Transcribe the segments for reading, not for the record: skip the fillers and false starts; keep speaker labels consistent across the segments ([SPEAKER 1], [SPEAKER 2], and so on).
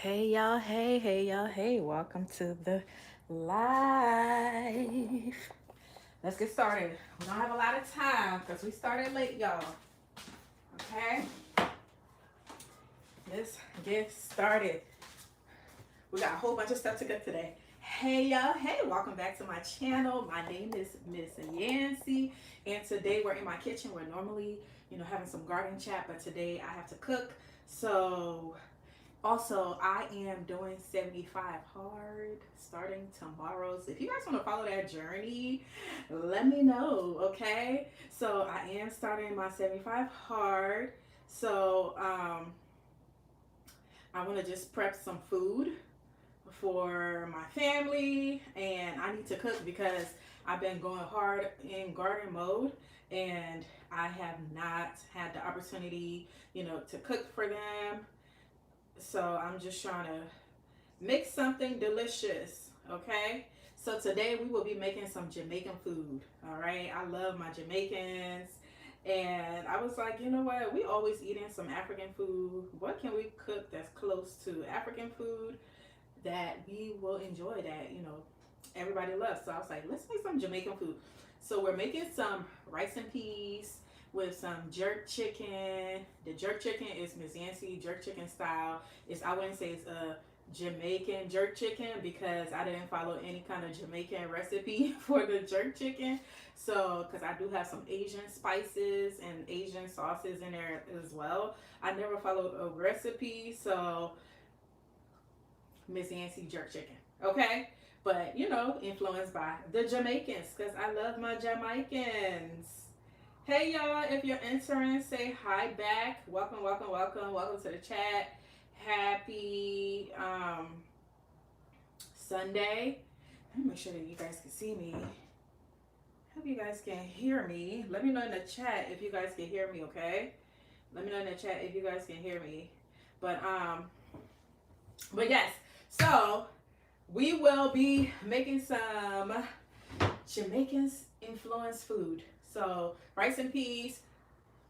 [SPEAKER 1] Hey y'all, hey y'all, hey, welcome to the live. Let's get started. We don't have a lot of time because we started late, y'all. Okay, let's get started. We got a whole bunch of stuff to get today. Hey y'all, hey, welcome back to my channel. My name is Miss Yancy, and today we're in my kitchen. We're normally, having some garden chat, but today I have to cook. So also, I am doing 75 hard starting tomorrow. So if you guys want to follow that journey, let me know, okay? So I am starting my 75 hard. So I want to just prep some food for my family, and I need to cook because I've been going hard in garden mode, and I have not had the opportunity, to cook for them. So I'm just trying to make something delicious, okay? So today we will be making some Jamaican food, all right? I love my Jamaicans. And I was like, you know what? We always eating some African food. What can we cook that's close to African food that we will enjoy, that, everybody loves? So I was like, let's make some Jamaican food. So we're making some rice and peas with some jerk chicken. The jerk chicken is Miss Yancy jerk chicken style. I wouldn't say it's a Jamaican jerk chicken because I didn't follow any kind of Jamaican recipe for the jerk chicken. So, because I do have some Asian spices and Asian sauces in there as well. I never followed a recipe, so Miss Yancy jerk chicken. Okay? But, influenced by the Jamaicans because I love my Jamaicans. Hey y'all, if you're entering, say hi back. Welcome, welcome, welcome. Welcome to the chat. Happy Sunday. Let me make sure that you guys can see me. Hope you guys can hear me. Let me know in the chat if you guys can hear me, okay? Let me know in the chat if you guys can hear me. But yes, so we will be making some Jamaicans influenced food. So rice and peas,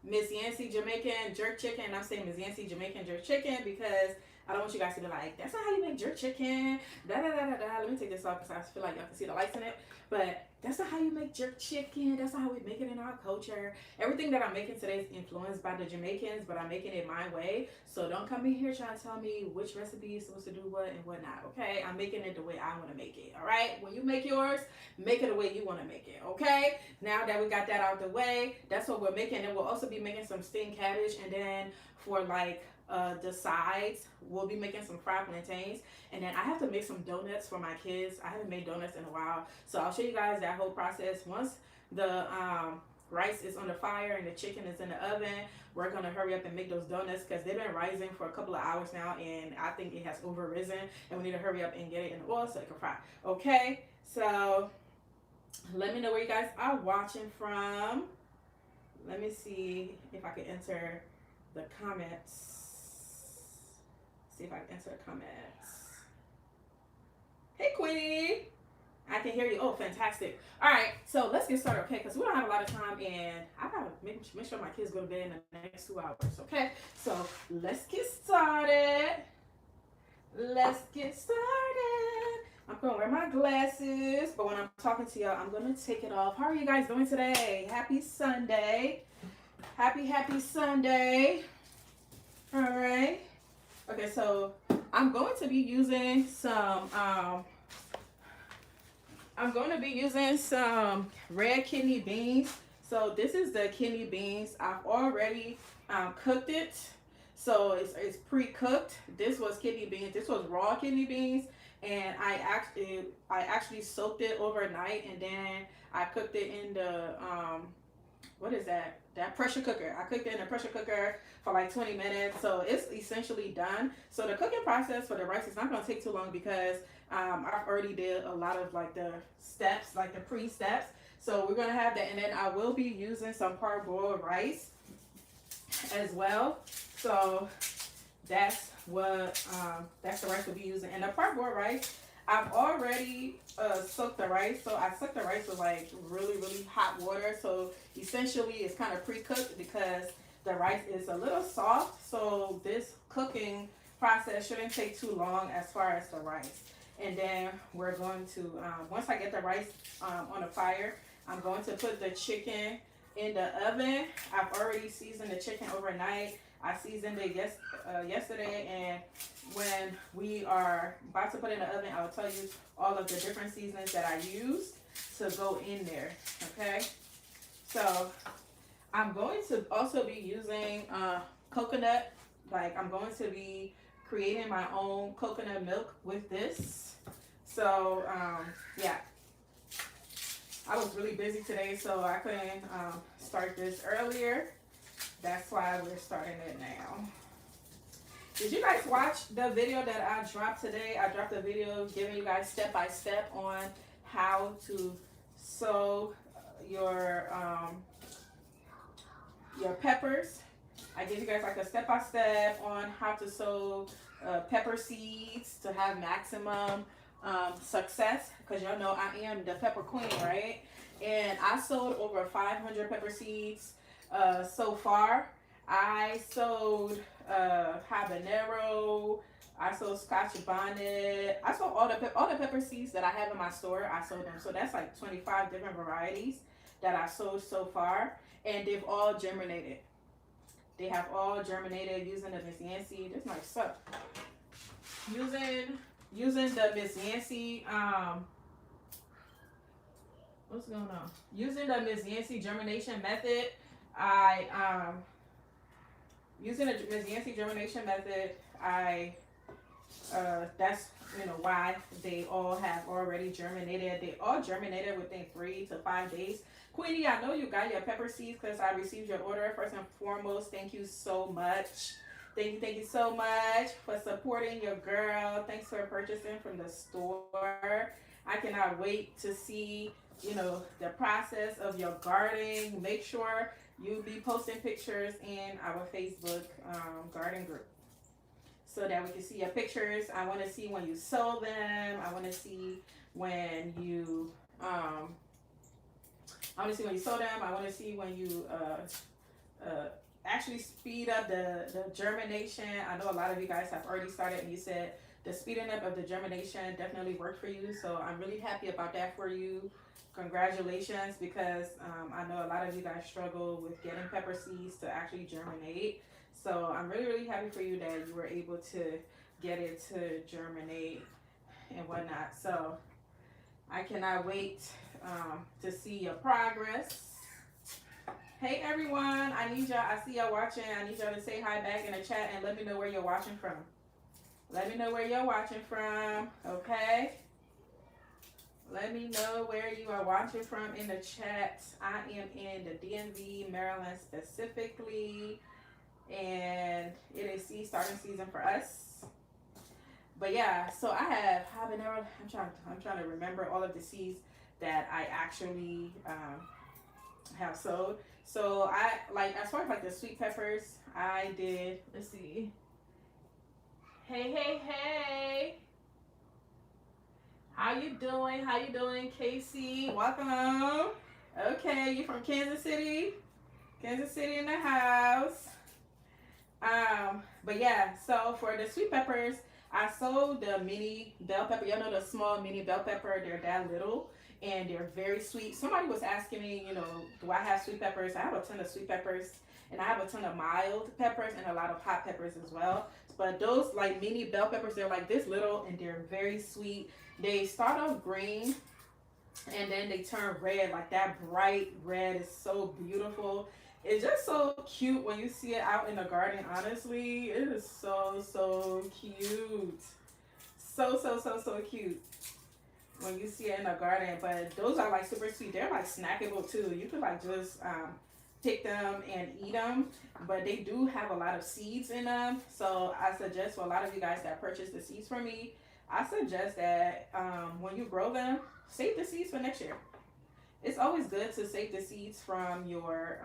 [SPEAKER 1] Miss Yancy Jamaican jerk chicken. I'm saying Miss Yancy Jamaican jerk chicken because I don't want you guys to be like, that's not how you make jerk chicken. Da da da da da. Let me take this off because I feel like y'all can see the lights in it. But that's not how you make jerk chicken. That's not how we make it in our culture. Everything that I'm making today is influenced by the Jamaicans, but I'm making it my way. So don't come in here trying to tell me which recipe is supposed to do what and what not. Okay, I'm making it the way I want to make it. All right, when you make yours, make it the way you want to make it. Okay, now that we got that out of the way, that's what we're making. And we'll also be making some steamed cabbage, and then for like the sides, we'll be making some fried plantains, and then I have to make some donuts for my kids. I haven't made donuts in a while, so I'll show you guys that whole process. Once the rice is on the fire and the chicken is in the oven, we're gonna hurry up and make those donuts because they've been rising for a couple of hours now, and I think it has over risen, and we need to hurry up and get it in the oil so it can fry. Okay, so let me know where you guys are watching from. Let me see if I can enter the comments. See if I can answer the comments. Hey, Queenie. I can hear you. Oh, fantastic. All right, so let's get started, okay? Because we don't have a lot of time, and I got to make sure my kids go to bed in the next 2 hours, okay? So let's get started. Let's get started. I'm going to wear my glasses, but when I'm talking to y'all, I'm going to take it off. How are you guys doing today? Happy Sunday. Happy Sunday. All right. Okay, so I'm going to be using some red kidney beans. So this is the kidney beans. I've already cooked it. So it's pre-cooked. This was kidney beans. This was raw kidney beans, and I actually soaked it overnight, and then I cooked it in the what is that? That pressure cooker. I cooked it in a pressure cooker for like 20 minutes. So it's essentially done. So the cooking process for the rice is not going to take too long because I've already did a lot of like the steps, like the pre-steps. So we're going to have that. And then I will be using some parboiled rice as well. So that's that's the rice we'll be using. And the parboiled rice, I've already soaked the rice. So I soaked the rice with like really, really hot water. So essentially it's kind of pre-cooked because the rice is a little soft. So this cooking process shouldn't take too long as far as the rice. And then we're going to, once I get the rice on the fire, I'm going to put the chicken in the oven. I've already seasoned the chicken overnight. I seasoned it yesterday, and when we are about to put it in the oven, I'll tell you all of the different seasonings that I used to go in there, okay? So I'm going to also be using coconut. Like, I'm going to be creating my own coconut milk with this. So yeah, I was really busy today, so I couldn't start this earlier. That's why we're starting it now. Did you guys watch the video that I dropped today? I dropped a video giving you guys step by step on how to sow your peppers. I gave you guys like a step by step on how to sow pepper seeds to have maximum success, because y'all know I am the pepper queen, right? And I sowed over 500 pepper seeds so far. I sowed habanero, I sowed scotch bonnet, I sowed all the pepper seeds that I have in my store. I sowed them. So that's like 25 different varieties that I sowed so far, and they've all germinated. They have all germinated using the Miss Yancy. This might suck. Using the Miss Yancy, what's going on? Using the Miss Yancy germination method, using the Miss Yancy germination method, that's, you know, why they all have already germinated. They all germinated within 3 to 5 days. Queenie, I know you got your pepper seeds because I received your order. First and foremost, thank you so much. Thank you so much for supporting your girl. Thanks for purchasing from the store. I cannot wait to see, you know, the process of your gardening. Make sure you be posting pictures in our Facebook garden group so that we can see your pictures. I want to see when you sow them. I want to see when you sow them. I want to see when you actually speed up the germination. I know a lot of you guys have already started, and you said the speeding up of the germination definitely worked for you. So I'm really happy about that for you. Congratulations, because I know a lot of you guys struggle with getting pepper seeds to actually germinate. So I'm really, really happy for you that you were able to get it to germinate and whatnot. So I cannot wait to see your progress. Hey everyone, I need y'all, I see y'all watching. I need y'all to say hi back in the chat and let me know where you're watching from. Let me know where you're watching from, okay? Let me know where you are watching from in the chat. I am in the DMV, Maryland specifically, and it is starting season for us. But yeah, so I have habanero. I'm trying to remember all of the seeds that I actually have sowed. So I like, as far as like the sweet peppers, I did, let's see. Hey. How you doing, Casey? Welcome. Okay, you from Kansas City? Kansas City in the house. But yeah, so for the sweet peppers, I sowed the mini bell pepper. Y'all know the small mini bell pepper, they're that little and they're very sweet. Somebody was asking me, you know, do I have sweet peppers? I have a ton of sweet peppers, and I have a ton of mild peppers and a lot of hot peppers as well. But those like mini bell peppers, they're like this little and they're very sweet. They start off green and then they turn red. Like that bright red is so beautiful. It's just so cute when you see it out in the garden. Honestly, it is so cute. So cute when you see it in the garden. But those are like super sweet. They're like snackable too. You could like just pick them and eat them. But they do have a lot of seeds in them. So I suggest for a lot of you guys that purchase the seeds from me, I suggest that when you grow them, save the seeds for next year. It's always good to save the seeds from your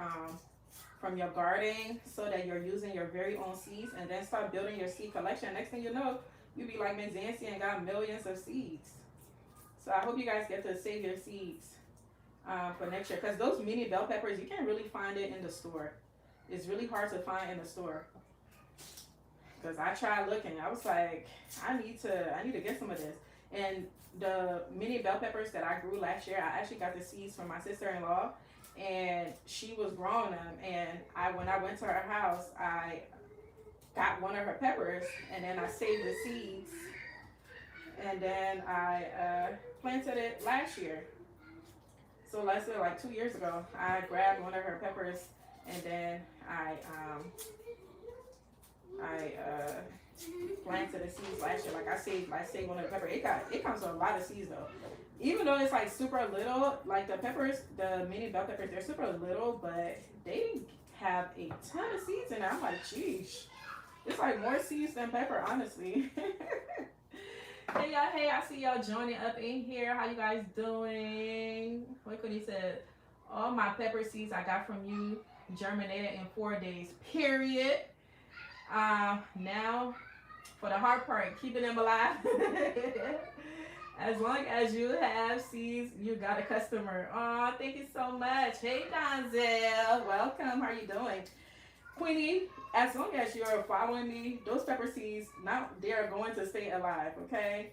[SPEAKER 1] garden so that you're using your very own seeds, and then start building your seed collection. Next thing you know, you'll be like Ms. Nancy and got millions of seeds. So I hope you guys get to save your seeds for next year, because those mini bell peppers, you can't really find it in the store. It's really hard to find in the store. because I tried looking. I was like, I need to get some of this. And the mini bell peppers that I grew last year, I actually got the seeds from my sister-in-law, and she was growing them. And when I went to her house, I got one of her peppers, and then I saved the seeds, and then I planted it last year. So let's say like 2 years ago, I grabbed one of her peppers, and then I planted the seeds last year. Like I saved one of the peppers. It comes with a lot of seeds though. Even though it's like super little, like the peppers, the mini bell peppers, they're super little, but they have a ton of seeds in it. I'm like, geez, it's like more seeds than pepper, honestly. Hey y'all, hey, I see y'all joining up in here. How you guys doing? What could he said? All my pepper seeds I got from you germinated in 4 days, period. Now for the hard part, keeping them alive. As long as you have seeds, you got a customer. Oh, thank you so much. Hey Donzel, welcome. How are you doing? Queenie, as long as you're following me, those pepper seeds, they are going to stay alive, okay?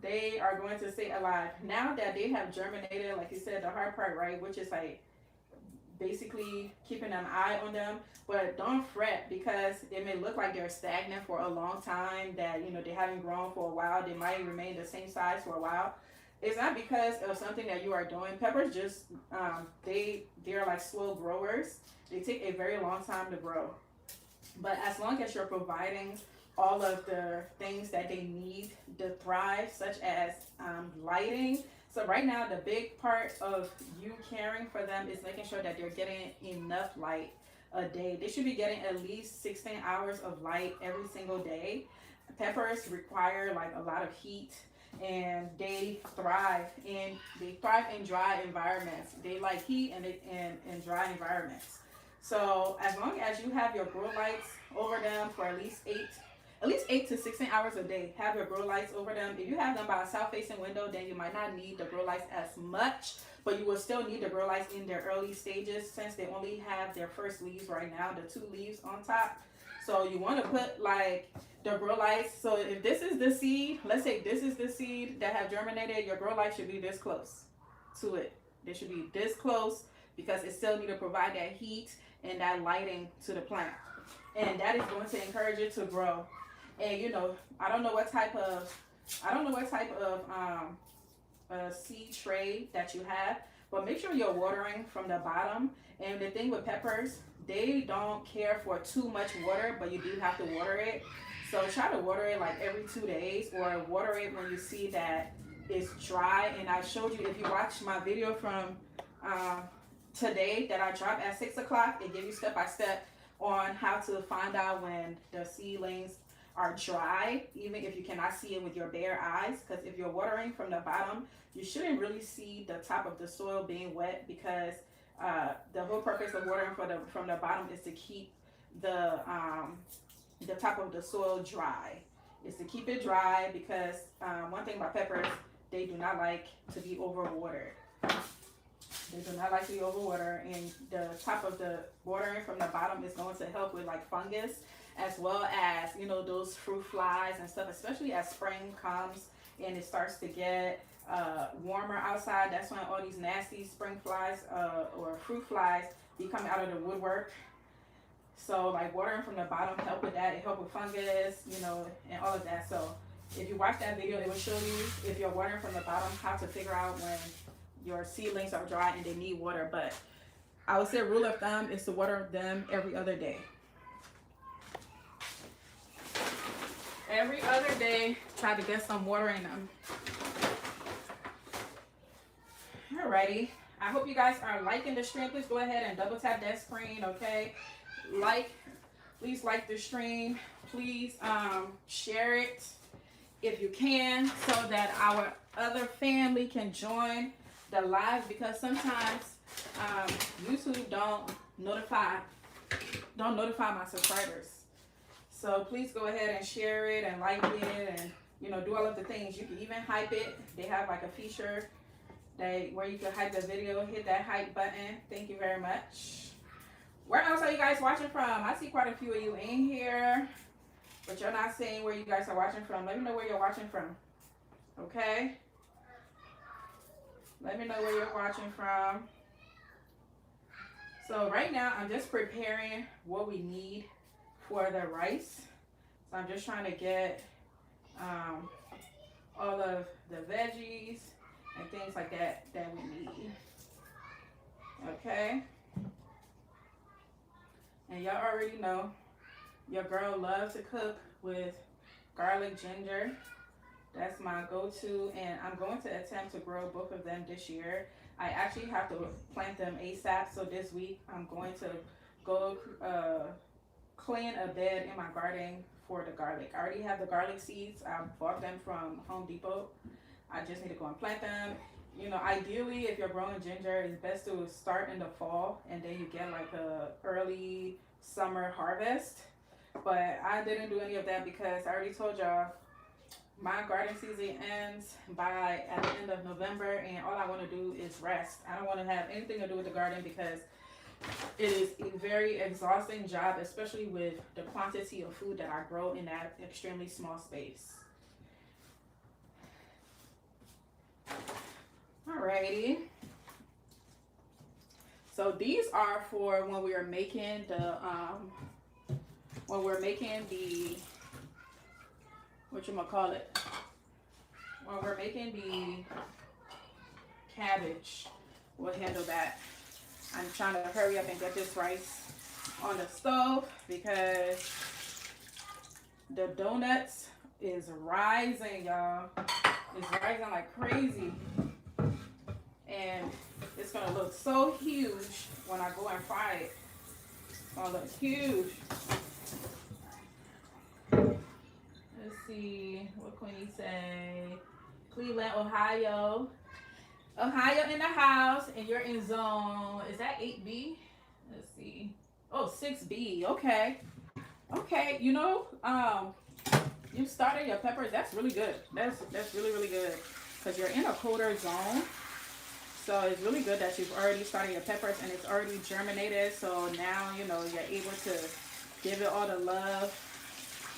[SPEAKER 1] They are going to stay alive. Now that they have germinated, like you said, the hard part, right, which is like basically keeping an eye on them, but don't fret, because it may look like they're stagnant for a long time, that, you know, they haven't grown for a while. They might remain the same size for a while. It's not because of something that you are doing. Peppers just, they're like slow growers. They take a very long time to grow. But as long as you're providing all of the things that they need to thrive, such as lighting. So right now, the big part of you caring for them is making sure that they're getting enough light a day. They should be getting at least 16 hours of light every single day. Peppers require like a lot of heat, and they thrive in dry environments. They like heat and dry environments. So as long as you have your grow lights over them for at least 8 to 16 hours a day, have your grow lights over them. If you have them by a south facing window, then you might not need the grow lights as much, but you will still need the grow lights in their early stages, since they only have their first leaves right now, the 2 leaves on top. So you want to put like the grow lights. So if this is the seed, let's say this is the seed that have germinated, your grow light should be this close to it. They should be this close, because it still need to provide that heat and that lighting to the plant, and that is going to encourage it to grow. And you know, I don't know what type of seed tray that you have, but make sure you're watering from the bottom. And the thing with peppers, they don't care for too much water, but you do have to water it. So try to water it like every 2 days, or water it when you see that it's dry. And I showed you, if you watch my video from today that I dropped at 6 o'clock, it gives you step by step on how to find out when the seedlings are dry, even if you cannot see it with your bare eyes. Because if you're watering from the bottom, you shouldn't really see the top of the soil being wet, because the whole purpose of watering from the bottom is to keep the top of the soil dry. Is to keep it dry, because one thing about peppers, they do not like to be overwatered. They do not like to be overwatered, and the top of the watering from the bottom is going to help with like fungus, as well as, you know, those fruit flies and stuff, especially as spring comes and it starts to get warmer outside. That's when all these nasty spring flies or fruit flies be coming out of the woodwork. So like watering from the bottom help with that. It help with fungus, you know, and all of that. So if you watch that video, it will show you, if you're watering from the bottom, how to figure out when your seedlings are dry and they need water. But I would say a rule of thumb is to water them every other day. Every other day, try to get some water in them. Alrighty. I hope you guys are liking the stream. Please go ahead and double tap that screen, okay? Please like the stream. Please share it if you can, so that our other family can join the live, because sometimes YouTube don't notify my subscribers. So please go ahead and share it and like it, and you know, do all of the things. You can even hype it. They have like a feature where you can hype the video. Hit that hype button. Thank you very much. Where else are you guys watching from? I see quite a few of you in here. but you're not saying where you guys are watching from. Let me know where you're watching from. Okay? Let me know where you're watching from. So right now, I'm just preparing what we need for the rice. So I'm just trying to get all of the veggies and things like that that we need. Okay? And y'all already know, your girl loves to cook with garlic ginger. That's my go-to, and I'm going to attempt to grow both of them this year. I actually have to plant them ASAP, so this week I'm going to go clean a bed in my garden for the garlic. I already have the garlic seeds. I bought them from Home Depot. I just need to go and plant them. You know, ideally, if you're growing ginger, it's best to start in the fall, and then you get like a early summer harvest. But I didn't do any of that because I already told y'all, my garden season ends at the end of November, and all I want to do is rest. I don't want to have anything to do with the garden because it is a very exhausting job, especially with the quantity of food that I grow in that extremely small space. Alrighty. So these are for when we are making the whatchamacallit, when we're making the cabbage. We'll handle that. I'm trying to hurry up and get this rice on the stove because the donuts is rising, y'all. It's rising like crazy. And it's gonna look so huge when I go and fry it. It's gonna look huge. Let's see, what can he say? Cleveland, Ohio. Ohio in the house, and you're in zone, is that 8B? Let's see. Oh, 6B, okay. Okay, you know, you started your peppers, that's really good. That's really, really good. Because you're in a colder zone. So it's really good that you've already started your peppers and it's already germinated. So now, you know, you're able to give it all the love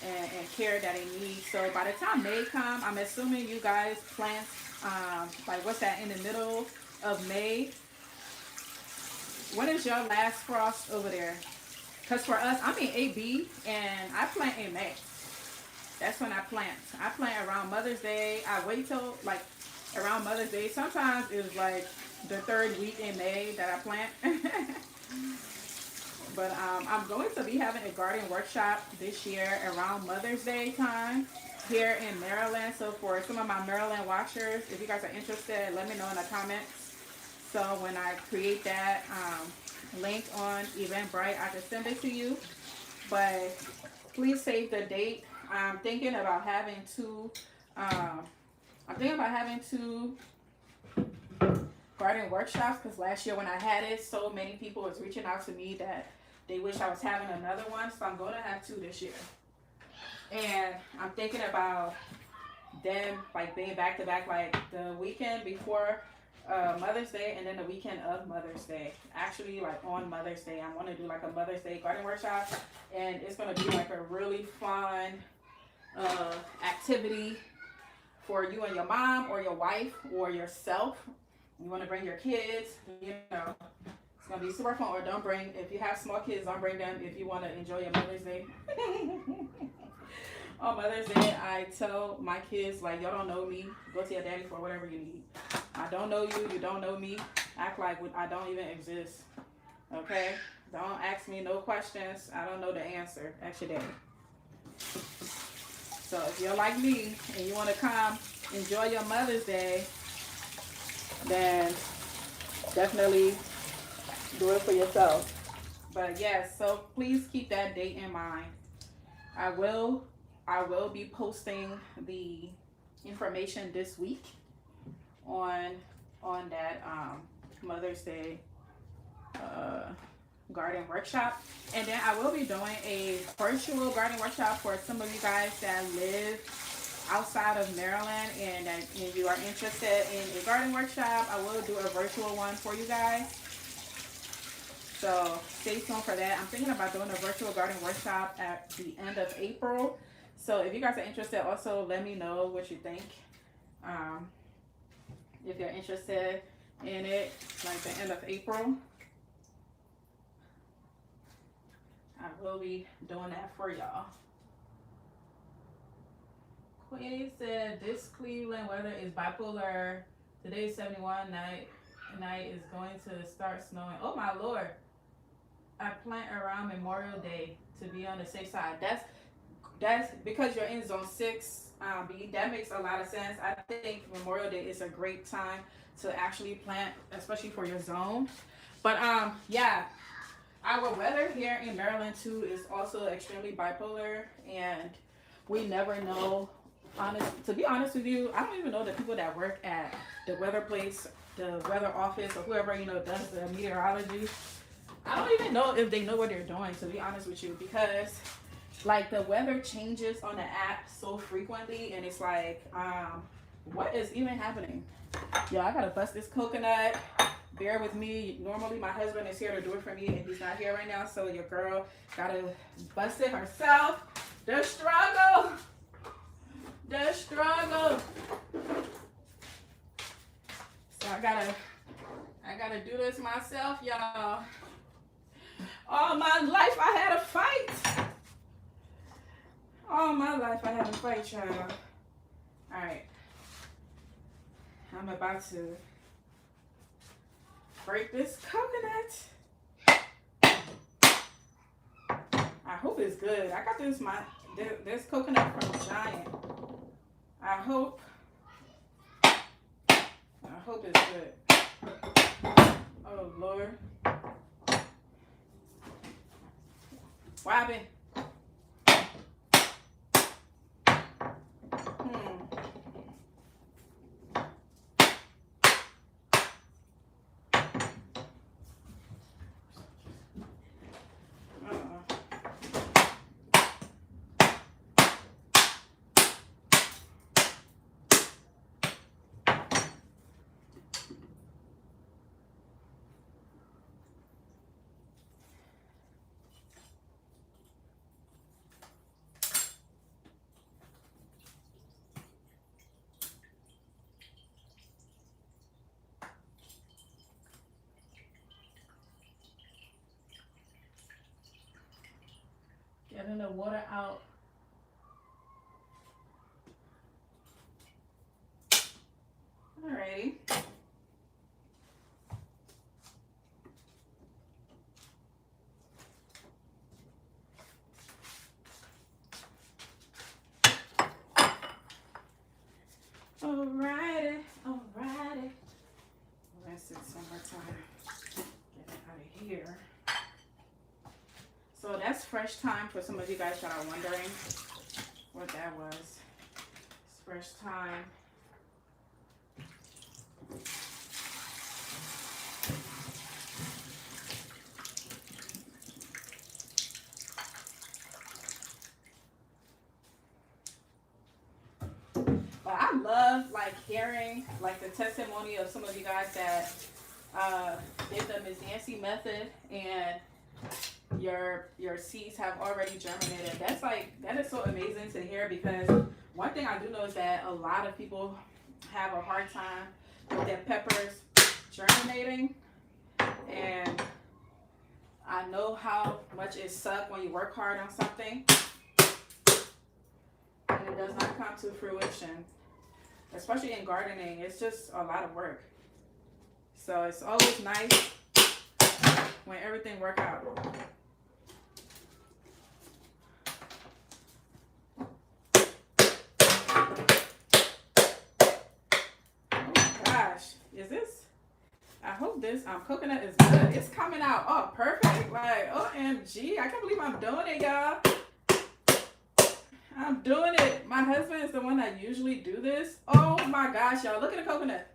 [SPEAKER 1] and care that it needs. So by the time May come, I'm assuming you guys plant, like what's that, in the middle of May? When is your last frost over there? Because for us, I'm in AB and I plant in May. That's when I plant. I plant around Mother's Day. I wait till like around Mother's Day. Sometimes it's like the 3rd week in May that I plant. But I'm going to be having a garden workshop this year around Mother's Day time here in Maryland. So for some of my Maryland watchers, if you guys are interested, let me know in the comments. So when I create that link on Eventbrite, I can send it to you. But please save the date. I'm thinking about having two garden workshops because last year when I had it, so many people was reaching out to me that they wish I was having another one. So I'm going to have 2 this year. And I'm thinking about them like being back to back, like the weekend before Mother's Day and then the weekend of Mother's Day. Actually, like on Mother's Day, I want to do like a Mother's Day garden workshop, and it's going to be like a really fun activity for you and your mom or your wife or yourself. You want to bring your kids, you know, it's going to be super fun. Or don't bring, if you have small kids, don't bring them if you want to enjoy your Mother's Day. On Mother's Day, I tell my kids, like, y'all don't know me. Go to your daddy for whatever you need. I don't know you. You don't know me. Act like I don't even exist. Okay? Don't ask me no questions. I don't know the answer. Ask your daddy. So if you're like me and you want to come enjoy your Mother's Day, then definitely do it for yourself. But yes, so please keep that date in mind. I will be posting the information this week on that Mother's Day garden workshop, and then I will be doing a virtual garden workshop for some of you guys that live outside of Maryland and you are interested in a garden workshop. I will do a virtual one for you guys, so stay tuned for that. I'm thinking about doing a virtual garden workshop at the end of April, So if you guys are interested, also let me know what you think. Um, if you're interested in it, like the end of April, I will be doing that for y'all. Queenie said this Cleveland weather is bipolar. Today's 71. Night is going to start snowing. Oh my lord! I plan around Memorial Day to be on the safe side. That's because you're in zone 6. That makes a lot of sense. I think Memorial Day is a great time to actually plant, especially for your zone. But yeah, our weather here in Maryland too is also extremely bipolar, and we never know. To be honest with you, I don't even know the people that work at the weather place, the weather office, or whoever does the meteorology. I don't even know if they know what they're doing, to be honest with you, because like the weather changes on the app so frequently, and it's like, what is even happening? Yeah, I gotta bust this coconut. Bear with me. Normally my husband is here to do it for me, and he's not here right now, so your girl gotta bust it herself. The struggle. The struggle. So I gotta do this myself, y'all. All my life I had a fight. All my life I had a fight, y'all. Alright. I'm about to break this coconut. I hope it's good. I got this coconut from Giant. I hope it's good. Oh Lord. What happened? Getting the water out. Alrighty. Alrighty. Rest it some more time. Get it out of here. So that's fresh thyme for some of you guys that are wondering what that was. It's fresh thyme. But I love like hearing like the testimony of some of you guys that did the Miss Nancy method and your seeds have already germinated. That is so amazing to hear, because one thing I do know is that a lot of people have a hard time with their peppers germinating, and I know how much it sucks when you work hard on something and it does not come to fruition, especially in gardening. It's just a lot of work, so it's always nice when everything works out. I hope this coconut is good. It's coming out perfect. Like, OMG. I can't believe I'm doing it, y'all. I'm doing it. My husband is the one that usually do this. Oh my gosh, y'all. Look at the coconut.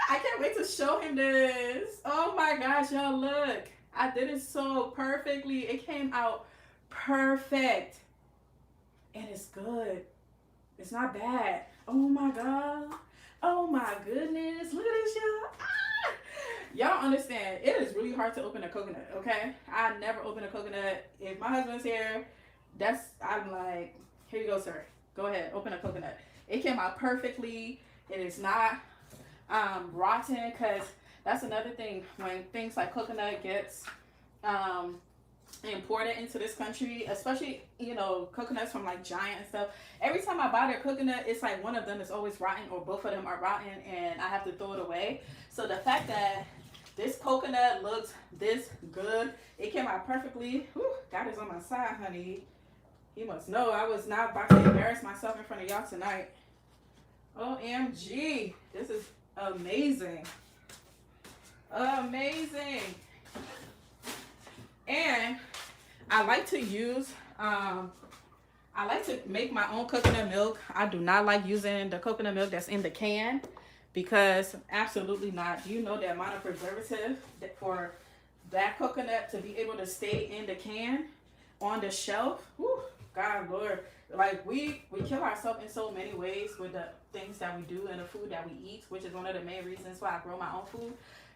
[SPEAKER 1] I can't wait to show him this. Oh my gosh, y'all, look. I did it so perfectly. It came out perfect. And it's good. It's not bad. Oh my God. Oh my goodness. Look at this, y'all. Y'all understand, it is really hard to open a coconut, okay? I never open a coconut. If my husband's here, I'm like, Here you go, sir. Go ahead, open a coconut. It came out perfectly. It is not rotten, because that's another thing when things like coconut gets imported into this country, especially, you know, coconuts from like Giant and stuff. Every time I buy their coconut, it's like one of them is always rotten or both of them are rotten and I have to throw it away. So the fact that this coconut looks this good, it came out perfectly. Whew, God is on my side, honey. You must know I was not about to embarrass myself in front of y'all tonight. OMG, this is amazing. Amazing. And I like to use, I like to make my own coconut milk. I do not like using the coconut milk that's in the can, because absolutely not. Do you know the amount of preservative for that coconut to be able to stay in the can on the shelf? Whew, God, Lord. Like we kill ourselves in so many ways with the things that we do and the food that we eat, which is one of the main reasons why I grow my own food.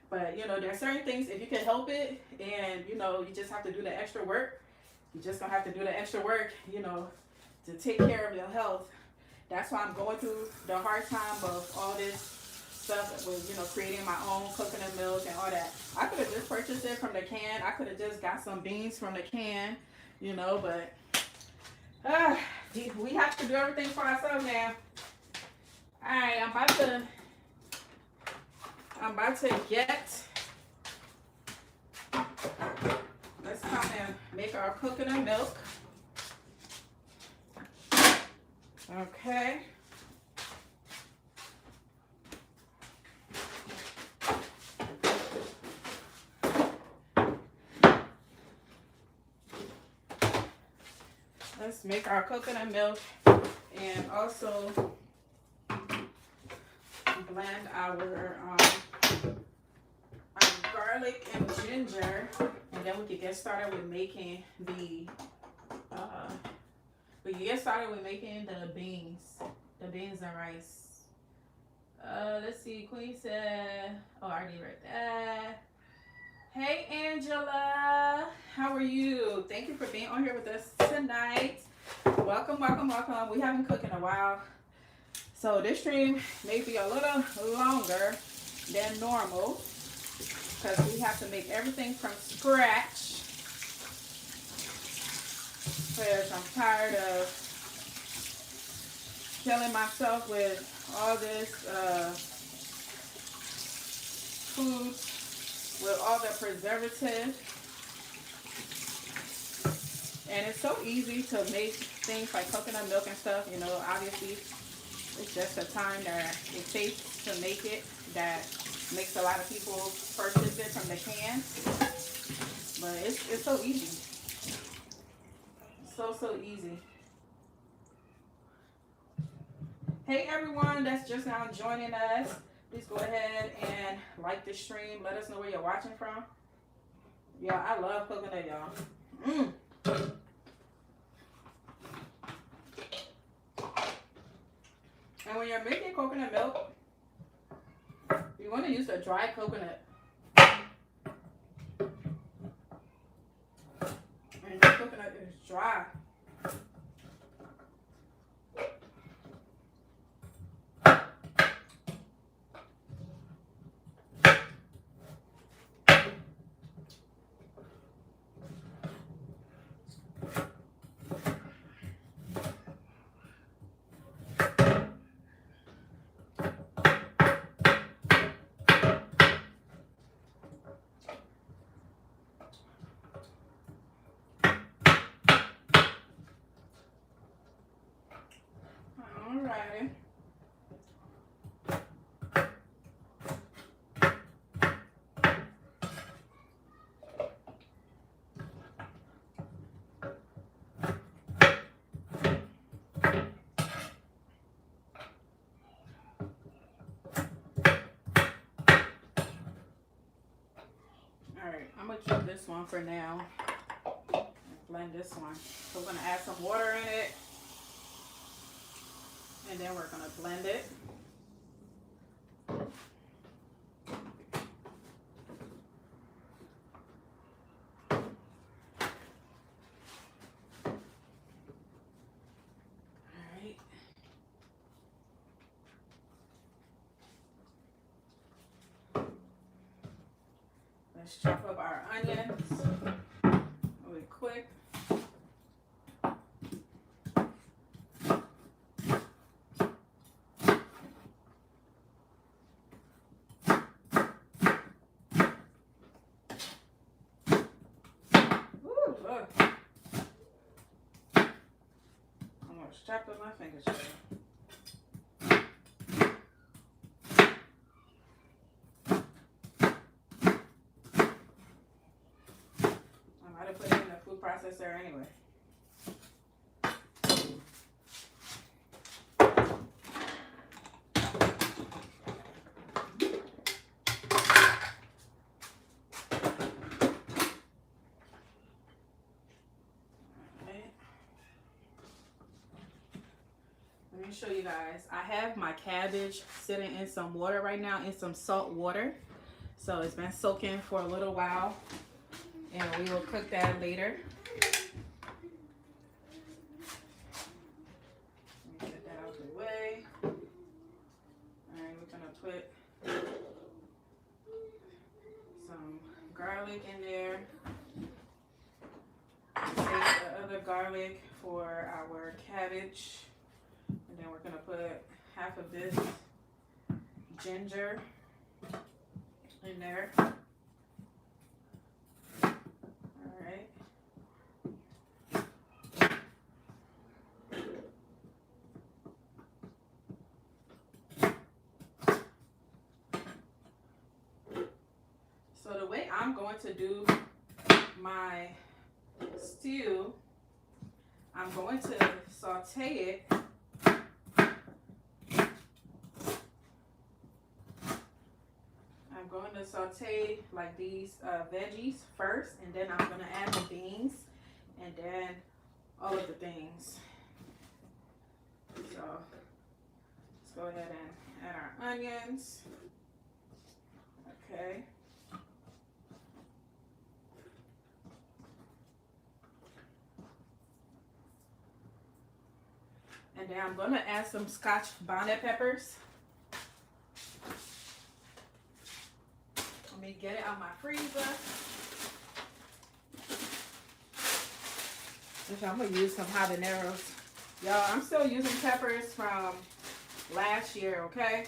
[SPEAKER 1] But, you know, there are certain things, if you can help it and, you know, you just have to do the extra work, you just don't have to do the extra work, you know, to take care of your health. That's why I'm going through the hard time of all this stuff with, you know, creating my own coconut milk and all that. I could have just purchased it from the can. I could have just got some beans from the can, you know, but we have to do everything for ourselves now. All right, I'm about to get, let's come and make our coconut milk. Okay. Let's make our coconut milk and also blend our garlic and ginger, and then we can get started with making the beans and rice. Let's see, Queen said, oh, I already read that. Hey Angela, how are you? Thank you for being on here with us tonight. Welcome, welcome, welcome. We haven't cooked in a while, so this stream may be a little longer than normal because we have to make everything from scratch. Because I'm tired of killing myself with all this food with all the preservatives. And it's so easy to make things like coconut milk and stuff, you know, obviously it's just the time that it takes to make it that makes a lot of people purchase it from the can. But it's so easy. So easy. Hey everyone that's just now joining us, please go ahead and like the stream. Let us know where you're watching from. Yeah, I love coconut, y'all. And when you're making coconut milk, you want to use a dry coconut. And the coconut is dry. Alrighty. Alright, I'm gonna keep this one for now. Blend this one. So we're gonna add some water in it. And then we're gonna blend it. Let's chop up our onions really quick. Ooh, look. Almost chopped up my fingers. Put it in the food processor anyway. Let me show you guys. I have my cabbage sitting in some water right now, in some salt water. So it's been soaking for a little while, and we will cook that later. Let me get that out of the way. Alright, we're gonna put some garlic in there. Save the other garlic for our cabbage. And then we're gonna put half of this ginger in there. Alright. So the way I'm going to do my stew, I'm going to saute it. I'm going to saute like these veggies first, and then I'm going to add the beans, and then all of the things. So let's go ahead and add our onions. Okay. And then I'm going to add some Scotch bonnet peppers. Let me get it out my freezer. Which I'm going to use some habaneros. Y'all, I'm still using peppers from last year, okay?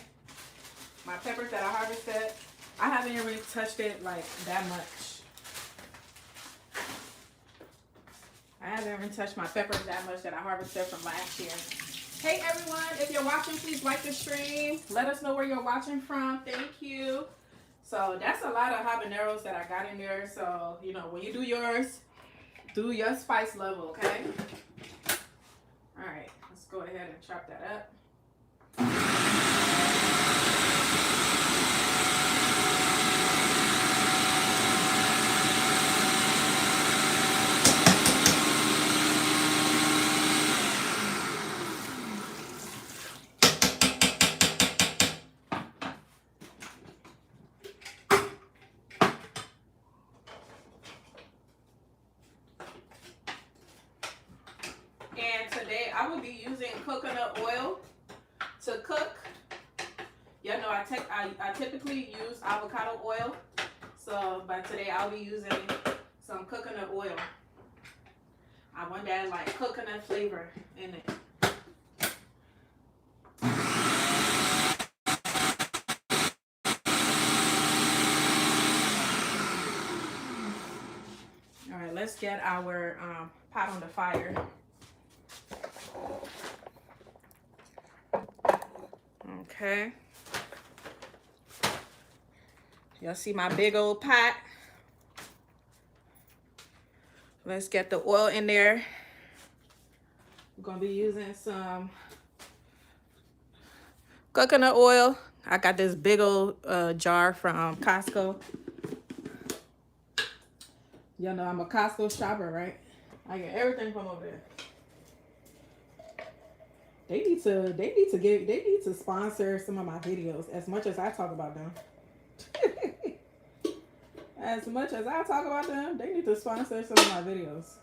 [SPEAKER 1] My peppers that I harvested, I haven't even really touched it like that much. I haven't even touched my peppers that much that I harvested from last year. Hey everyone, if you're watching, please like the stream. Let us know where you're watching from. Thank you. So that's a lot of habaneros that I got in there. So, you know, when you do yours, do your spice level, okay? All right, let's go ahead and chop that up. And today I will be using coconut oil to cook. You know, I typically use avocado oil. So, but today I'll be using some coconut oil. I want that like coconut flavor in it. All right, let's get our pot on the fire. Okay. Y'all see my big old pot? Let's get the oil in there. We're gonna be using some coconut oil. I got this big old jar from Costco. Y'all know I'm a Costco shopper, right? I get everything from over there. They need to sponsor some of my videos as much as I talk about them. As much as I talk about them, they need to sponsor some of my videos.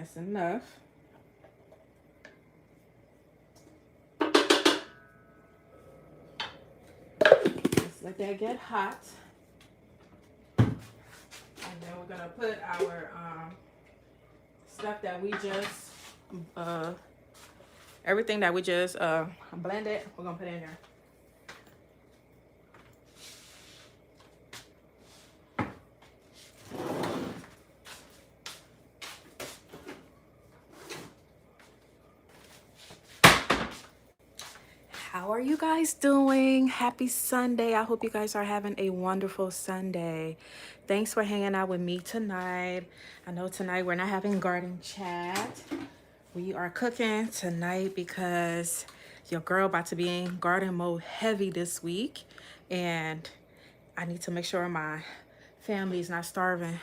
[SPEAKER 1] That's enough. Let's let that get hot. And then we're gonna put our stuff that we just everything that we just blended, we're gonna put in there. How are you guys doing? Happy Sunday. I hope you guys are having a wonderful Sunday. Thanks for hanging out with me tonight. I know tonight we're not having garden chat. We are cooking tonight because your girl about to be in garden mode heavy this week. And I need to make sure my family is not starving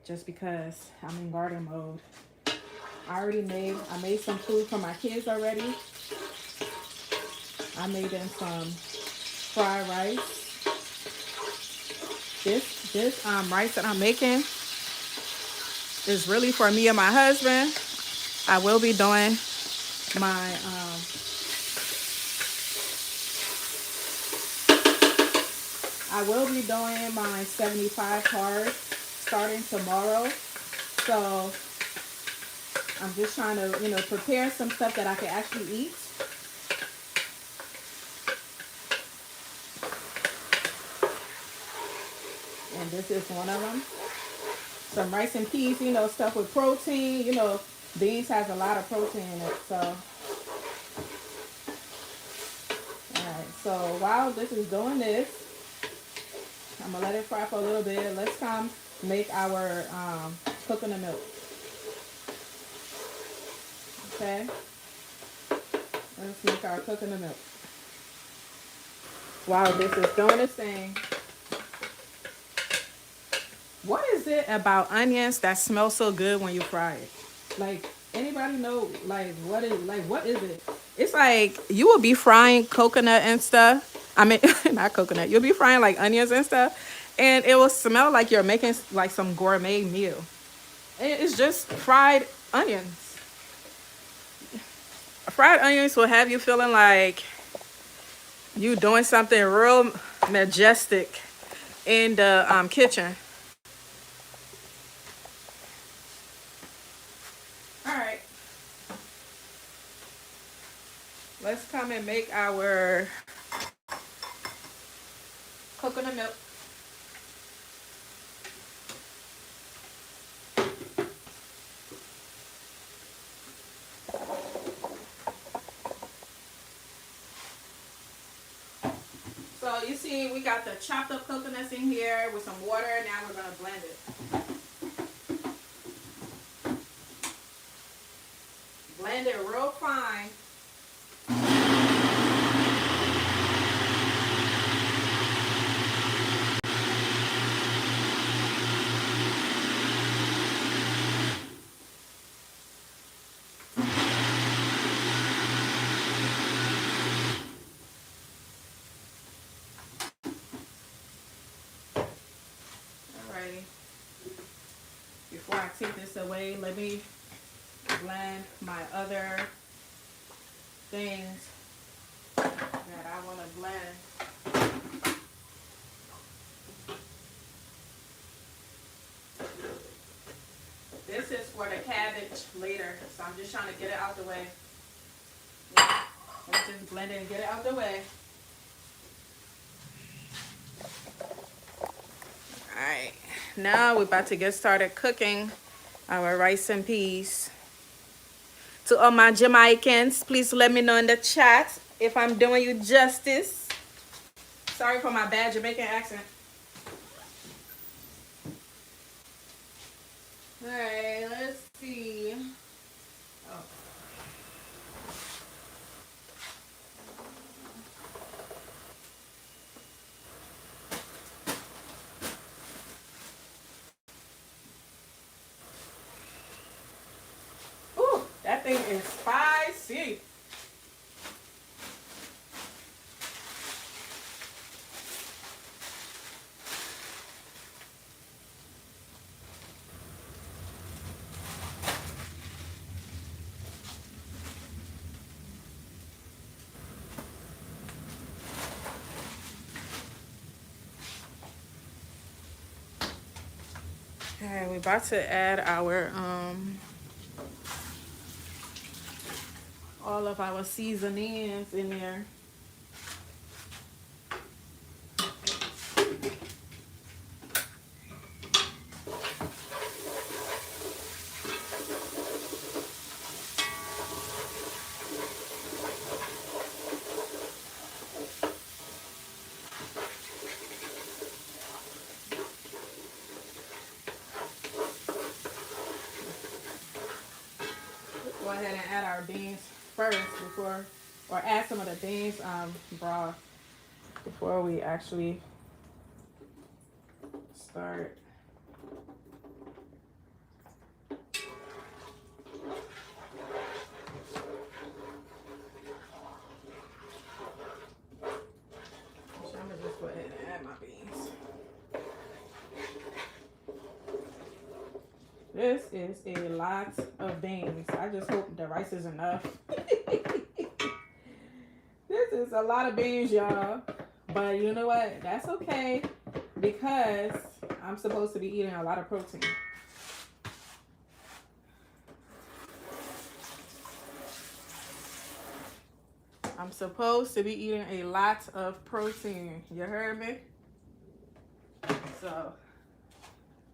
[SPEAKER 1] just because I'm in garden mode. I made some food for my kids already. I made them some fried rice. This rice that I'm making is really for me and my husband. I will be doing my I will be doing my 75 carbs starting tomorrow. So I'm just trying to, you know, prepare some stuff that I can actually eat. And this is one of them. Some rice and peas, you know, stuff with protein. You know, beans has a lot of protein in it. So, alright, so while this is doing this, I'm going to let it fry for a little bit. Let's come make our coconut milk. Okay? Let's make our coconut milk. While this is doing its thing, what is it about onions that smell so good when you fry it? Like, anybody know, like, what is it? It's like, you will be frying coconut and stuff. I mean, not coconut. You'll be frying, like, onions and stuff. And it will smell like you're making, like, some gourmet meal. And it's just fried onions. Fried onions will have you feeling like you doing something real majestic in the kitchen. Alright. Let's come and make our coconut milk. So you see we got the chopped up coconuts in here with some water. Now we're going to blend it. Blend it real fine. Alrighty. Before I take this away, let me blend my other things that I want to blend. This is for the cabbage later, so I'm just trying to get it out the way. Yeah. Let's just blend it and get it out the way. Alright, now we're about to get started cooking our rice and peas. To all my Jamaicans, please let me know in the chat if I'm doing you justice. Sorry for my bad Jamaican accent. Alright, let's see. Oh. Ooh, that thing is spicy. Okay, we're about to add our all of our seasonings in there. Go ahead and add our beans first before, or add some of the beans broth before we actually start. So I'm gonna just go ahead and add my beans. This is a lot of beans. I just hope the rice is enough. This is a lot of beans, y'all. But you know what? That's okay because I'm supposed to be eating a lot of protein. I'm supposed to be eating a lot of protein. You heard me? So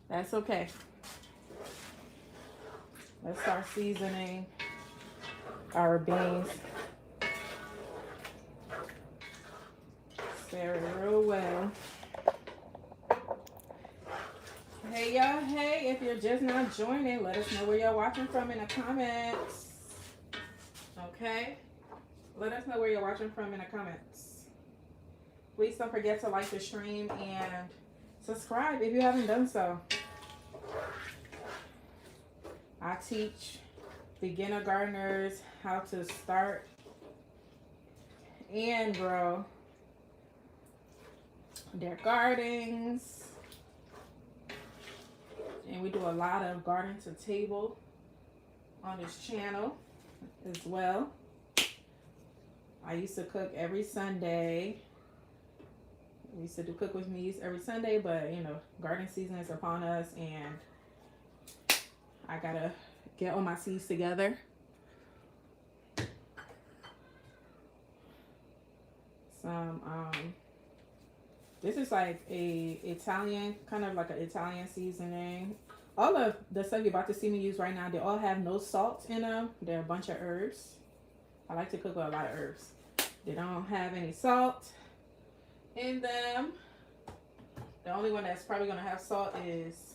[SPEAKER 1] that's okay. Let's start seasoning our beans. Stir it real well. Hey y'all, hey, if you're just now joining, let us know where you're watching from in the comments. Okay? Let us know where you're watching from in the comments. Please don't forget to like the stream and subscribe if you haven't done so. I teach beginner gardeners how to start and grow their gardens. And we do a lot of garden to table on this channel as well. I used to cook every Sunday. We used to do cook with me's every Sunday, but you know, garden season is upon us and I gotta get all my seeds together. Some this is like a Italian, kind of like an Italian seasoning. All of the stuff you're about to see me use right now, they all have no salt in them. They're a bunch of herbs. I like to cook with a lot of herbs. They don't have any salt in them. The only one that's probably gonna have salt is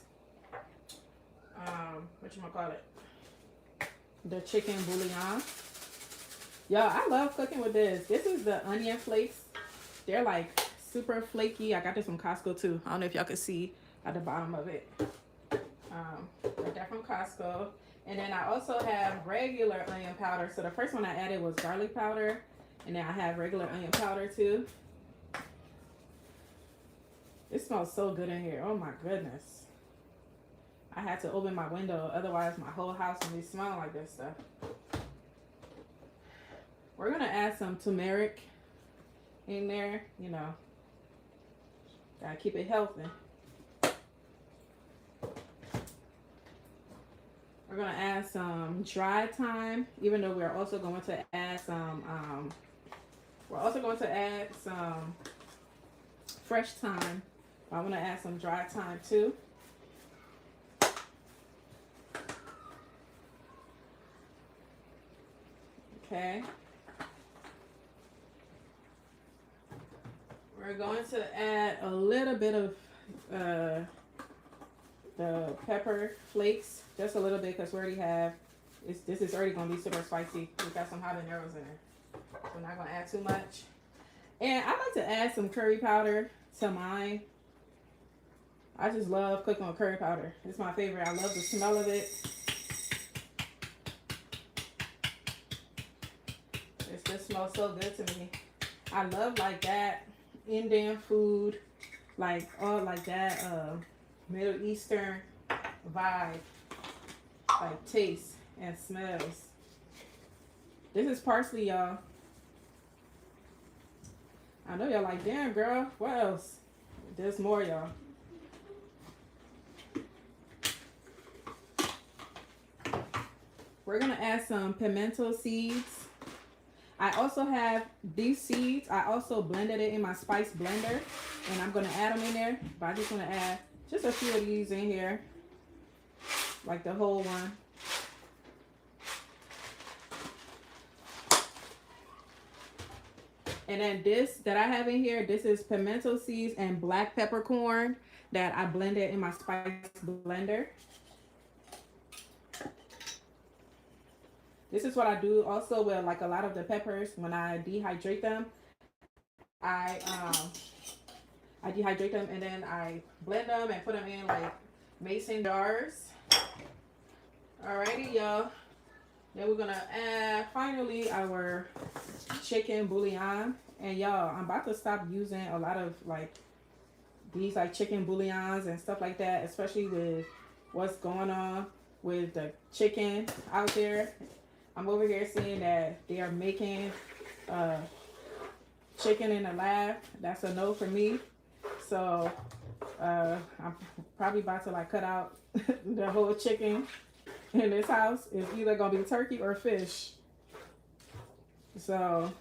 [SPEAKER 1] whatchamacallit, the chicken bouillon. Y'all, I love cooking with this. This is the onion flakes. They're like super flaky. I got this from Costco too. I don't know if y'all can see at the bottom of it. Got that from Costco. And then I also have regular onion powder. So the first one I added was garlic powder. And then I have regular onion powder too. It smells so good in here. Oh my goodness. I had to open my window. Otherwise my whole house would be smelling like this stuff. We're going to add some turmeric in there. You know, gotta keep it healthy. We're going to add some dry thyme, even though we're also going to add some fresh thyme. I want to add some dry thyme too. Okay. We're going to add a little bit of the pepper flakes, just a little bit, because we already have, this is already going to be super spicy. We got some habaneros in there. So I'm not going to add too much. And I like to add some curry powder to mine. I just love cooking with curry powder. It's my favorite. I love the smell of it. It just smells so good to me. I love like that Indian food, like all like that Middle Eastern vibe, like taste and smells. This is parsley, y'all. I know y'all like, damn girl, what else? There's more, y'all. we're gonna add some pimento seeds. I also have these seeds. I also blended it in my spice blender, and I'm gonna add them in there. But I just wanna add just a few of these in here, like the whole one. And then this that I have in here, this is pimento seeds and black peppercorn that I blended in my spice blender. This is what I do also with like a lot of the peppers. When I dehydrate them, I dehydrate them and then I blend them and put them in like mason jars. Alrighty, y'all. Then we're gonna add finally our chicken bouillon. And y'all, I'm about to stop using a lot of like these like chicken bouillons and stuff like that, especially with what's going on with the chicken out there. I'm over here seeing that they are making chicken in the lab. That's a no for me. So I'm probably about to like cut out the whole chicken in this house. It's either gonna be turkey or fish. So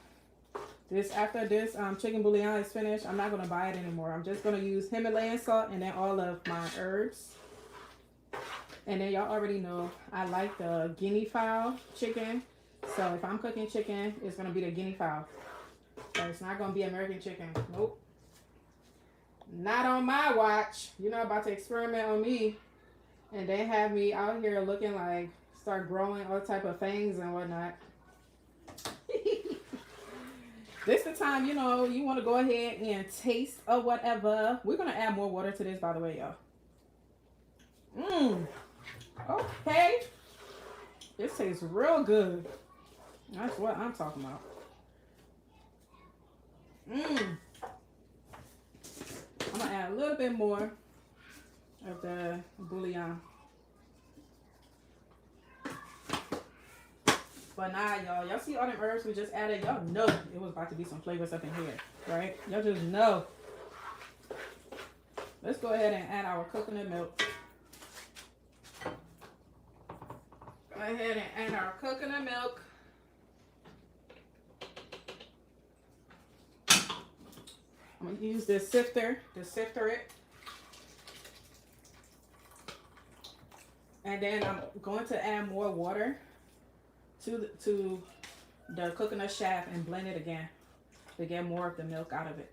[SPEAKER 1] this after this chicken bouillon is finished, I'm not gonna buy it anymore. I'm just gonna use Himalayan salt and then all of my herbs. And then y'all already know I like the guinea fowl chicken. So if I'm cooking chicken, it's gonna be the guinea fowl. So it's not gonna be American chicken. Nope. Not on my watch. You're not about to experiment on me and then have me out here looking like start growing all type of fangs and whatnot. This the time, you know, you want to go ahead and taste or whatever. We're gonna add more water to this, by the way, y'all. Okay. This tastes real good. That's what I'm talking about. I'm gonna add a little bit more of the bouillon. But nah, y'all see all them herbs we just added? Y'all know it was about to be some flavors up in here, right? Y'all just know. Let's go ahead and add our coconut milk. Go ahead and add our coconut milk. I'm gonna use this sifter to sifter it. And then I'm going to add more water to the coconut shaft and blend it again to get more of the milk out of it.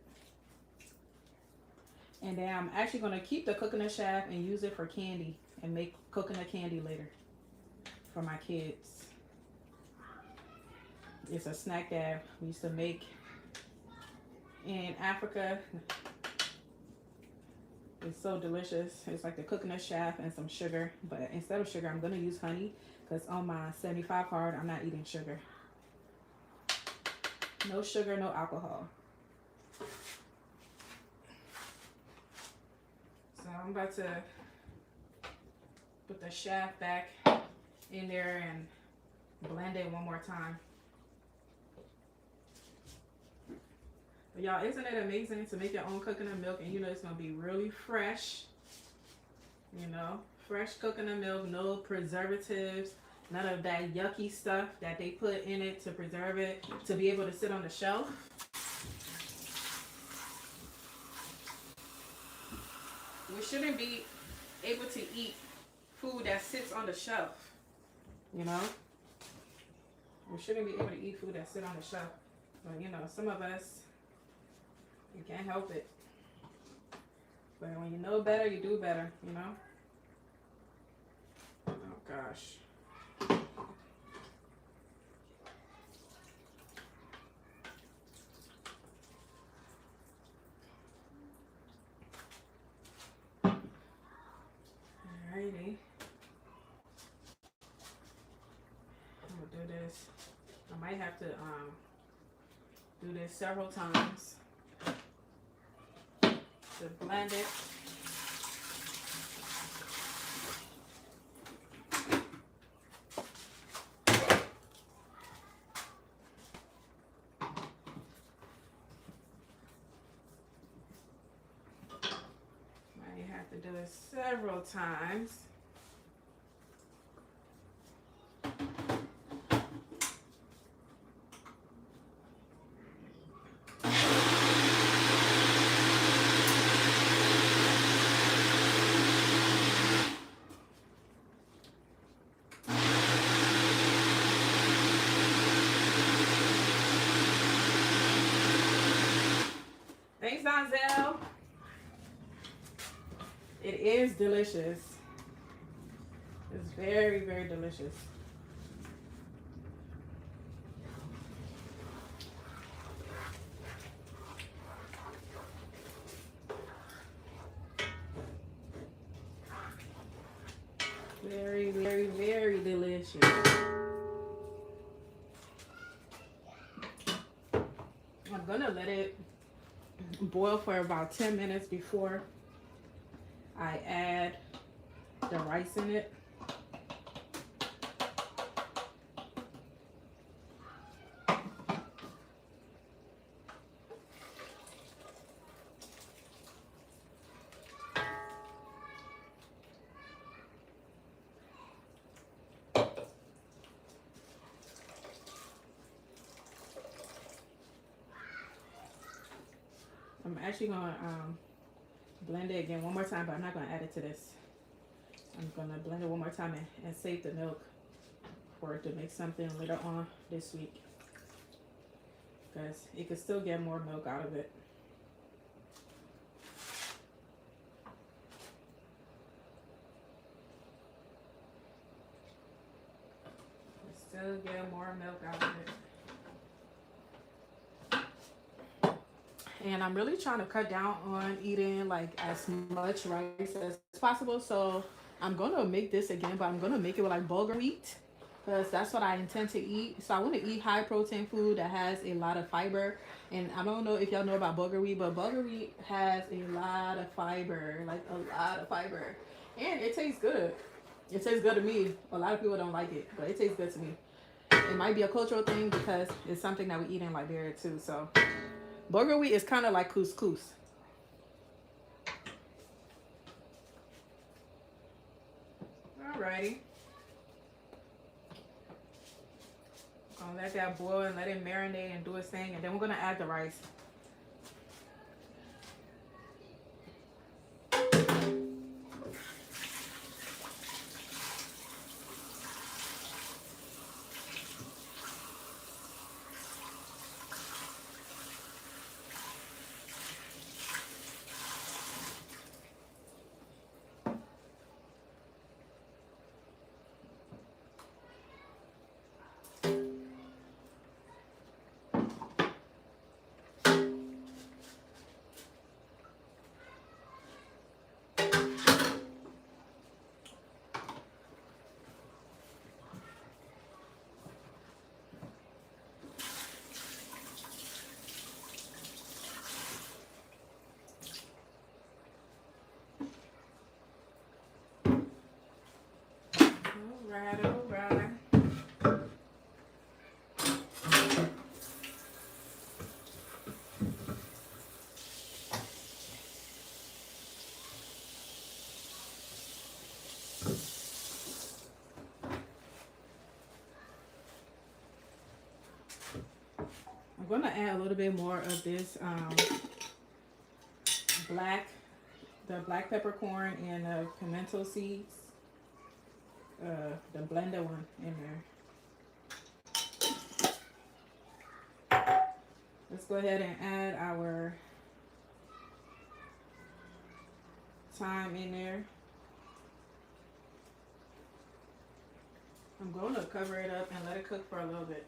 [SPEAKER 1] And then I'm actually going to keep the coconut shaft and use it for candy and make coconut candy later for my kids. It's a snack that we used to make in Africa. It's so delicious. It's like the coconut shaft and some sugar, but instead of sugar I'm going to use honey because on my 75 hard I'm not eating sugar. No sugar, no alcohol. So I'm about to put the shaft back in there and blend it one more time. But y'all, isn't it amazing to make your own coconut milk and you know it's going to be really fresh? You know, fresh coconut milk, no preservatives, none of that yucky stuff that they put in it to preserve it, to be able to sit on the shelf. We shouldn't be able to eat food that sits on the shelf, you know? We shouldn't be able to eat food that sits on the shelf. But, you know, some of us, you can't help it. But when you know better, you do better, you know? Oh, gosh. Alrighty. I'm gonna do this. I might have to do this several times to blend it. Might have to do it several times. Thanks, Donzel. It is delicious. It's very, very delicious. Very, very, very delicious. I'm gonna let it boil for about 10 minutes before I add the rice in it. I'm actually gonna blend it again one more time, but I'm not gonna add it to this. I'm gonna blend it one more time and save the milk for it to make something later on this week, because it could still get more milk out of it. Still get more milk out of it. And I'm really trying to cut down on eating like as much rice as possible. So I'm going to make this again, but I'm going to make it with like bulgur wheat, because that's what I intend to eat. So I want to eat high protein food that has a lot of fiber. And I don't know if y'all know about bulgur wheat, but bulgur wheat has a lot of fiber, like a lot of fiber. And it tastes good. It tastes good to me. A lot of people don't like it, but it tastes good to me. It might be a cultural thing because it's something that we eat in Liberia too. So bulgur wheat is kind of like couscous. Alrighty. Gonna let that boil and let it marinate and do its thing, and then we're gonna add the rice. Alright, alright. I'm gonna add a little bit more of this the black peppercorn and the pimento seeds, the blended one in there. Let's go ahead and add our thyme in there. I'm going to cover it up and let it cook for a little bit.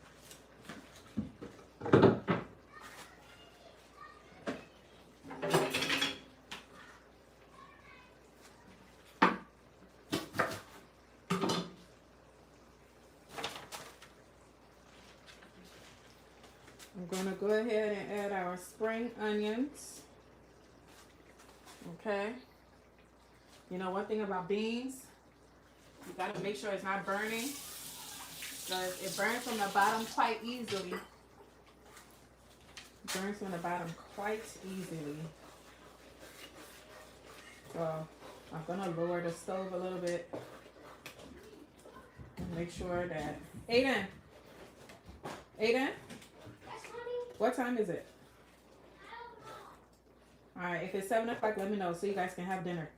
[SPEAKER 1] I'm going to go ahead and add our spring onions. Okay. You know, one thing about beans, you got to make sure it's not burning, because it burns from the bottom quite easily. It burns from the bottom quite easily. So I'm going to lower the stove a little bit and make sure that... Aiden? What time is it? Alright, if it's 7 o'clock, let me know so you guys can have dinner.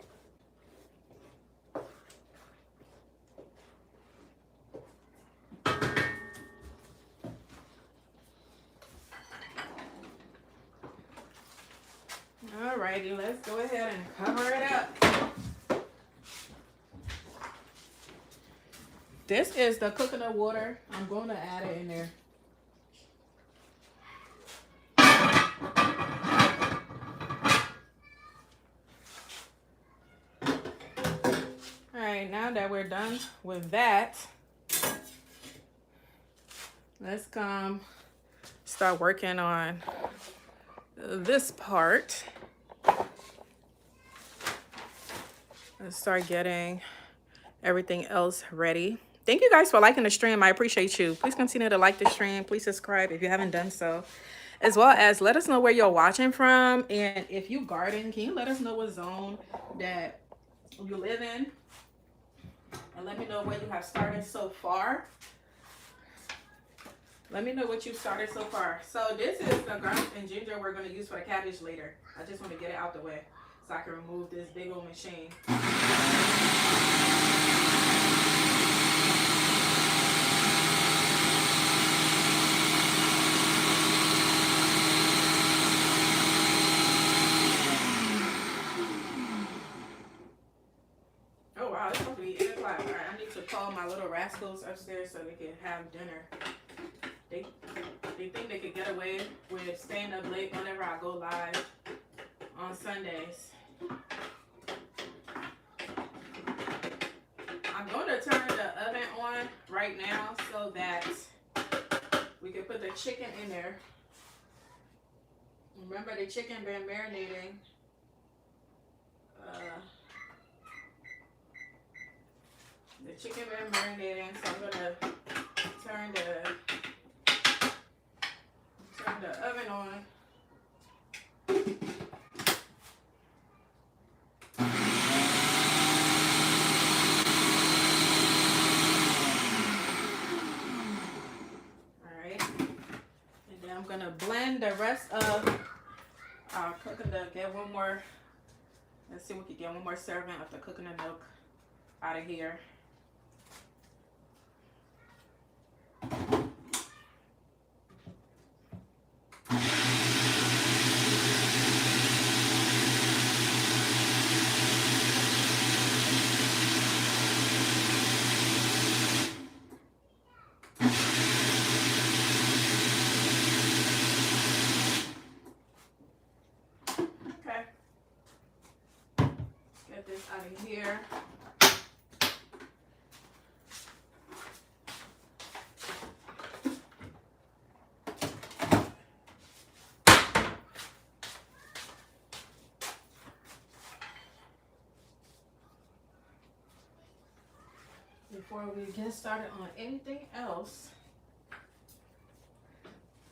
[SPEAKER 1] Alrighty, let's go ahead and cover it up. This is the coconut water. I'm going to add it in there. Alright, now that we're done with that, let's come start working on this part. Let's start getting everything else ready. Thank you guys for liking the stream. I appreciate you. Please continue to like the stream. Please subscribe if you haven't done so. As well as let us know where you're watching from. And if you garden, can you let us know what zone that you live in? And let me know where you have started so far. Let me know what you started so far. So this is the garlic and ginger we're going to use for the cabbage later. I just want to get it out the way so I can remove this big old machine. Oh wow, it's supposed to be 8 o'clock. All right, I need to call my little rascals upstairs so they can have dinner. They think they could get away with staying up late whenever I go live on Sundays. I'm going to turn the oven on right now so that we can put the chicken in there. Remember, the chicken been marinating. The chicken been marinating, so I'm gonna turn the oven on. Alright. And then I'm gonna blend the rest of our coconut, get one more, let's see if we can get one more serving of the coconut milk out of here. Out of here. Before we get started on anything else,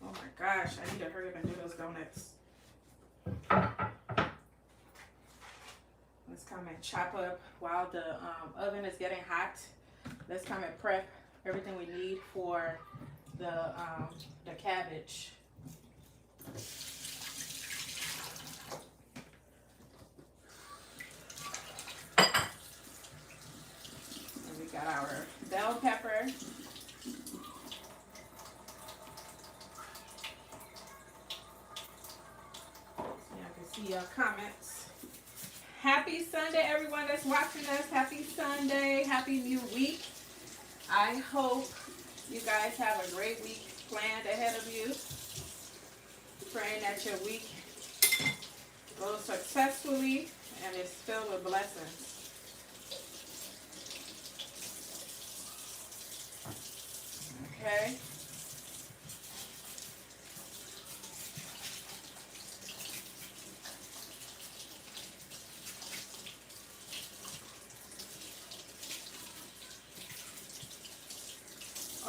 [SPEAKER 1] oh my gosh, I need to hurry up and do those donuts. Let's come and chop up while the oven is getting hot. Let's come and prep everything we need for the cabbage. And we got our bell pepper. So y'all can see your comments. Happy Sunday, everyone that's watching us. Happy Sunday. Happy new week. I hope you guys have a great week planned ahead of you. Praying that your week goes successfully and is filled with blessings. Okay.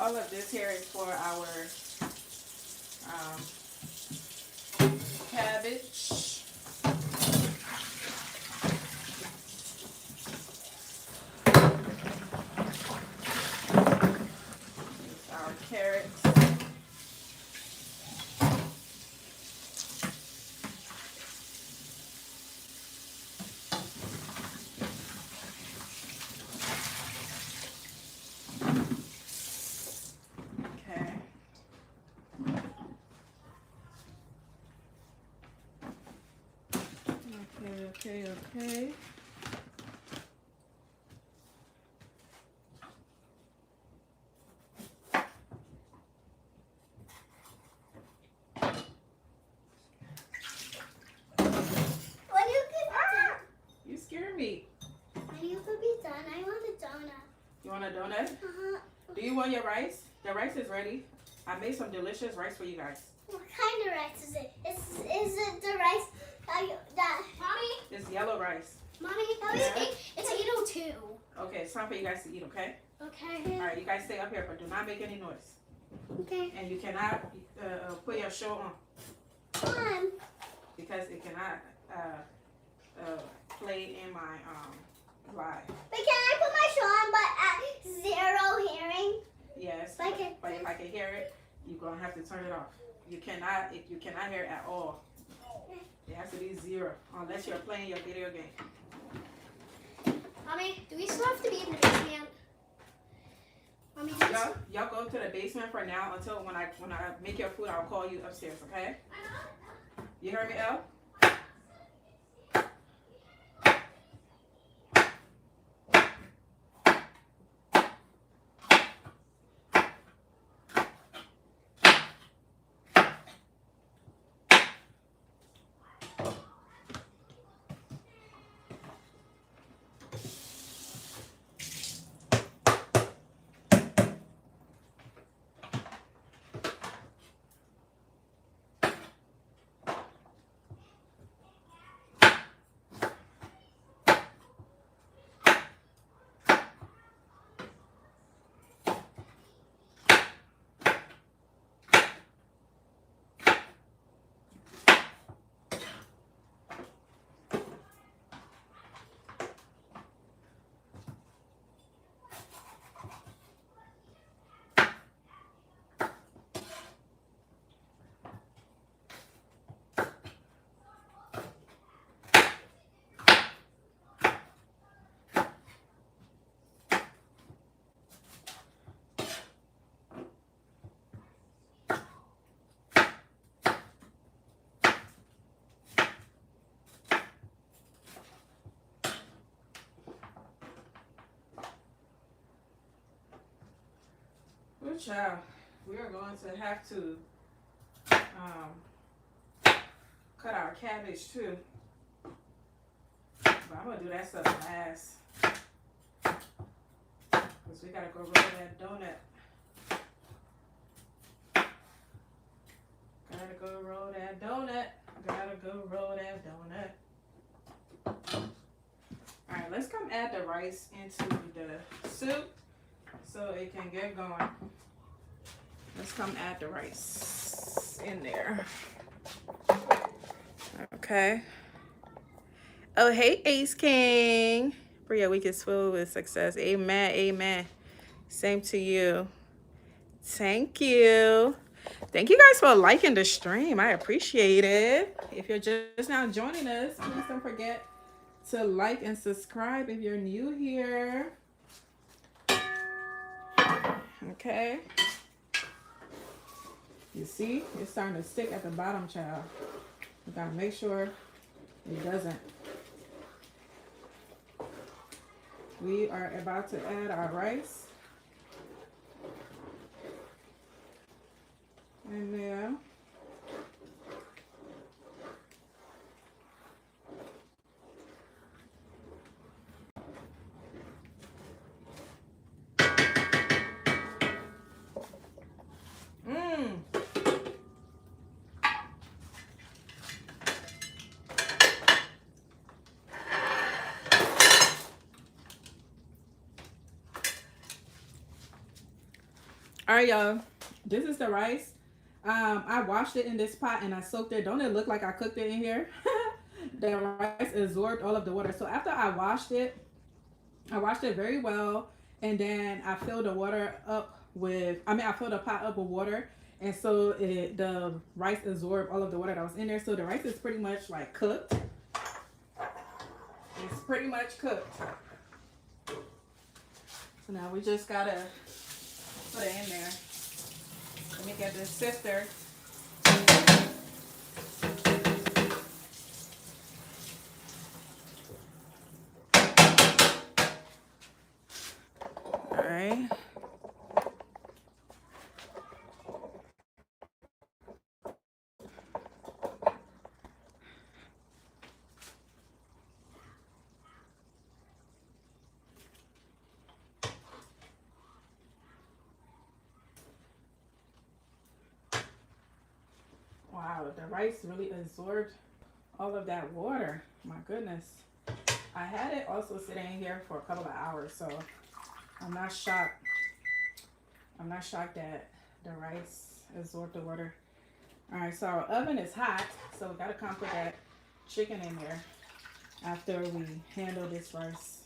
[SPEAKER 1] All of this here is for our cabbage. Our carrots. Okay, okay.
[SPEAKER 2] When you could be done.
[SPEAKER 1] You scare me.
[SPEAKER 2] When you could be done, I want a donut.
[SPEAKER 1] You want a donut?
[SPEAKER 2] Uh-huh.
[SPEAKER 1] Do you want your rice? The rice is ready. I made some delicious rice for you guys.
[SPEAKER 2] What kind of rice is it? Is it the rice that Mommy?
[SPEAKER 1] It's yellow rice.
[SPEAKER 2] Mommy, it's 8:02.
[SPEAKER 1] Okay, it's time for you guys to eat, okay?
[SPEAKER 2] Okay.
[SPEAKER 1] All right, you guys stay up here, but do not make any noise.
[SPEAKER 2] Okay.
[SPEAKER 1] And you cannot put your show on. Because it cannot play in my live.
[SPEAKER 2] But can I put my show on but at 0 hearing?
[SPEAKER 1] Yes.
[SPEAKER 2] Like
[SPEAKER 1] but if I can hear it, you're gonna have to turn it off. You cannot hear it at all. It has to be 0 unless you're playing your video game.
[SPEAKER 2] Mommy, do we still have to be in the basement? Mommy,
[SPEAKER 1] y'all go to the basement for now until when I make your food, I'll call you upstairs, okay? You heard me, Elle? Good child. We are going to have to cut our cabbage too. But I'm gonna do that stuff last. Because we gotta go roll that donut. Gotta go roll that donut. Gotta go roll that donut. Alright, let's come add the rice into the soup so it can get going. Let's come add the rice in there. Okay. Oh, hey, Ace King. For your week is filled with success. Amen. Amen. Same to you. Thank you. Thank you guys for liking the stream. I appreciate it. If you're just now joining us, please don't forget to like and subscribe if you're new here. Okay. You see, it's starting to stick at the bottom, child. We gotta make sure it doesn't. We are about to add our rice in there. All right, y'all. This is the rice. I washed it in this pot and I soaked it. Don't it look like I cooked it in here? The rice absorbed all of the water. So after I washed it very well, and then I filled the water up with, I filled the pot up with water, and so the rice absorbed all of the water that was in there. So the rice is pretty much like cooked. It's pretty much cooked. So now we just gotta put it in there. Let me get this sifter. Wow, the rice really absorbed all of that water. My goodness. I had it also sitting here for a couple of hours, so I'm not shocked. I'm not shocked that the rice absorbed the water. All right, so our oven is hot, so we gotta come put that chicken in there after we handle this rice.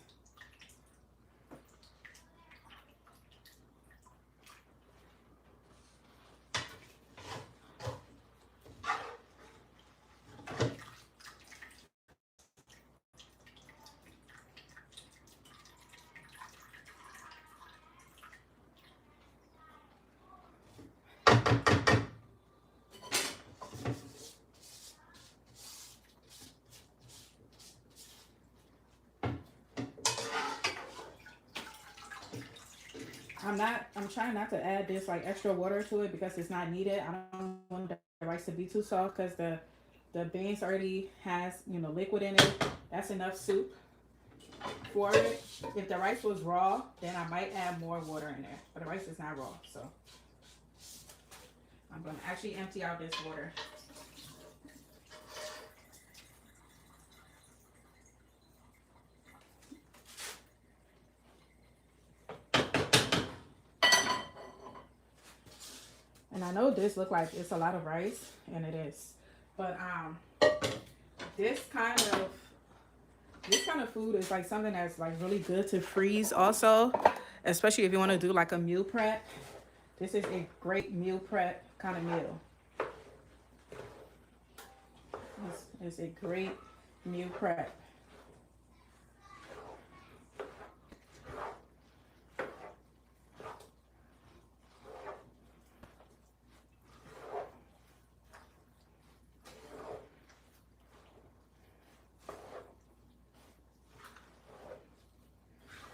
[SPEAKER 1] I'm trying not to add this like extra water to it because it's not needed. I don't want the rice to be too soft because the beans already has, you know, liquid in it. That's enough soup for it. If the rice was raw, then I might add more water in there. But the rice is not raw, so I'm gonna actually empty out this water. And I know this look like it's a lot of rice, and it is. But this kind of this kind of food is like something that's like really good to freeze also, especially if you want to do like a meal prep. This is a great meal prep kind of meal. It's a great meal prep.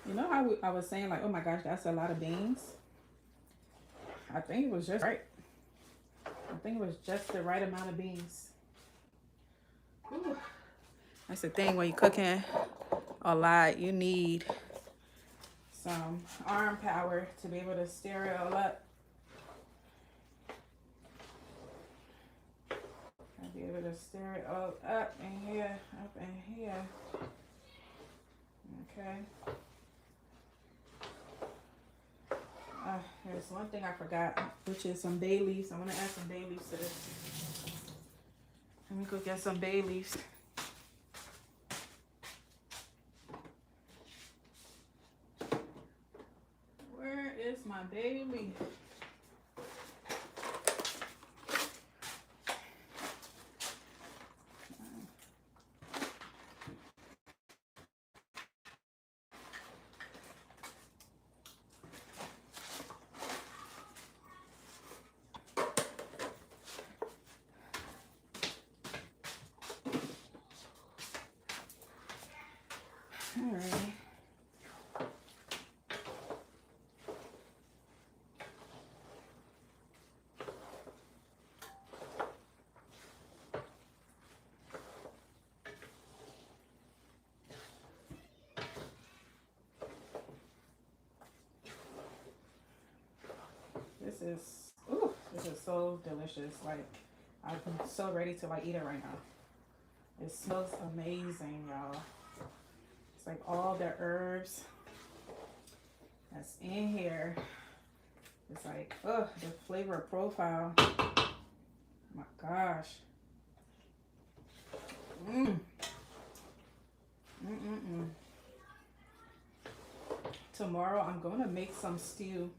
[SPEAKER 1] You know how I was saying like, oh my gosh, that's a lot of beans. I think it was just right. I think it was just the right amount of beans. Ooh. That's the thing when you're cooking a lot, you need some arm power to be able to stir it all up. I'll be able to stir it all up in here, up in here. Okay. There's one thing I forgot, which is some bay leaves. I'm gonna add some bay leaves to this. Let me go get some bay leaves. Where is my bay leaf? All right. This is so delicious. Like, I'm so ready to like eat it right now. It smells amazing, y'all. It's like all the herbs that's in here. It's like, the flavor profile. Oh my gosh. Tomorrow I'm going to make some stew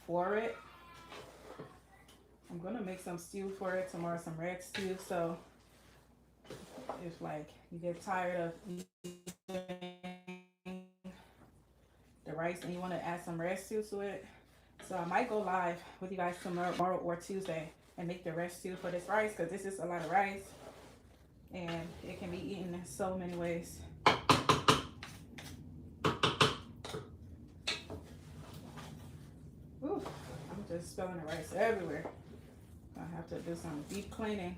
[SPEAKER 1] for it. I'm going to make some stew for it tomorrow, some red stew. So if like you get tired of eating the rice and you want to add some red stew to it, so I might go live with you guys tomorrow or Tuesday and make the red stew for this rice, because this is a lot of rice and it can be eaten in so many ways. Ooh, I'm just spilling the rice everywhere. I have to do some deep cleaning.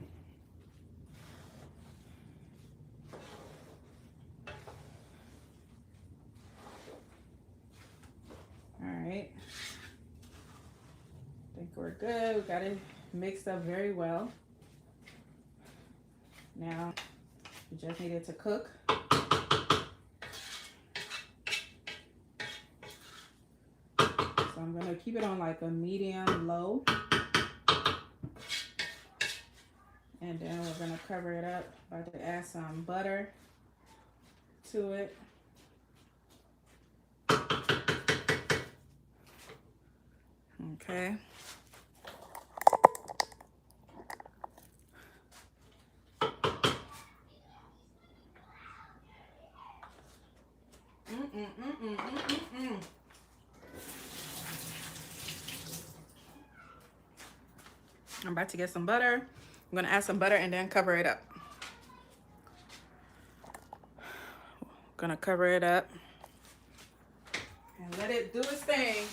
[SPEAKER 1] All right. I think we're good. We got it mixed up very well. Now, you just need it to cook. So I'm gonna keep it on like a medium low. And then we're gonna cover it up. About to add some butter to it. Okay. I'm about to get some butter. I'm gonna add some butter and then cover it up. Gonna cover it up and let it do its thing.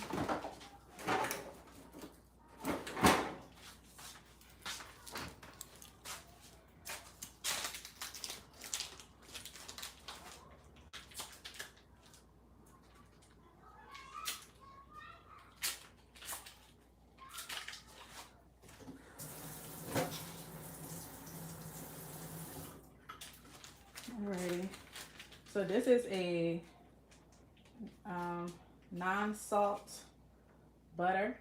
[SPEAKER 1] Alrighty. So this is a non-salt butter.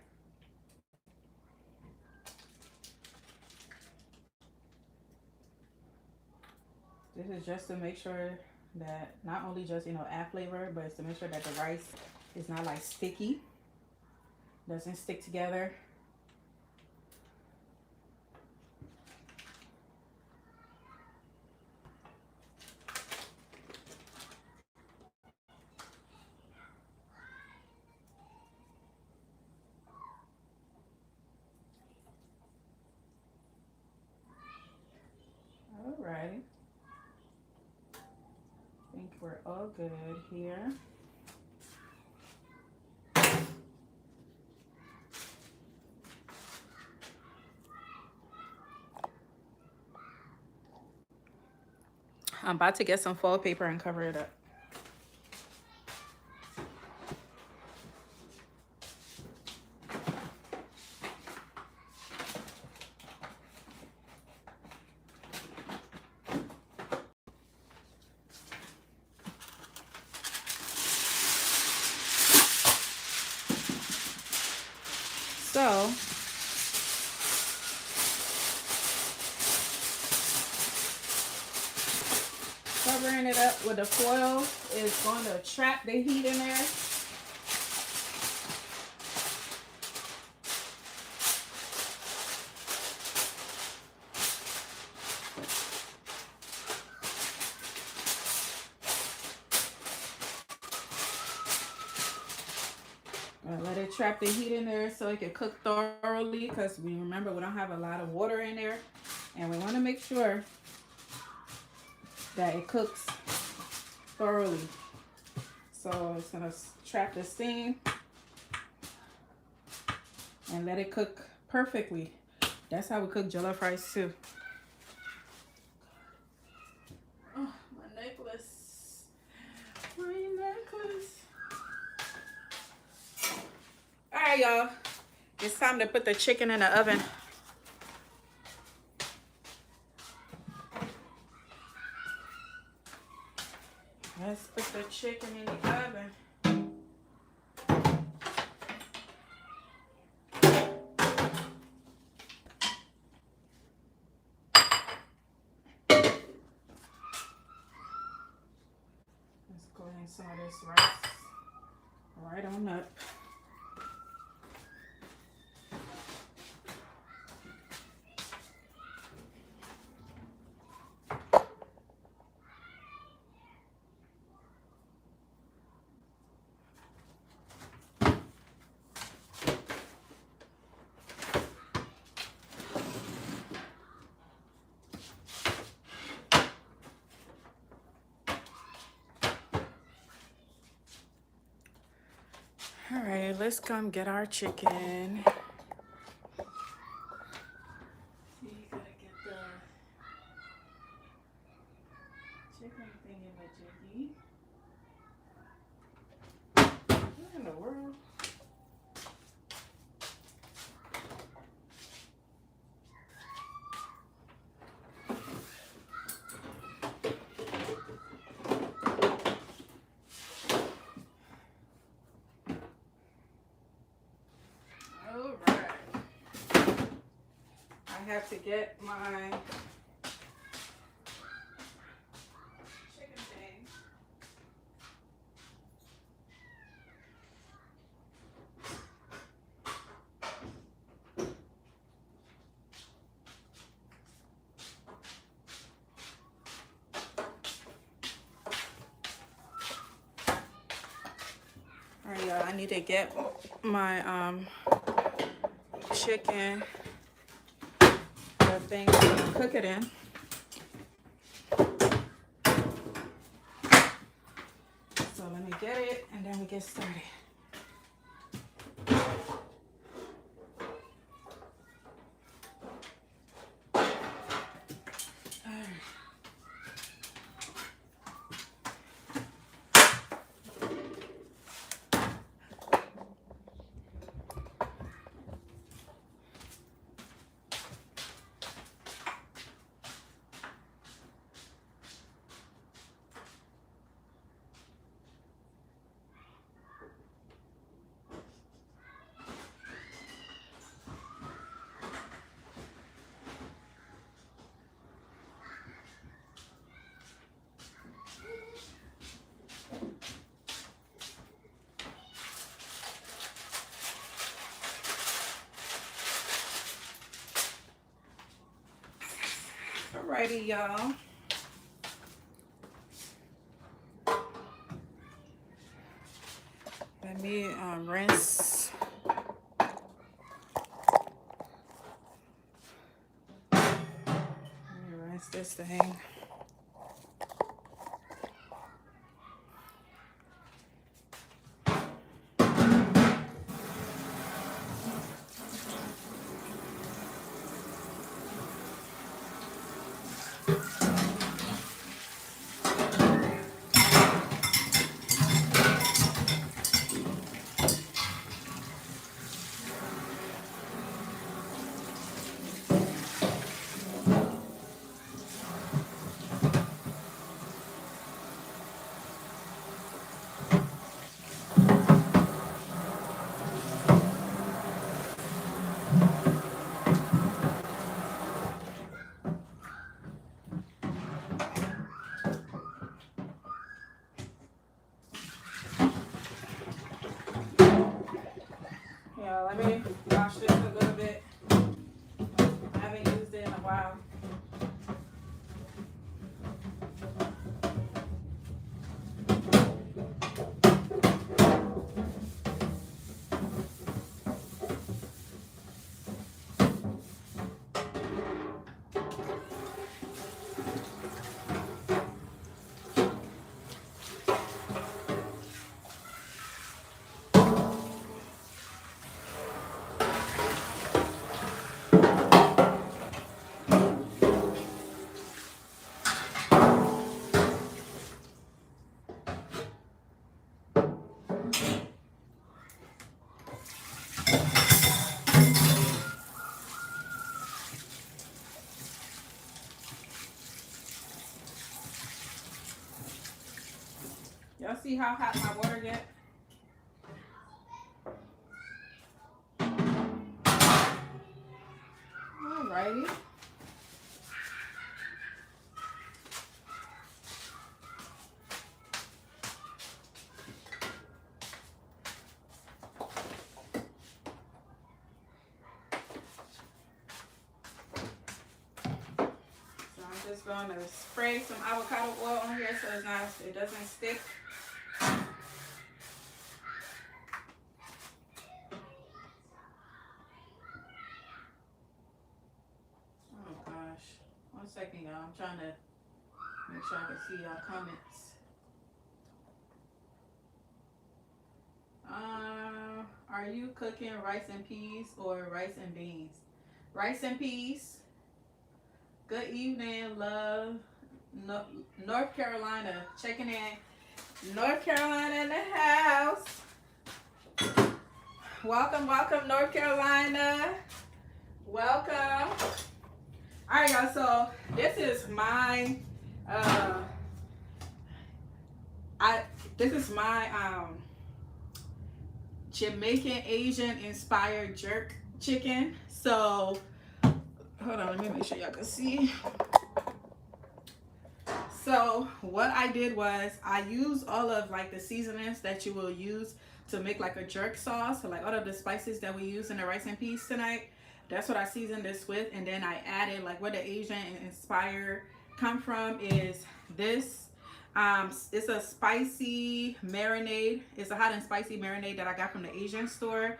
[SPEAKER 1] This is just to make sure that not only just, add flavor, but it's to make sure that the rice is not like sticky, doesn't stick together. All right. I think we're all good here. I'm about to get some foil paper and cover it up. So, covering it up with the foil is going to trap the heat in there. Let it trap the heat in there so it can cook thoroughly, because we don't have a lot of water in there, and we want to make sure that it cooks thoroughly. So it's gonna trap the steam and let it cook perfectly. That's how we cook jollof rice too. Oh, my necklace. My necklace. All right, y'all. It's time to put the chicken in the oven. Let's put the chicken in the oven. Let's go ahead and some of this rice right on up. All right, let's come get our chicken. You gotta get the chicken thing in the jiggy. What in the world? have to get my chicken thing. All right, y'all, I need to get my chicken, the thing to cook it in. So let me get it and then we get started. Alrighty, y'all. Let me rinse. Let me rinse this thing. Yeah, let me wash this a little bit. I haven't used it in a while. Y'all see how hot my water get? Alrighty. So I'm just going to spray some avocado oil on here so it doesn't stick. Oh gosh. 1 second, y'all. I'm trying to make sure I can see y'all comments. Are you cooking rice and peas or rice and beans? Rice and peas. Good evening, love. North Carolina, checking in. North Carolina in the house. Welcome, welcome, North Carolina. Welcome. All right, y'all. So this is my Jamaican Asian inspired jerk chicken. So hold on, me make sure y'all can see. So what I did was I used all of like the seasonings that you will use to make like a jerk sauce. So like all of the spices that we use in the rice and peas tonight. That's what I seasoned this with. And then I added like where the Asian inspired come from is this. It's a spicy marinade. It's a hot and spicy marinade that I got from the Asian store.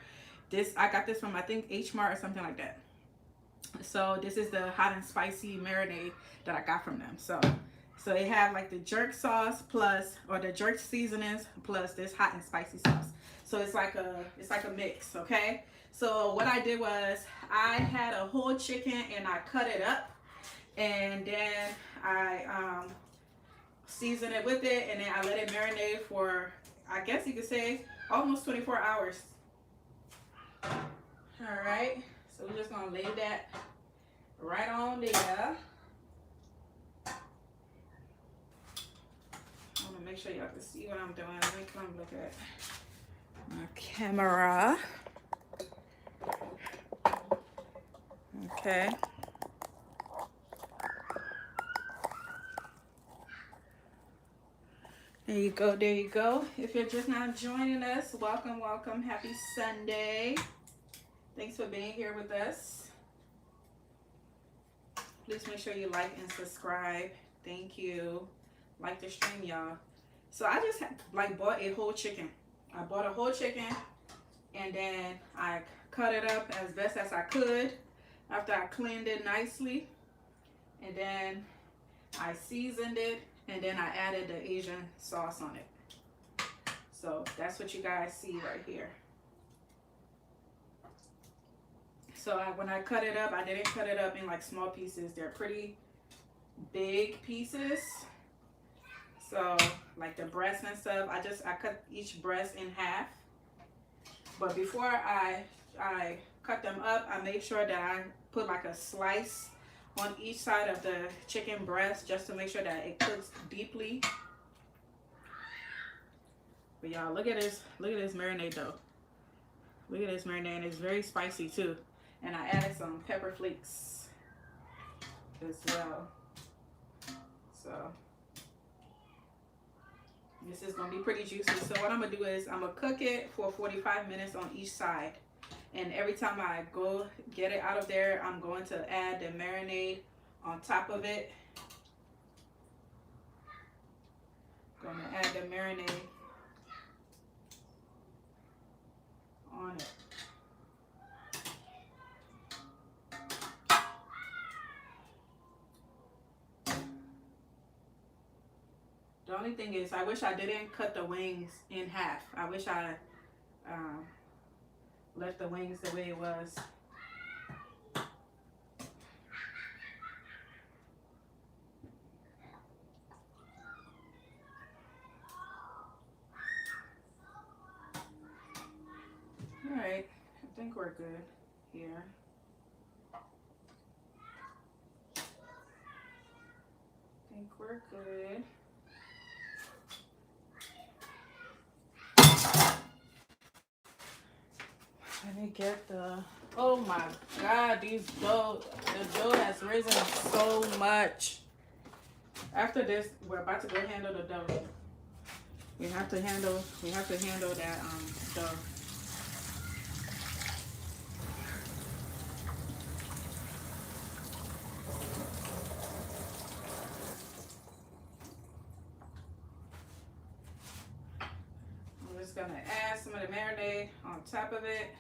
[SPEAKER 1] I got this from I think H Mart or something like that. So this is the hot and spicy marinade that I got from them. So they have like the jerk sauce plus, or the jerk seasonings plus this hot and spicy sauce. So it's like a mix, okay? So what I did was I had a whole chicken and I cut it up, and then I seasoned it with it, and then I let it marinate for, I guess you could say, almost 24 hours. All right, so we're just gonna lay that right on there. I want to make sure y'all can see what I'm doing. Let me come look at my camera. Okay. There you go, there you go. If you're just now joining us, welcome, welcome. Happy Sunday. Thanks for being here with us. Please make sure you like and subscribe. Thank you. Like the stream, y'all. So I just like bought a whole chicken. I bought a whole chicken, and then I cut it up as best as I could after I cleaned it nicely, and then I seasoned it, and then I added the Asian sauce on it. So that's what you guys see right here. So when I cut it up, I didn't cut it up in like small pieces. They're pretty big pieces. So like the breast and stuff, I cut each breast in half. But before I cut them up, I made sure that I put like a slice on each side of the chicken breast just to make sure that it cooks deeply. But y'all, look at this marinade though. Look at this marinade, and it's very spicy too. And I added some pepper flakes as well. So this is gonna be pretty juicy. So what I'm gonna do is I'm gonna cook it for 45 minutes on each side. And every time I go get it out of there, I'm going to add the marinade on top of it. Gonna add the marinade on it. The only thing is, I wish I didn't cut the wings in half. I wish I left the wings the way it was. All right, I think we're good here. I think we're good. Let me get the, oh my God, the dough has risen so much. After this, we're about to go handle the dough. We have to handle that dough. I'm just gonna add some of the marinade on top of it.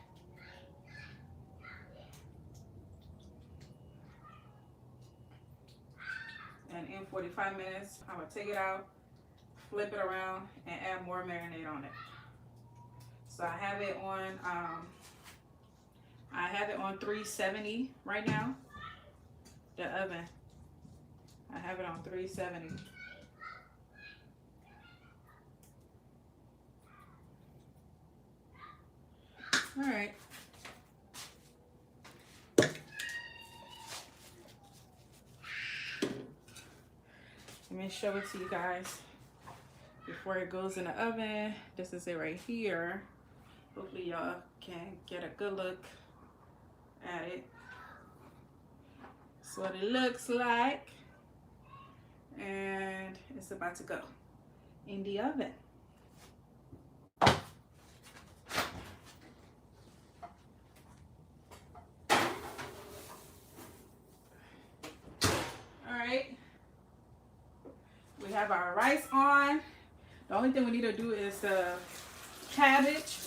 [SPEAKER 1] And in 45 minutes, I'm gonna take it out, flip it around, and add more marinade on it. So I have it on 370 right now. The oven. I have it on 370. All right. Let me show it to you guys before it goes in the oven. This is it right here. Hopefully y'all can get a good look at it. That's what it looks like. And it's about to go in the oven. Alright. We have our rice on. The only thing we need to do is the cabbage.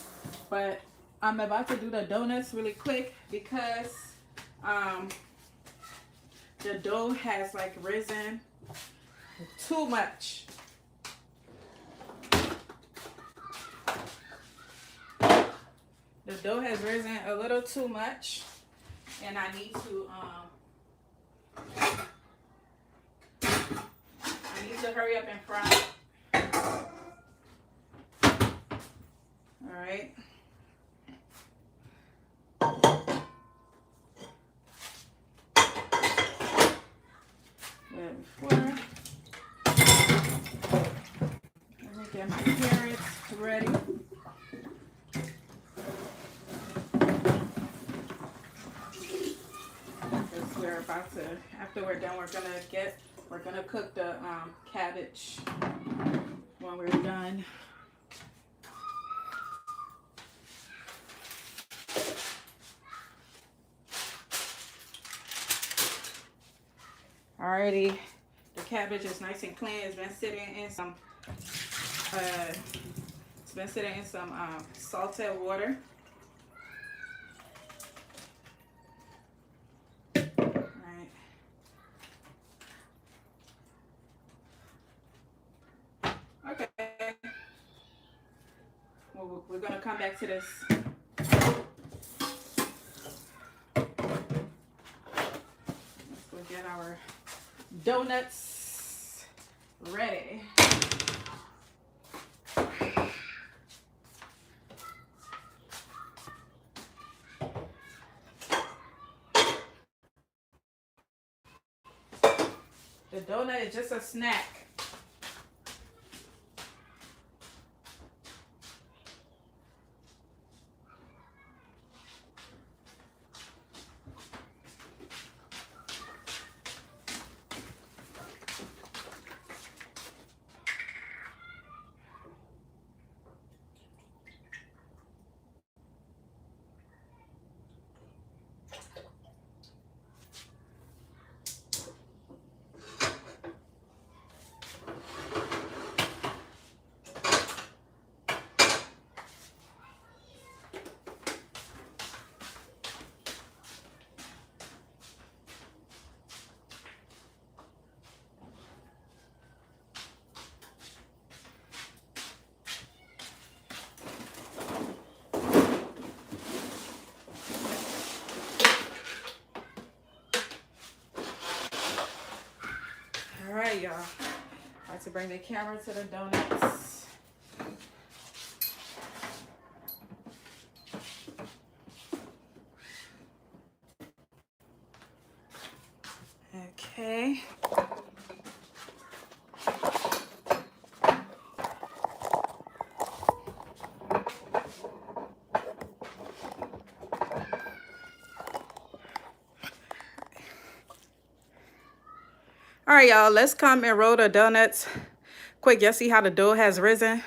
[SPEAKER 1] But I'm about to do the donuts really quick because the dough has like risen too much. The dough has risen a little too much, and I need to hurry up and fry. All right. Before, let me get my carrots ready. Because we're about to, after we're done, we're gonna cook the cabbage when we're done. Alrighty, the cabbage is nice and clean. It's been sitting in some salted water. Alright. Okay. Well, we're gonna come back to this. Let's go get our donuts ready. The donut is just a snack. Alright, y'all. I like to bring the camera to the donuts. Okay. All right, y'all, let's come and roll the donuts quick. Y'all see how the dough has risen?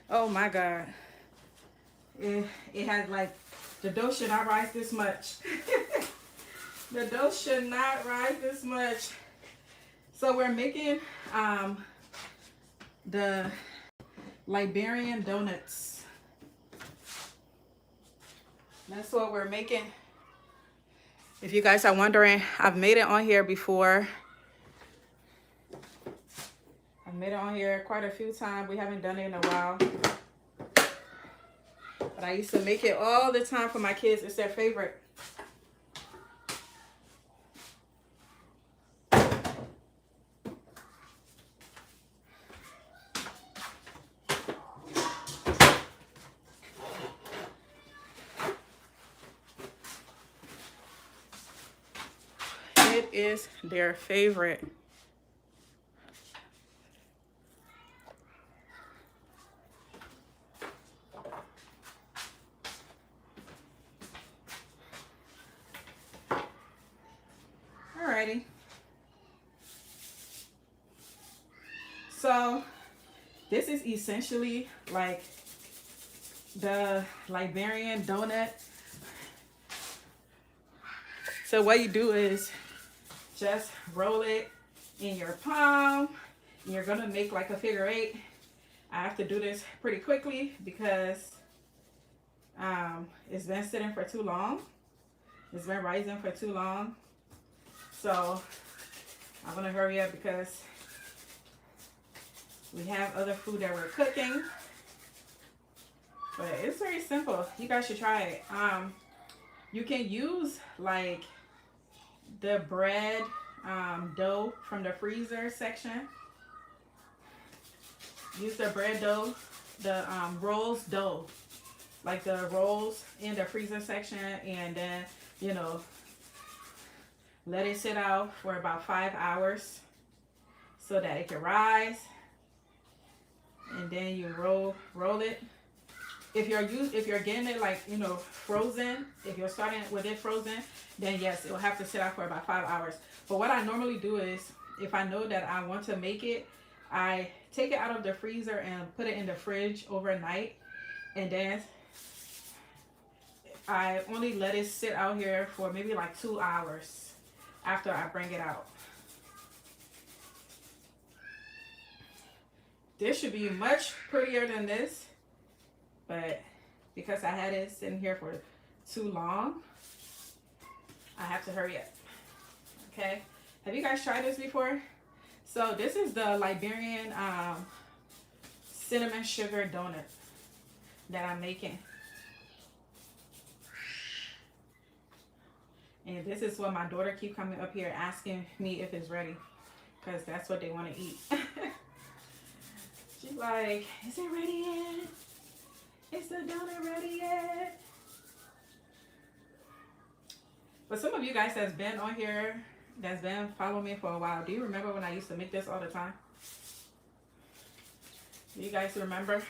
[SPEAKER 1] Oh my God. It has like, the dough should not rise this much. The dough should not rise this much. So we're making the Liberian donuts. That's what we're making. If you guys are wondering, I've made it on here before. I've made it on here quite a few times. We haven't done it in a while. But I used to make it all the time for my kids. It's their favorite. It is their favorite. All ready. So this is essentially like the Liberian donut. So what you do is just roll it in your palm. You're gonna make like a figure 8. I have to do this pretty quickly because it's been sitting for too long. It's been rising for too long. So I'm gonna hurry up because we have other food that we're cooking. But it's very simple. You guys should try it. You can use like the bread dough from the freezer section. Use the bread dough, the rolls dough, like the rolls in the freezer section, and then, you know, let it sit out for about 5 hours so that it can rise. And then you roll it. If you're getting it like, you know, frozen, if you're starting with it frozen, then yes, it will have to sit out for about 5 hours. But what I normally do is, if I know that I want to make it, I take it out of the freezer and put it in the fridge overnight, and then I only let it sit out here for maybe like 2 hours after I bring it out. This should be much prettier than this, but because I had it sitting here for too long, I have to hurry up. Okay, have you guys tried this before? So this is the Liberian cinnamon sugar donut that I'm making. And this is what my daughter keep coming up here asking me if it's ready, because that's what they want to eat. She's like, is it ready yet? Is the donut ready yet? But some of you guys that's been on here, that's been following me for a while, do you remember when I used to make this all the time? Do you guys remember?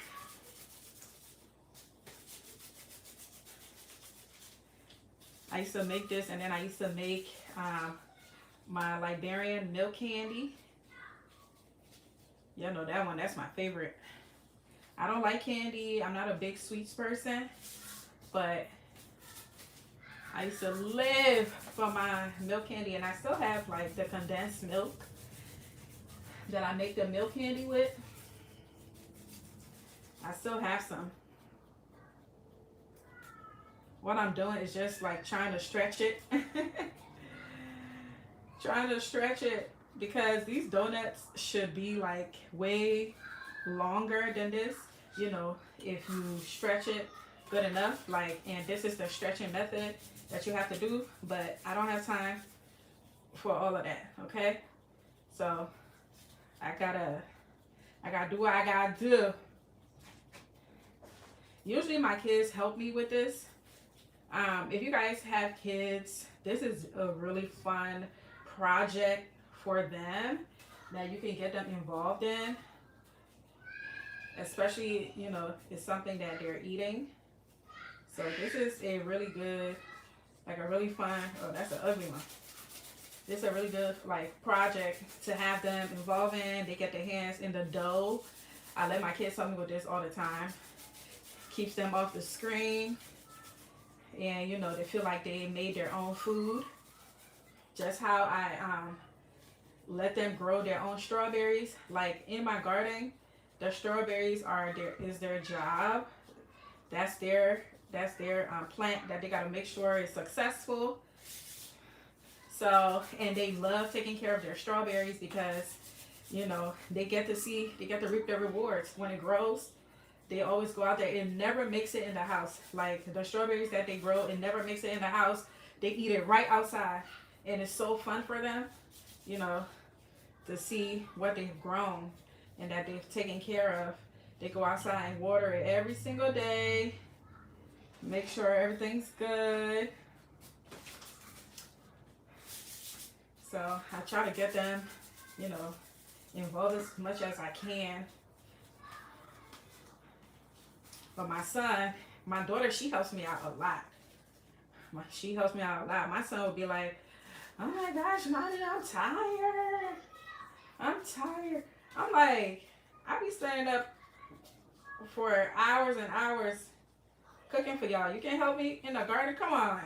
[SPEAKER 1] I used to make this, and then I used to make my Liberian milk candy. You know that one, that's my favorite. I don't like candy. I'm not a big sweets person, but I used to live for my milk candy, and I still have like the condensed milk that I make the milk candy with. I still have some. What I'm doing is just like trying to stretch it. Trying to stretch it, because these donuts should be like way longer than this, you know, if you stretch it good enough. Like, and this is the stretching method that you have to do, but I don't have time for all of that. Okay, so I gotta do what I gotta do. Usually my kids help me with this. If you guys have kids, this is a really fun project for them that you can get them involved in, especially, you know, it's something that they're eating. So this is a really good, like a really fun, oh, that's an ugly one. This is a really good like project to have them involved in. They get their hands in the dough. I let my kids help me with this all the time. Keeps them off the screen, and you know, they feel like they made their own food. Just how I let them grow their own strawberries. Like in my garden, the strawberries is their job. That's their plant that they gotta make sure is successful. So, and they love taking care of their strawberries because, you know, they get to reap the rewards when it grows. They always go out there. It never makes it in the house. Like the strawberries that they grow, it never makes it in the house. They eat it right outside. And it's so fun for them, you know, to see what they've grown and that they've taken care of. They go outside and water it every single day. Make sure everything's good. So I try to get them, you know, involved as much as I can. But my daughter, she helps me out a lot. She helps me out a lot. My son would be like, Oh my gosh, mommy, I'm tired. I'm tired. I'm like, I be staying up for hours and hours cooking for y'all. You can't help me in the garden? Come on.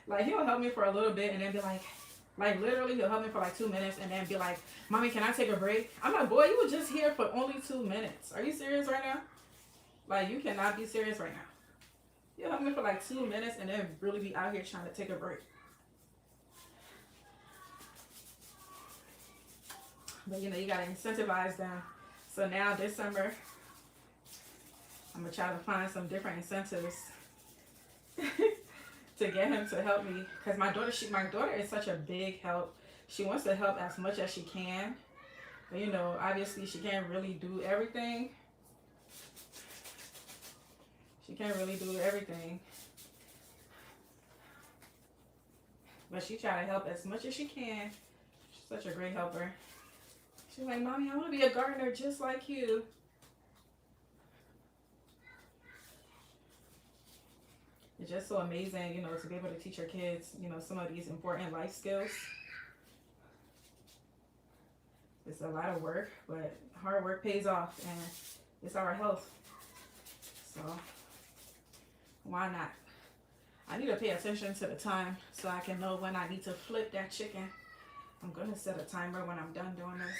[SPEAKER 1] Like, he'll help me for a little bit and then be like literally, he'll help me for like 2 minutes and then be like, mommy, can I take a break? I'm like, boy, you were just here for only 2 minutes. Are you serious right now? Like, you cannot be serious right now. You'll help me for like 2 minutes and then really be out here trying to take a break. But you know, you gotta incentivize them. So now this summer, I'm gonna try to find some different incentives to get him to help me. Cause my daughter is such a big help. She wants to help as much as she can. But you know, obviously she can't really do everything. She can't really do everything. But she try to help as much as she can. She's such a great helper. She's like, mommy, I want to be a gardener just like you. It's just so amazing, you know, to be able to teach your kids, you know, some of these important life skills. It's a lot of work, but hard work pays off, and it's our health. So why not? I need to pay attention to the time so I can know when I need to flip that chicken. I'm going to set a timer when I'm done doing this.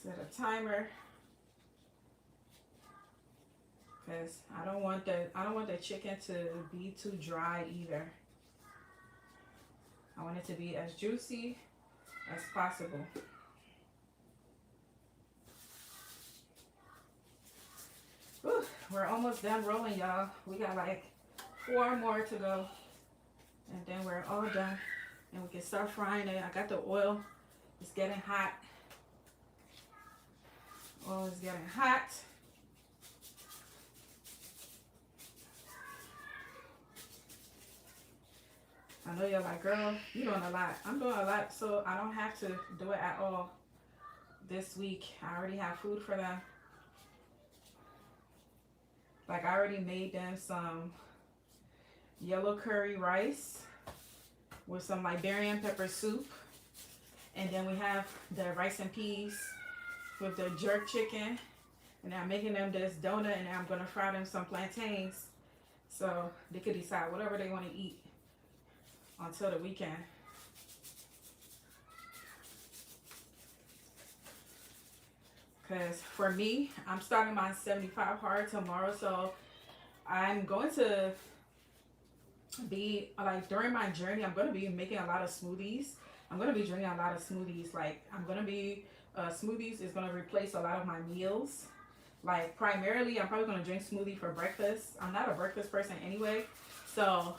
[SPEAKER 1] Set a timer. Because I don't want the chicken to be too dry either. I want it to be as juicy as possible. Whew, we're almost done rolling, y'all. We got like 4 more to go. And then we're all done. And we can start frying it. I got the oil. It's getting hot. Oil is getting hot. I know you're like, girl, you're doing a lot. I'm doing a lot, so I don't have to do it at all this week. I already have food for them. Like, I already made them some yellow curry rice with some Liberian pepper soup. And then we have the rice and peas with the jerk chicken. And I'm making them this donut, and I'm going to fry them some plantains so they could decide whatever they want to eat until the weekend. Because for me, I'm starting my 75 hard tomorrow, so I'm going to be, like, during my journey, I'm going to be making a lot of smoothies. I'm going to be drinking a lot of smoothies. Like, I'm going to be, smoothies is going to replace a lot of my meals. Like, primarily, I'm probably going to drink smoothie for breakfast. I'm not a breakfast person anyway, so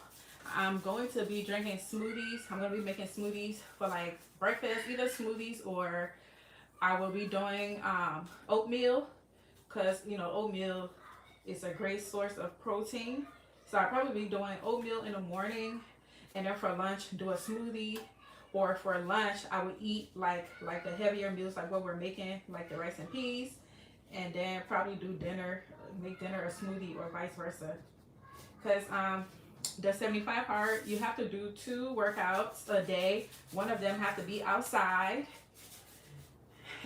[SPEAKER 1] I'm going to be drinking smoothies. I'm going to be making smoothies for like breakfast, either smoothies, or I will be doing oatmeal, because you know, oatmeal is a great source of protein. So I'll probably be doing oatmeal in the morning, and then for lunch do a smoothie, or for lunch I would eat like the heavier meals, like what we're making, like the rice and peas, and then probably do dinner, make dinner a smoothie, or vice versa. Because the 75 hard, you have to do 2 workouts a day. One of them have to be outside.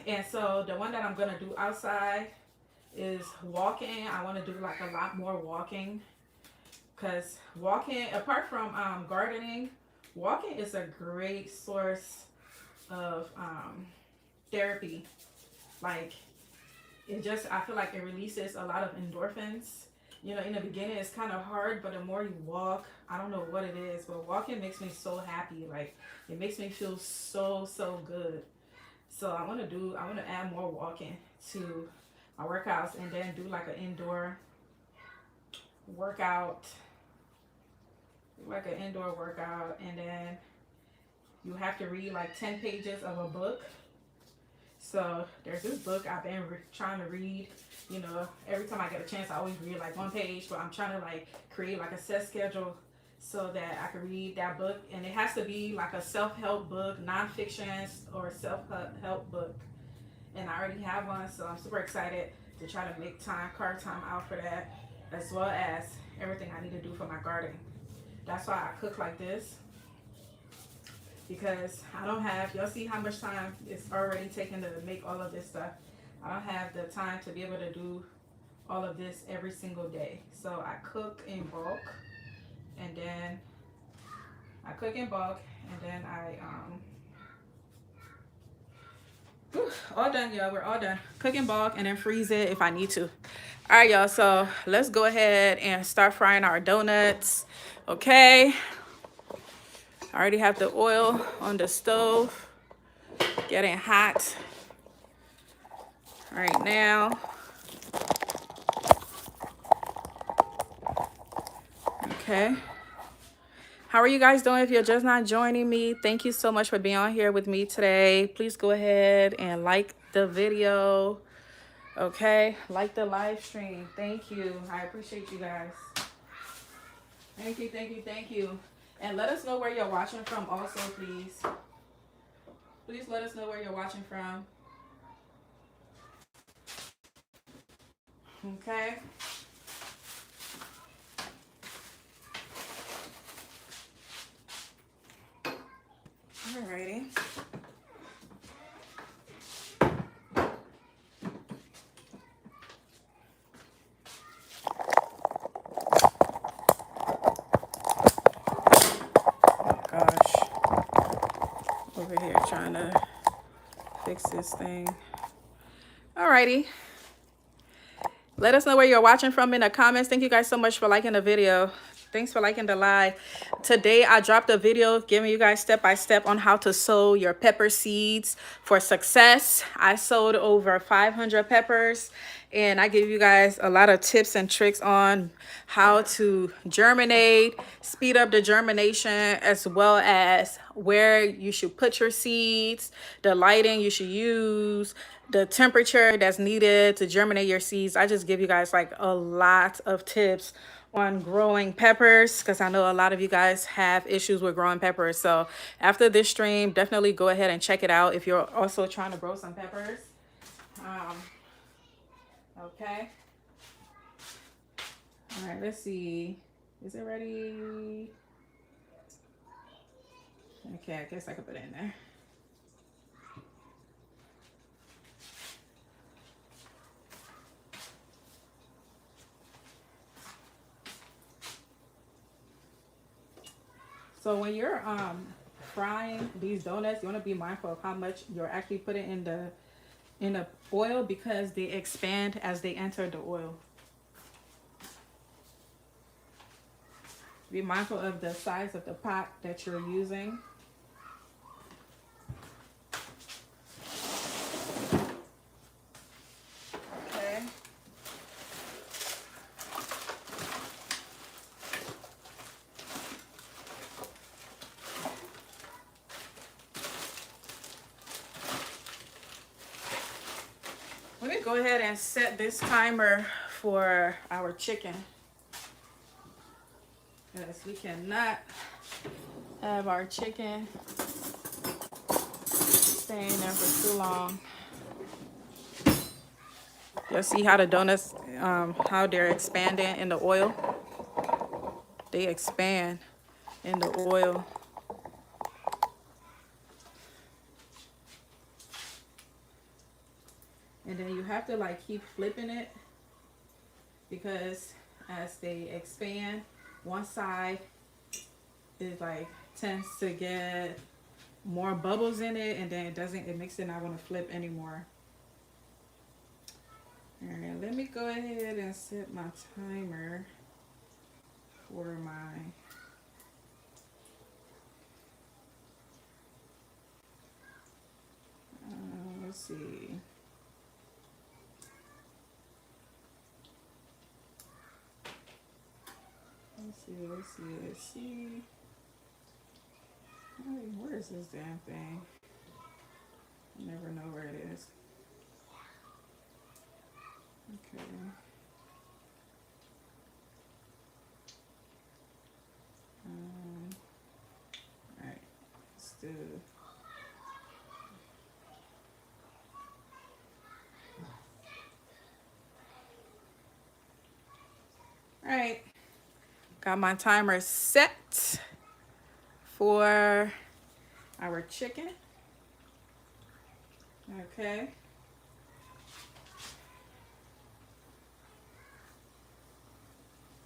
[SPEAKER 1] And so the one that I'm going to do outside is walking. I want to do like a lot more walking. Because walking, apart from gardening, walking is a great source of therapy. Like, it just, I feel like it releases a lot of endorphins. You know, in the beginning it's kind of hard, but the more you walk, I don't know what it is, but walking makes me so happy. Like, it makes me feel so good. So I want to add more walking to my workouts, and then do like an indoor workout. And then you have to read like 10 pages of a book. So there's this book I've been trying to read. You know, every time I get a chance, I always read like 1 page, but I'm trying to like create like a set schedule so that I can read that book. And it has to be like a self-help book, nonfiction or self-help book. And I already have one, so I'm super excited to try to make carve time out for that, as well as everything I need to do for my garden. That's why I cook like this, because I don't have, y'all see how much time it's already taken to make all of this stuff. I don't have the time to be able to do all of this every single day. So I cook in bulk, and then all done, y'all. We're all done. Cook in bulk and then freeze it if I need to. All right, y'all. So let's go ahead and start frying our donuts. Okay. I already have the oil on the stove, getting hot right now. Okay. How are you guys doing? If you're just not joining me, thank you so much for being on here with me today. Please go ahead and like the video. Okay, like the live stream. Thank you. I appreciate you guys. Thank you, thank you, thank you. And let us know where you're watching from also, please. Please let us know where you're watching from. Okay. Alrighty. Gosh. Over here trying to fix this thing. Alrighty. Let us know where you're watching from in the comments. Thank you guys so much for liking the video. Thanks for liking the live. Today, I dropped a video giving you guys step-by-step on how to sow your pepper seeds for success. I sowed over 500 peppers, and I give you guys a lot of tips and tricks on how to germinate, speed up the germination, as well as where you should put your seeds, the lighting you should use, the temperature that's needed to germinate your seeds. I just give you guys like a lot of tips on growing peppers, because I know a lot of you guys have issues with growing peppers. So after this stream, definitely go ahead and check it out if you're also trying to grow some peppers. Okay. All right, let's see. Is it ready? Okay, I guess I could put it in there. So when you're frying these donuts, you want to be mindful of how much you're actually putting in the oil, because they expand as they enter the oil. Be mindful of the size of the pot that you're using. Okay. Let me go ahead and set this timer for our chicken, because we cannot have our chicken staying there for too long. You'll see how the donuts, how they're expanding in the oil. They expand in the oil. And then you have to like keep flipping it, because as they expand, one side is like tends to get more bubbles in it, and then it makes it not want to flip anymore. All right, let me go ahead and set my timer for my let's see. Let's see. Hey, where is this damn thing? I never know where it is. Okay. All right. Let's do. All right. Got my timer set for our chicken. Okay.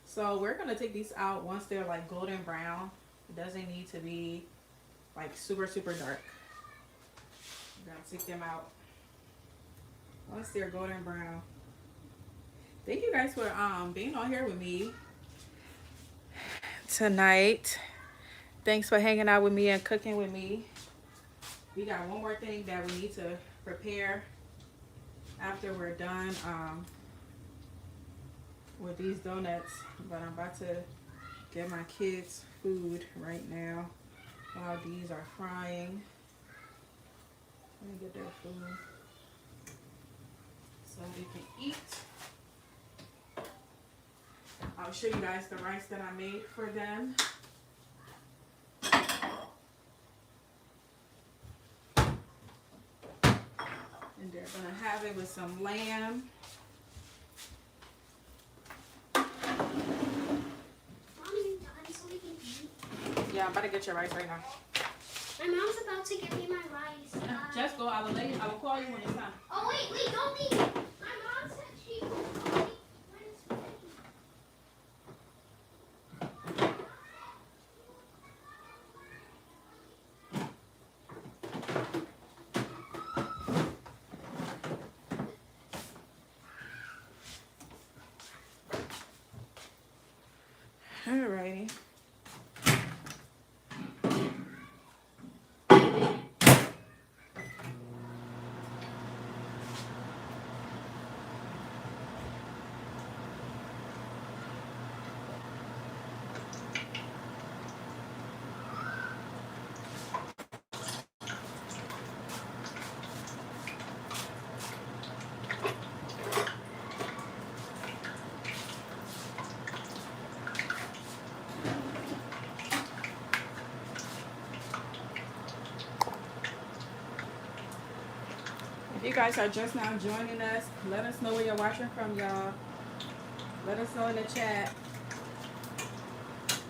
[SPEAKER 1] So we're gonna take these out once they're like golden brown. It doesn't need to be like super, super dark. We're gonna take them out once they're golden brown. Thank you guys for being on here with me tonight. Thanks for hanging out with me and cooking with me. We got one more thing that we need to prepare after we're done with these donuts, but I'm about to get my kids food right now while these are frying. Let me get their food so they can eat. I'll show you guys the rice that I made for them. And they're gonna have it with some lamb. Yeah, I'm about to get your rice right now.
[SPEAKER 2] My mom's about to give me my rice.
[SPEAKER 1] Just go. I will call you when it's time.
[SPEAKER 2] Oh wait, don't leave. My mom said she will call me when it's ready.
[SPEAKER 1] Alrighty. If you guys are just now joining us, let us know where you're watching from, y'all. Let us know in the chat.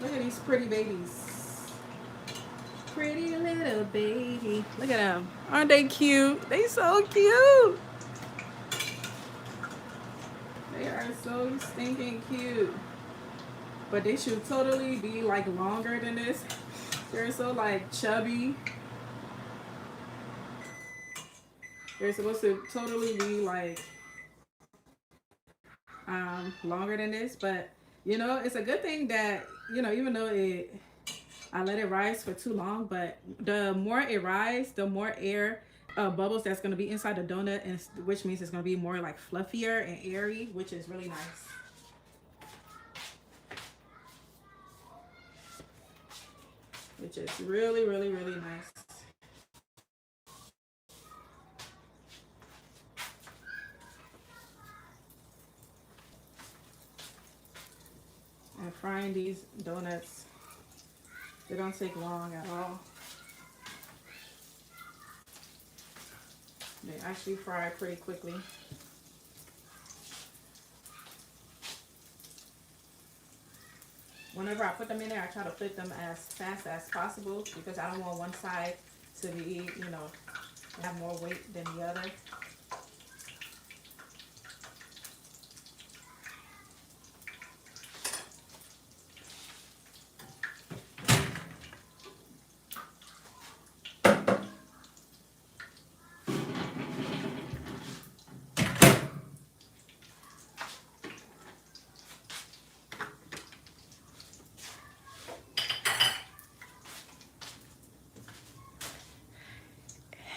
[SPEAKER 1] Look at these pretty babies. Pretty little baby. Look at them. Aren't they cute? They so cute. They are so stinking cute. But they should totally be like longer than this. They're so like chubby. They're supposed to totally be like longer than this, but you know, it's a good thing that, you know, even though I let it rise for too long, but the more it rises, the more air bubbles that's going to be inside the donut, and which means it's going to be more like fluffier and airy, which is really nice. Which is really, really, really nice. And frying these donuts, they don't take long at all. They actually fry pretty quickly. Whenever I put them in there, I try to flip them as fast as possible because I don't want one side to be, you know, have more weight than the other.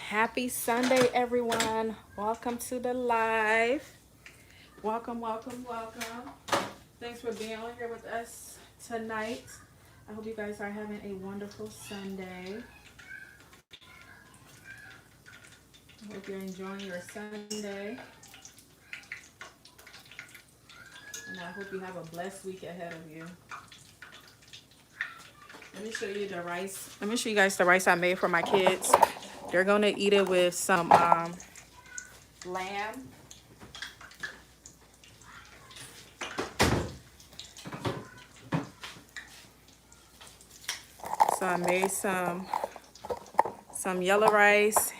[SPEAKER 1] Happy Sunday, everyone. Welcome to the live. Welcome, welcome, welcome. Thanks for being on here with us tonight. I hope you guys are having a wonderful Sunday. I hope you're enjoying your Sunday. And I hope you have a blessed week ahead of you. Let me show you the rice. Let me show you guys the rice I made for my kids. They're going to eat it with some lamb. So I made some yellow rice,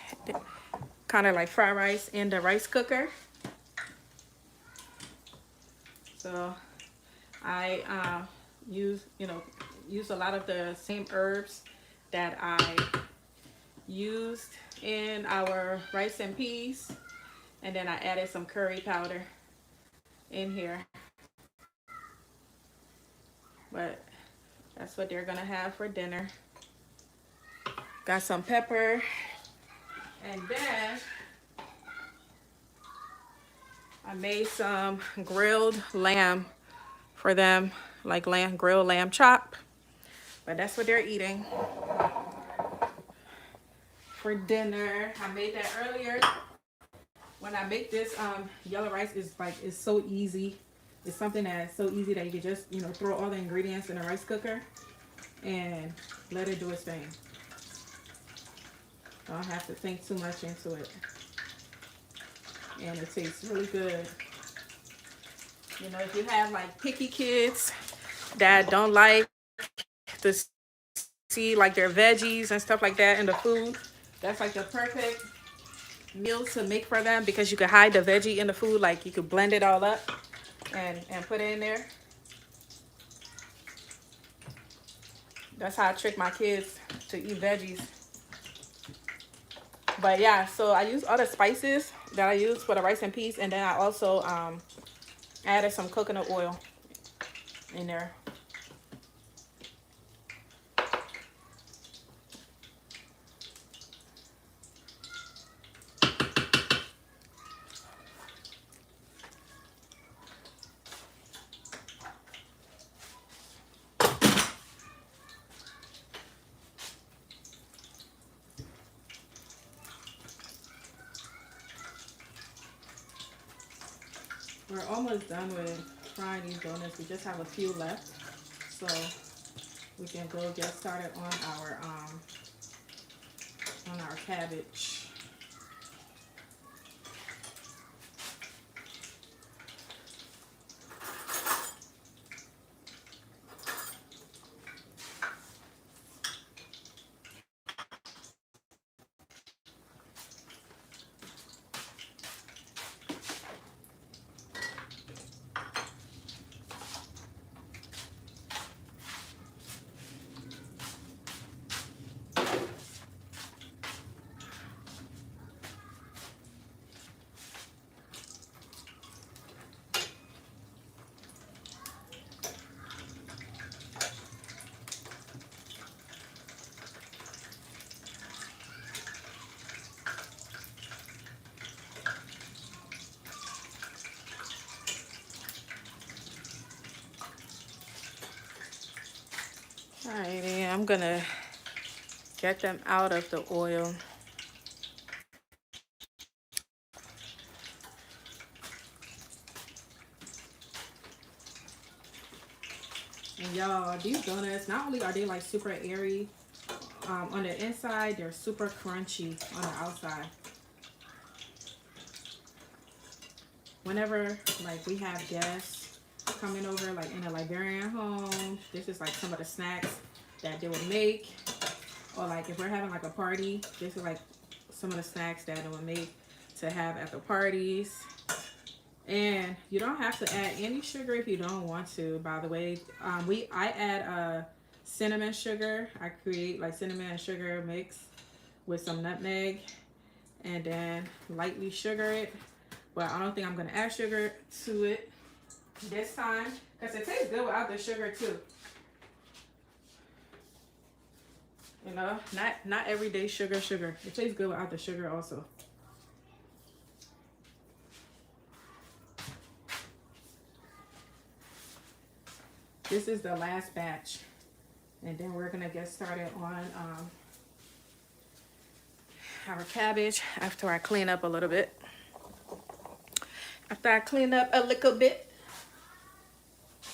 [SPEAKER 1] kind of like fried rice in the rice cooker. So I use a lot of the same herbs that I used in our rice and peas, and then I added some curry powder in here. But that's what they're gonna have for dinner. Got some pepper, and then I made some grilled lamb for them, like grilled lamb chop. But that's what they're eating for dinner. I made that earlier. When I make this yellow rice, it's so easy. It's something that's so easy that you can just throw all the ingredients in a rice cooker and let it do its thing. Don't have to think too much into it. And it tastes really good. If you have like picky kids that don't like to see like their veggies and stuff like that in the food, that's like the perfect meal to make for them, because you can hide the veggie in the food. Like you could blend it all up and put it in there. That's how I trick my kids to eat veggies. But yeah, so I use all the spices that I use for the rice and peas, and then I also added some coconut oil in there. We're almost done with frying these donuts. We just have a few left, so we can go get started on our cabbage. Alrighty, I'm gonna get them out of the oil. And y'all, these donuts, not only are they like super airy on the inside, they're super crunchy on the outside. Whenever like we have guests coming over, like in a Liberian home, this is like some of the snacks that they would make. Or like if we're having like a party, this is like some of the snacks that they would make to have at the parties. And you don't have to add any sugar if you don't want to, by the way. I add cinnamon sugar. I create like cinnamon and sugar mix with some nutmeg, and then lightly sugar it. But I don't think I'm gonna add sugar to it this time, because it tastes good without the sugar too. Not everyday sugar. It tastes good without the sugar also. This is the last batch, and then we're gonna get started on our cabbage after I clean up a little bit. After I clean up a little bit,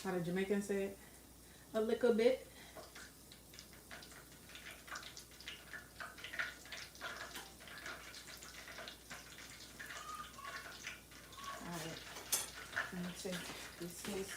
[SPEAKER 1] how the Jamaican say it? A little bit. All right. Let me take this piece.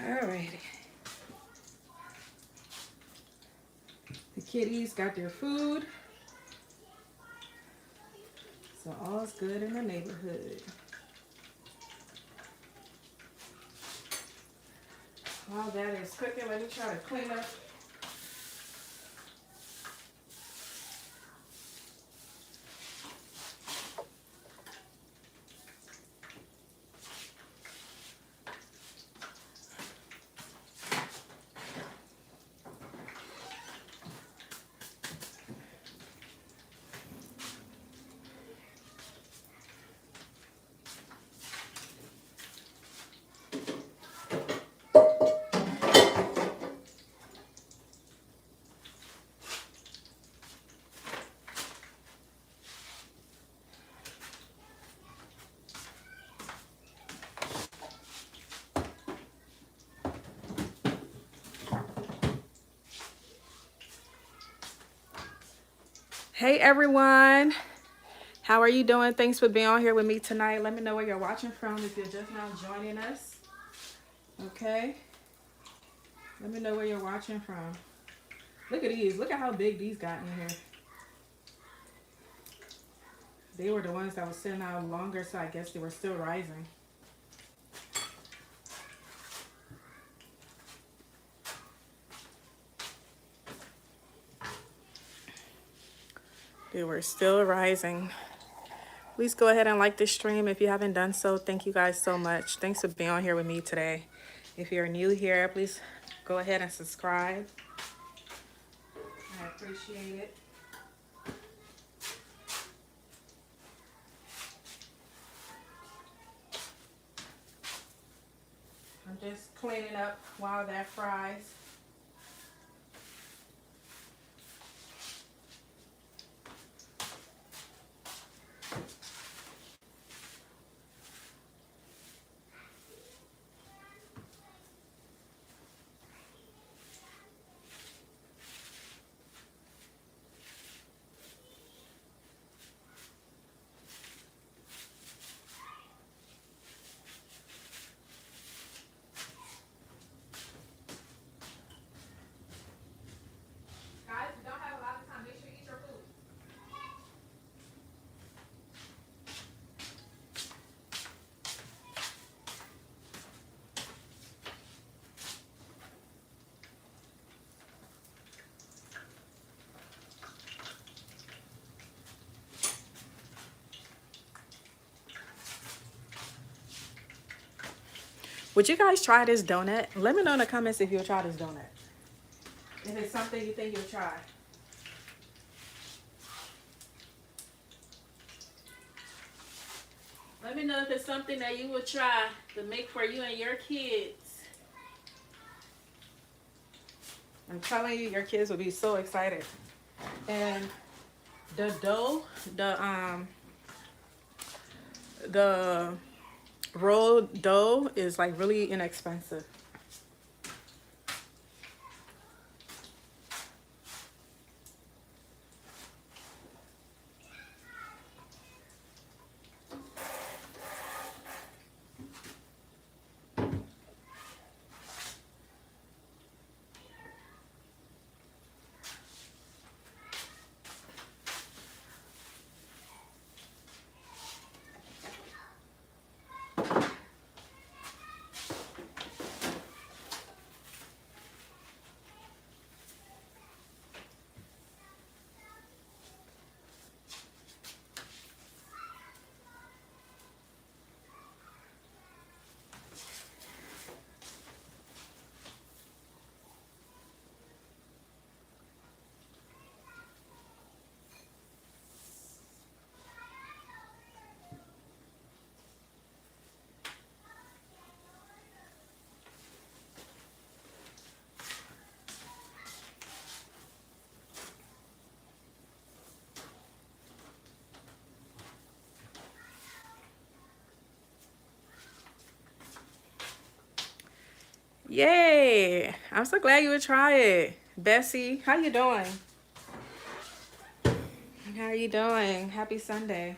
[SPEAKER 1] Alrighty. The kitties got their food. So all's good in the neighborhood. While that is cooking, let me try to clean up. Hey everyone, how are you doing? Thanks for being on here with me tonight. Let me know where you're watching from if you're just now joining us. Okay, let me know where you're watching from. Look at these. Look at how big these got in here. They were the ones that were sitting out longer, so I guess they were still rising. They were still rising. Please go ahead and like this stream if you haven't done so. Thank you guys so much. Thanks for being on here with me today. If you're new here, please go ahead and subscribe. I appreciate it. I'm just cleaning up while that fries. Guys, we don't have a lot of time. Make sure you eat your food. Would you guys try this donut? Let me know in the comments if you'll try this donut. If it's something you think you'll try. Let me know if it's something that you would try to make for you and your kids. I'm telling you, your kids will be so excited. And the dough, the rolled dough is like really inexpensive. Yay! I'm so glad you would try it. Bessie, how you doing? How are you doing? Happy Sunday.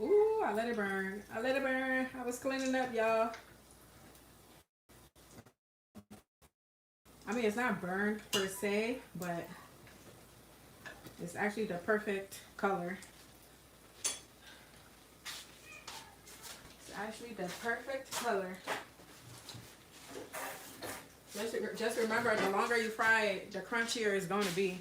[SPEAKER 1] Ooh, I let it burn. I let it burn. I was cleaning up, y'all. I mean, it's not burned per se, but it's actually the perfect color. It's actually the perfect color. Just remember, the longer you fry it, the crunchier it's going to be.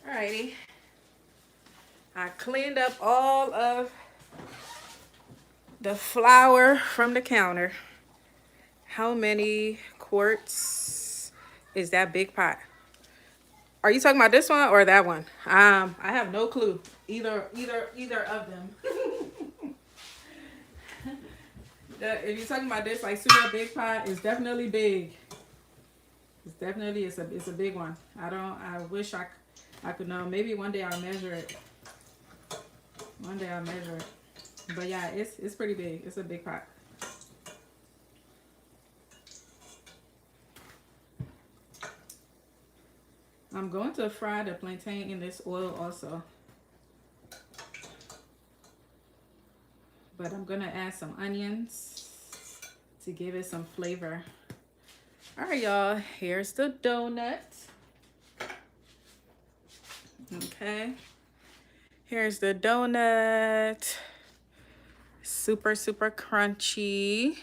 [SPEAKER 1] Alrighty. I cleaned up all of the flour from the counter. How many quarts is that big pot? Are you talking about this one or that one? I have no clue. Either of them. If you're talking about this like super big pot, it's definitely big. It's a big one. I wish I could know. Maybe one day I'll measure it. One day I'll measure it. But yeah, it's pretty big. It's a big pot. I'm going to fry the plantain in this oil also. But I'm going to add some onions to give it some flavor. All right, y'all. Here's the donut. Okay. Here's the donut. Super, super crunchy.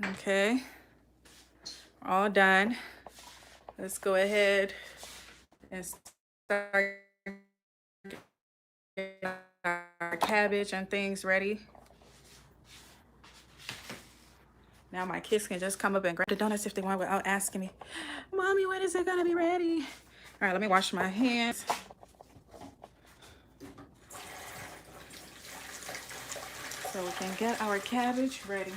[SPEAKER 1] Okay. All done. Let's go ahead and start getting our cabbage and things ready. Now my kids can just come up and grab the donuts if they want without asking me, Mommy, when is it gonna be ready? All right, let me wash my hands. So we can get our cabbage ready.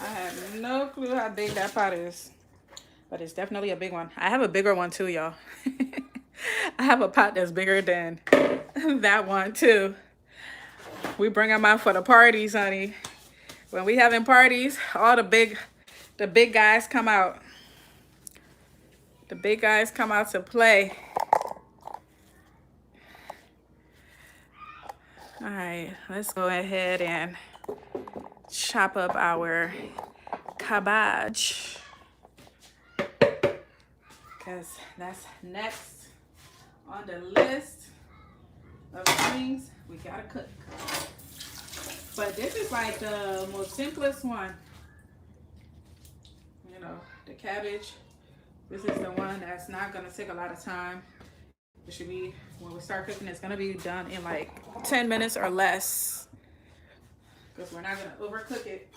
[SPEAKER 1] I have no clue how big that pot is, but it's definitely a big one. I have a bigger one too, y'all. I have a pot that's bigger than that one too. We bring them out for the parties, honey. When we having parties, all the big guys come out. The big guys come out to play. All right, let's go ahead and chop up our cabbage, because that's next on the list of things we gotta cook. But this is like the most simplest one. You know, the cabbage. This is the one that's not gonna take a lot of time. It should be, when we start cooking, it's gonna be done in like 10 minutes or less, because we're not gonna overcook it.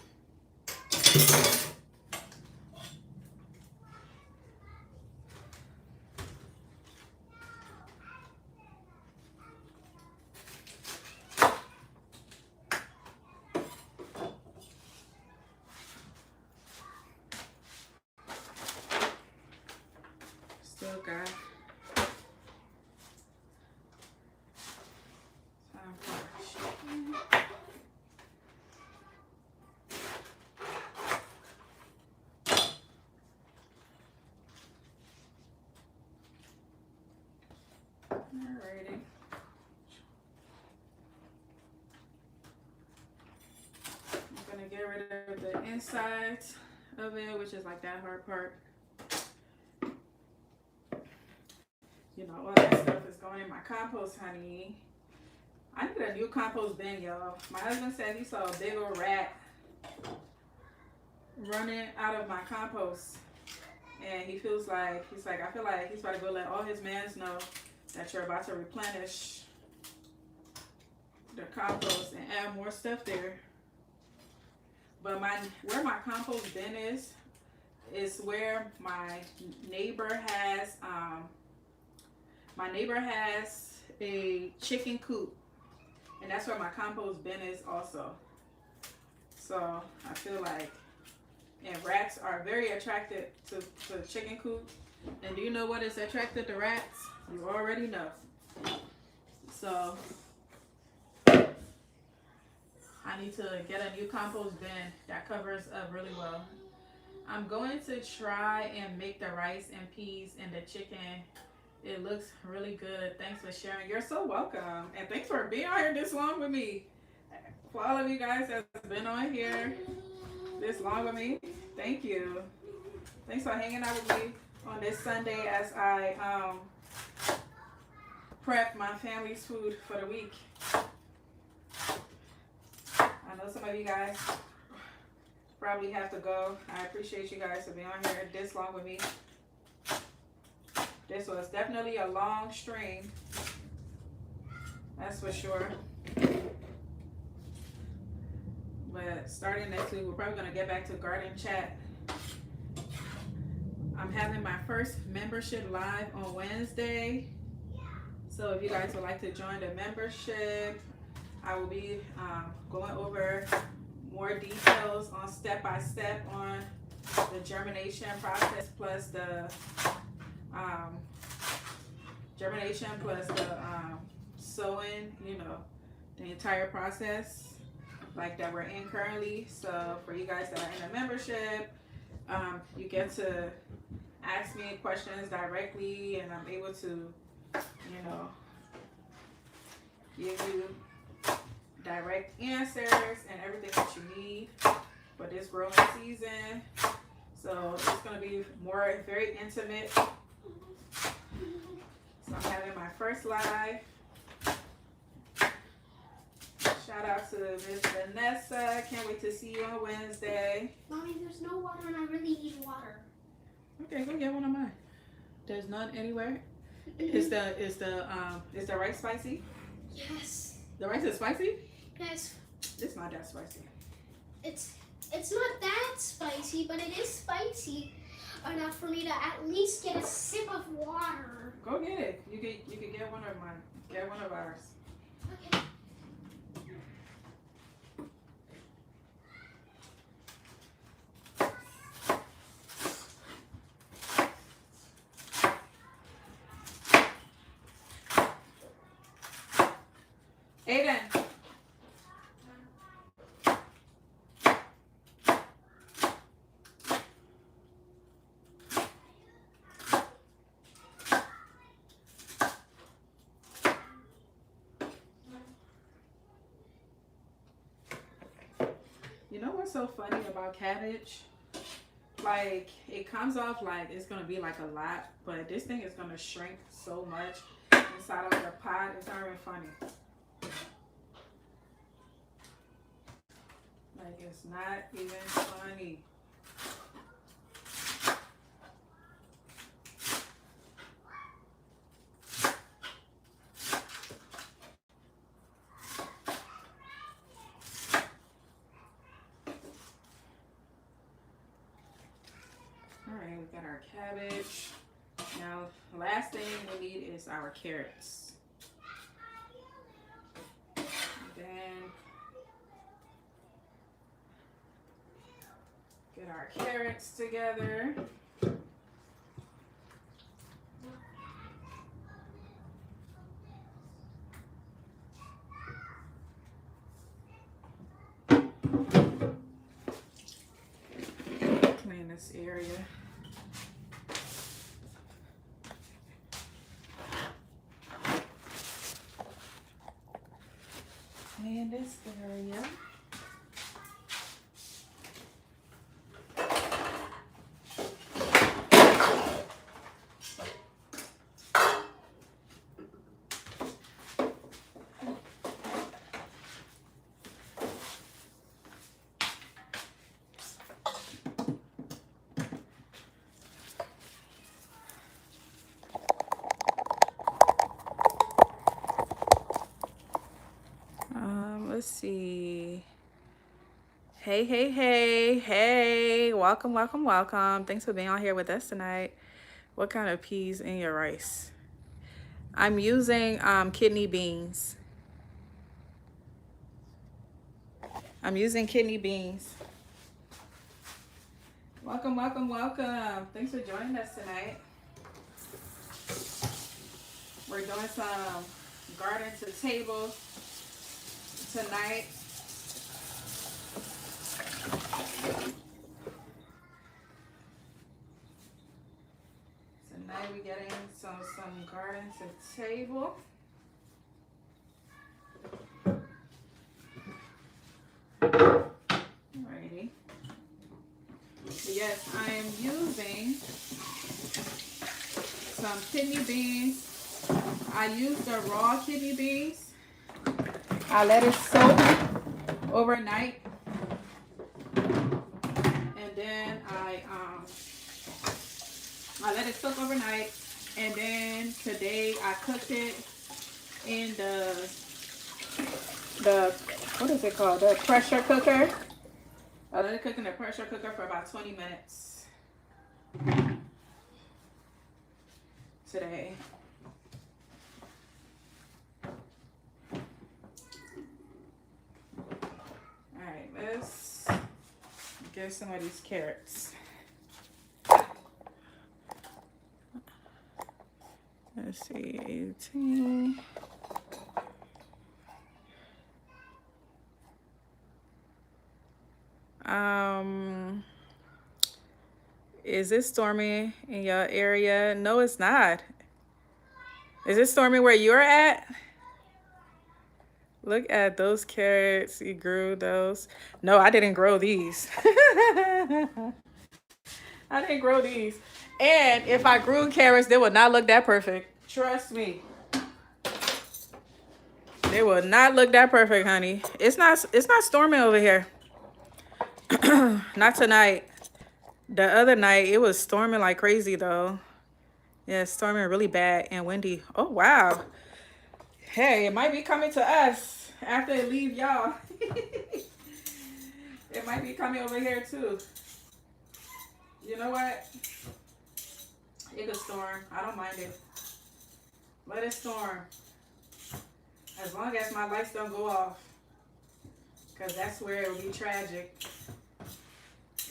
[SPEAKER 1] Still got time for chicken. Alrighty. I'm gonna get rid of the insides of it, which is like that hard part. You You know, all that stuff is going in my compost, honey. I need a new compost bin, y'all. My husband said he saw a big old rat running out of my compost. And he feels like, he's like, I feel like he's about to go let all his mans know that you're about to replenish the compost and add more stuff there. But where my compost bin is where my neighbor has a chicken coop, and that's where my compost bin is also. So I feel like, and rats are very attracted to the chicken coop. And do you know what is attracted to rats? You already know. So I need to get a new compost bin that covers up really well. I'm going to try and make the rice and peas and the chicken. It looks really good. Thanks for sharing. You're so welcome. And thanks for being on here this long with me. For all of you guys that's been on here this long with me, thank you. Thanks for hanging out with me on this Sunday as I prep my family's food for the week. I know some of you guys probably have to go. I appreciate you guys for being on here this long with me. This was definitely a long stream. That's for sure. But starting next week, we're probably going to get back to garden chat. I'm having my first membership live on Wednesday. So if you guys would like to join the membership, I will be going over more details on step-by-step on the germination process plus the sowing, you know, the entire process like that we're in currently. So for you guys that are in a membership, you get to ask me questions directly, and I'm able to, you know, give you direct answers and everything that you need for this growing season. So it's going to be more very intimate. So I'm having my first live. Shout out to Miss Vanessa. Can't wait to see you on Wednesday.
[SPEAKER 2] Mommy, there's no water and I really need water.
[SPEAKER 1] Okay, go get one of mine. There's none anywhere. Is the rice spicy?
[SPEAKER 2] Yes.
[SPEAKER 1] The rice is spicy?
[SPEAKER 2] Yes.
[SPEAKER 1] It's not that spicy.
[SPEAKER 2] It's not that spicy, but it is spicy enough for me to at least get a sip of water.
[SPEAKER 1] Go get it. You can get one of mine. Get one of ours.
[SPEAKER 2] Okay.
[SPEAKER 1] Aiden. You know what's so funny about cabbage? Like, it comes off like it's gonna be like a lot, but this thing is gonna shrink so much inside of the pot. It's not even funny. Like, it's not even funny. Alright, we got our cabbage. Now, the last thing we need is our carrots. And then get our carrots together. Clean this area. Clean this area. Hey, hey, hey, hey. Welcome, welcome, welcome. Thanks for being on here with us tonight. What kind of peas in your rice? I'm using kidney beans. I'm using kidney beans. Welcome, welcome, welcome. Thanks for joining us tonight. We're doing some garden to table tonight. Tonight we're getting some garden to table. Alrighty. Yes, I am using some kidney beans. I use the raw kidney beans. I let it soak overnight, and then I let it soak overnight, and then today I cooked it in the what is it called? The pressure cooker. I let it cook in the pressure cooker for about 20 minutes today. Alright, let's get some of these carrots. Let's see, 18. Is it stormy in your area? No, it's not. Is it stormy where you're at? Look at those carrots. You grew those. No, I didn't grow these. I didn't grow these. And if I grew carrots, they would not look that perfect. Trust me. They will not look that perfect, honey. It's not storming over here. Not tonight. The other night, it was storming like crazy, though. Yeah, it's storming really bad and windy. Oh, wow. Hey, it might be coming to us after it leave y'all. It might be coming over here, too. You know what? It could storm. I don't mind it. Let it storm. As long as my lights don't go off. Because that's where it will be tragic.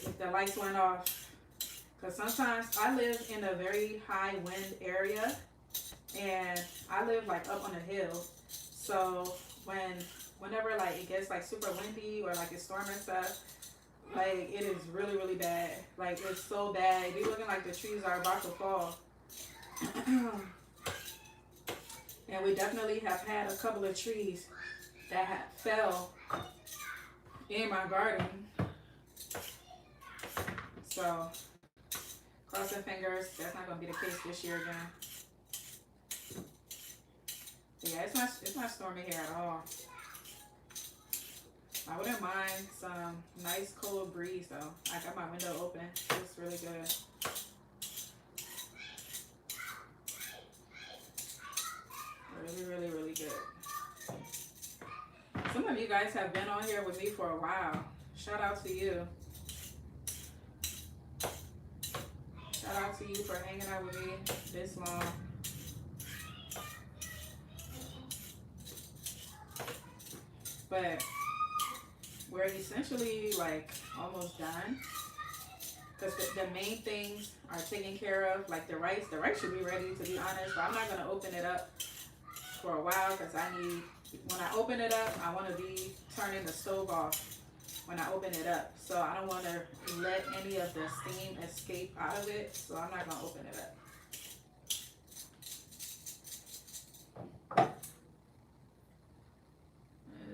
[SPEAKER 1] If the lights went off. Because sometimes I live in a very high wind area, and I live like up on a hill. So whenever like it gets like super windy or like it's storming stuff, like it is really, really bad. Like it's so bad. It be looking like the trees are about to fall. And we definitely have had a couple of trees that have fell in my garden. So, crossing fingers, that's not going to be the case this year again. But yeah, it's not stormy here at all. I wouldn't mind some nice cold breeze though. I got my window open. It's really good. Really, really, really good. Some of you guys have been on here with me for a while. Shout out to you. Shout out to you for hanging out with me this long. But we're essentially like almost done. Because the main things are taken care of. Like the rice should be ready, to be honest. But I'm not going to open it up for a while because when I open it up, I want to be turning the stove off when I open it up. So I don't want to let any of the steam escape out of it. So I'm not going to open it up.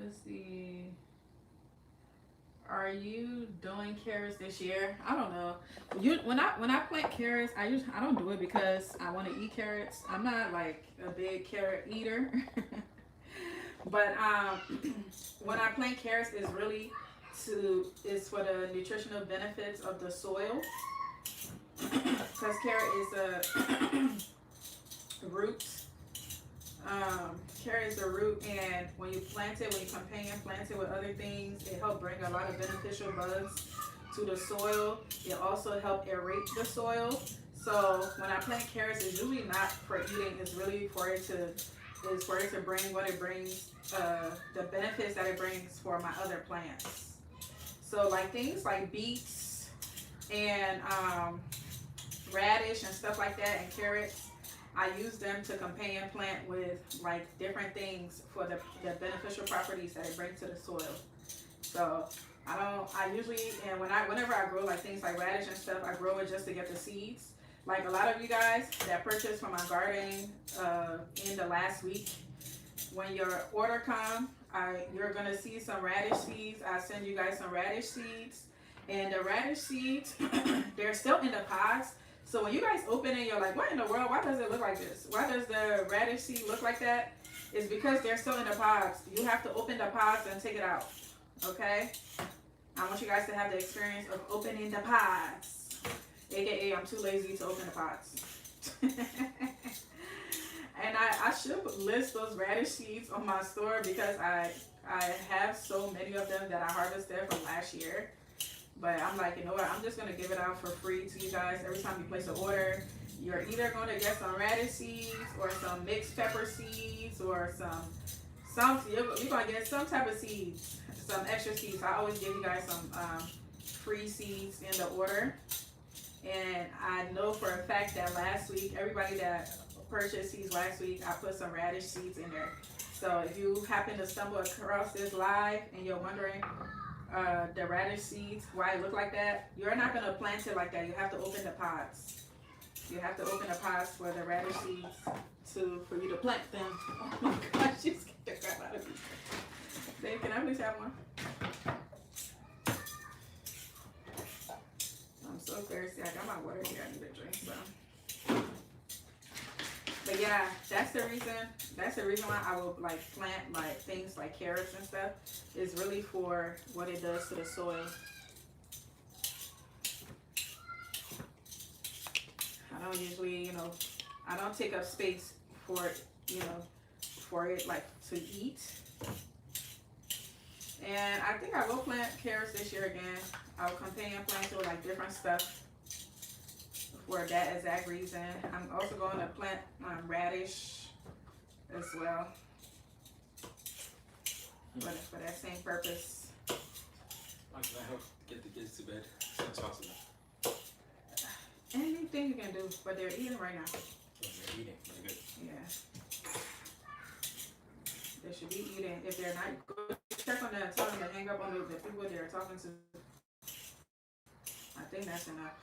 [SPEAKER 1] Let's see. Are you doing carrots this year? I don't know. When I plant carrots, I don't do it because I want to eat carrots. I'm not like a big carrot eater. But when I plant carrots, it's for the nutritional benefits of the soil. Because carrot is a root Carrots are root, and when you plant it, when you companion plant it with other things, it helps bring a lot of beneficial bugs to the soil. It also helps aerate the soil. So when I plant carrots, it's usually not for eating. It's really for it to bring what it brings, the benefits that it brings for my other plants. So like things like beets and radish and stuff like that, and carrots, I use them to companion plant with like different things for the beneficial properties that it brings to the soil. So I usually, and whenever I grow like things like radish and stuff, I grow it just to get the seeds. Like a lot of you guys that purchased from my garden in the last week, when your order comes, you're gonna see some radish seeds. I send you guys some radish seeds, and the radish seeds they're still in the pods. So when you guys open it, you're like, what in the world? Why does it look like this? Why does the radish seed look like that? It's because they're still in the pods. You have to open the pods and take it out. Okay? I want you guys to have the experience of opening the pods. AKA, I'm too lazy to open the pods. And I should list those radish seeds on my store because I have so many of them that I harvested from last year. But I'm like, you know what? I'm just going to give it out for free to you guys. Every time you place an order, you're either going to get some radish seeds or some mixed pepper seeds or you're going to get some type of seeds, some extra seeds. I always give you guys some free seeds in the order. And I know for a fact that last week, everybody that purchased seeds last week, I put some radish seeds in there. So if you happen to stumble across this live and you're wondering the radish seeds, why it look like that, you're not going to plant it like that. You have to open the pods. You have to open the pods for the radish seeds for you to plant them. Oh my gosh, you scared the crap out of me. Babe, can I please have one? I'm so thirsty. I got my water here. I need a drink. So, but yeah, that's the reason. That's the reason why I will like plant like things like carrots and stuff. Is really for what it does to the soil. I don't usually, I don't take up space for it, for it like to eat. And I think I will plant carrots this year again. I'll companion plant it with like different stuff for that exact reason. I'm also going to plant radish as well for that same purpose.
[SPEAKER 3] How can I help get the kids to bed as soon as possible?
[SPEAKER 1] Anything you can do, but they're eating right now.
[SPEAKER 3] Oh, they're eating. Very good.
[SPEAKER 1] Yeah. They should be eating. If they're not, go check on them. Tell them to hang up on the people they're talking to. I think that's enough.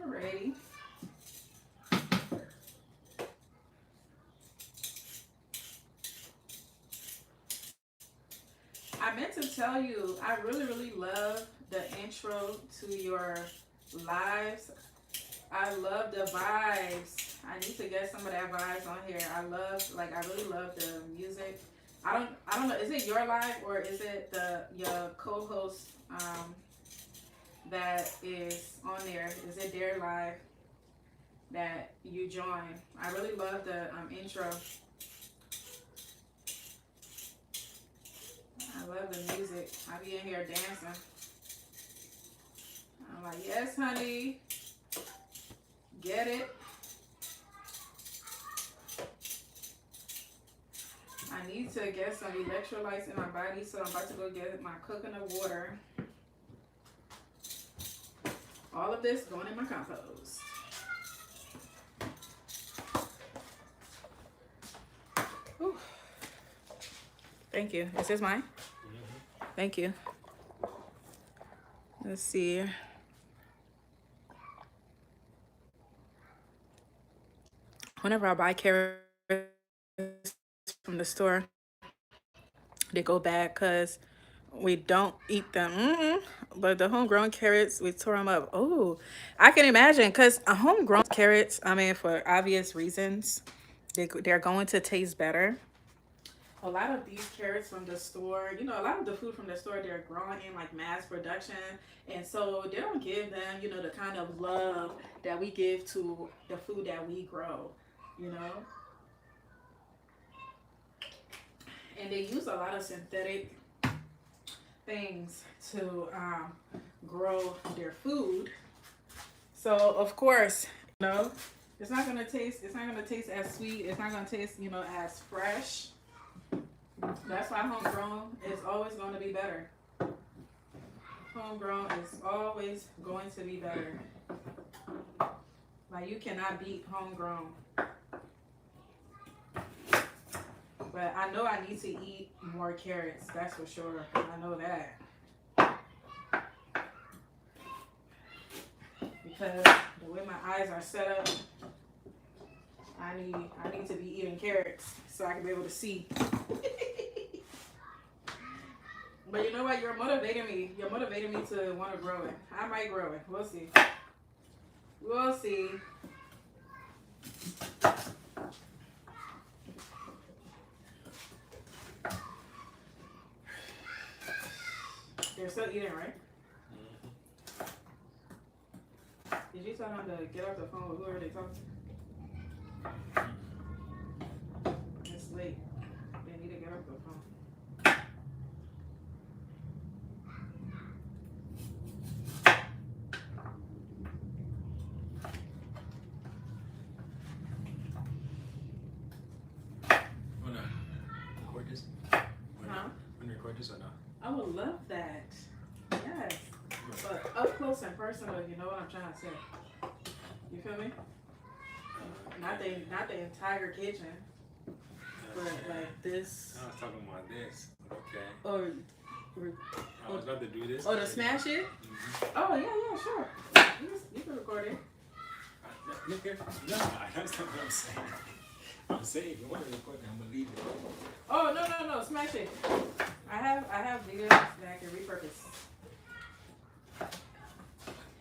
[SPEAKER 1] Alrighty. I meant to tell you, I really, really love the intro to your lives. I love the vibes. I need to get some of that vibes on here. I really love the music. I don't know, is it your live or is it your co-host that is on there? Is it their live that you join? I really love the intro. I love the music. I be in here dancing. I'm like, yes, honey. Get it. I need to get some electrolytes in my body, so I'm about to go get my coconut water. All of this going in my compost. Ooh. Thank you. Is this mine?
[SPEAKER 3] Mm-hmm.
[SPEAKER 1] Thank you. Let's see. Whenever I buy carrots from the store, they go bad because we don't eat them. But the homegrown carrots, we tore them up. Oh, I can imagine because homegrown carrots, I mean, for obvious reasons, they're going to taste better. a lot of these carrots from the store, you know, a lot of the food from the store, they're growing in like mass production. And so they don't give them, you know, the kind of love that we give to the food that we grow, you know. And they use a lot of synthetic things to grow their food. So of course, you know, it's not gonna taste as sweet. It's not gonna taste, you know, as fresh. That's why homegrown is always going to be better. Homegrown is always going to be better. Like, you cannot beat homegrown. But I know I need to eat more carrots. That's for sure. I know that. Because the way my eyes are set up, I need to be eating carrots so I can be able to see. But you know what? You're motivating me. You're motivating me to want to grow it. I might grow it. We'll see. We'll see. They're still eating, right? Did you tell them to get off the phone with whoever they talking to? It's late. They need to get off the phone.
[SPEAKER 3] Or not?
[SPEAKER 1] I would love that. Yes. But up close and personal, you know what I'm trying to say. You feel me? Not the entire kitchen. But like this.
[SPEAKER 3] I was talking about this. Okay.
[SPEAKER 1] Or
[SPEAKER 3] I was about to do this.
[SPEAKER 1] or to smash it?
[SPEAKER 3] Mm-hmm.
[SPEAKER 1] Oh yeah, sure. You can record it.
[SPEAKER 3] No, that's not what I'm saying. I'm saying if you want to record it, I'm gonna leave it.
[SPEAKER 1] Oh no, smash it. I have videos that I can repurpose.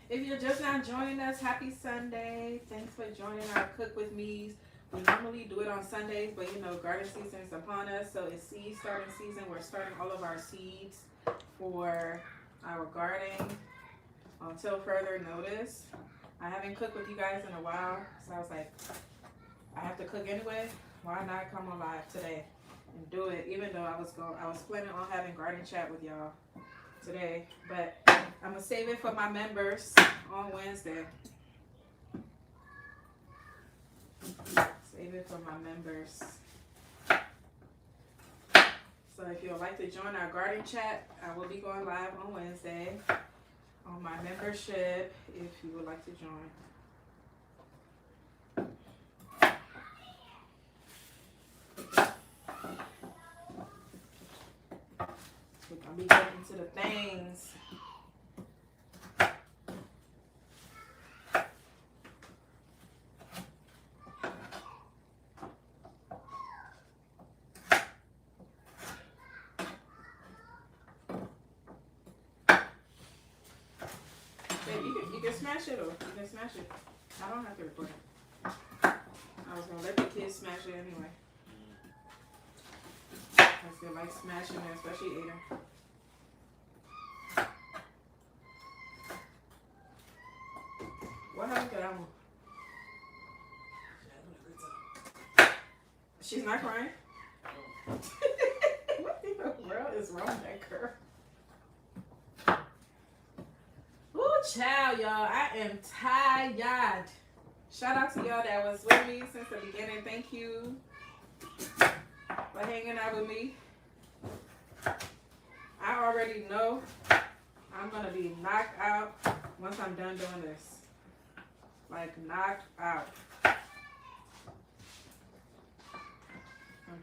[SPEAKER 1] If you're just now joining us, happy Sunday. Thanks for joining our Cook With Me's. We normally do it on Sundays, but you know, garden season is upon us, so it's seed starting season. We're starting all of our seeds for our garden until further notice. I haven't cooked with you guys in a while, so I was like, I have to cook anyway. Why not come on live today and do it? Even though I was planning on having garden chat with y'all today, but I'm gonna save it for my members on Wednesday. Save it for my members. So if you'd like to join our garden chat, I will be going live on Wednesday on my membership if you would like to join. We're gonna be getting into the things. You can smash it, or you can smash it. I don't have to record it. I was gonna let the kids smash it anyway. Because they like smashing it, especially Aiden. What happened to that one? She's not crying? What in the world is wrong with that girl? Ooh, child, y'all. I am tired. Shout out to y'all that was with me since the beginning. Thank you for hanging out with me. I already know I'm going to be knocked out once I'm done doing this. Like, knocked out. I'm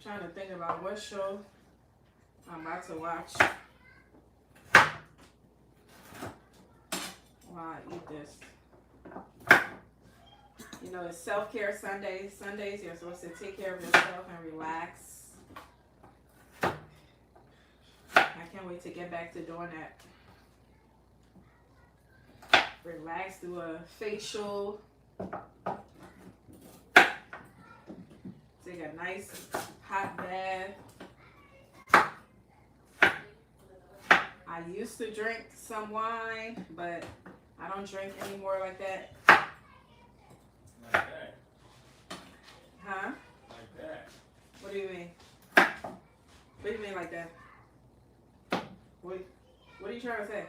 [SPEAKER 1] trying to think about what show I'm about to watch while I eat this. You know, it's self-care Sundays. Sundays, you're supposed to take care of yourself and relax. I can't wait to get back to doing that. Relax, do a facial. Take a nice hot bath. I used to drink some wine, but I don't drink anymore like that.
[SPEAKER 3] Like that.
[SPEAKER 1] Huh?
[SPEAKER 3] Like that.
[SPEAKER 1] What do you mean? What do you mean like that? What are you trying to say?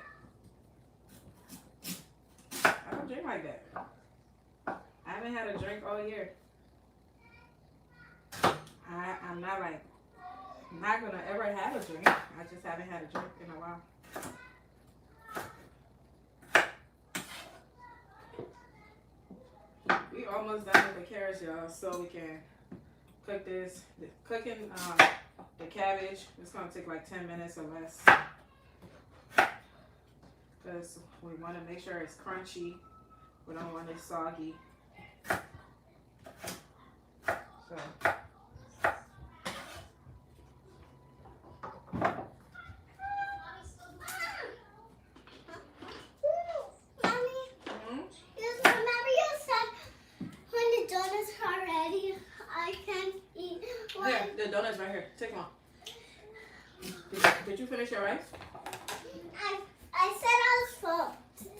[SPEAKER 1] I don't drink like that. I haven't had a drink all year. I'm not like, not gonna ever have a drink. I just haven't had a drink in a while. We almost done with the carrots, y'all, so we can cook this. Cooking the cabbage, it's gonna take like 10 minutes or less. Because we want to make sure it's crunchy. We don't want it soggy. So. Here, the donuts right here. Take one. Did you finish your rice?
[SPEAKER 2] I said I was full,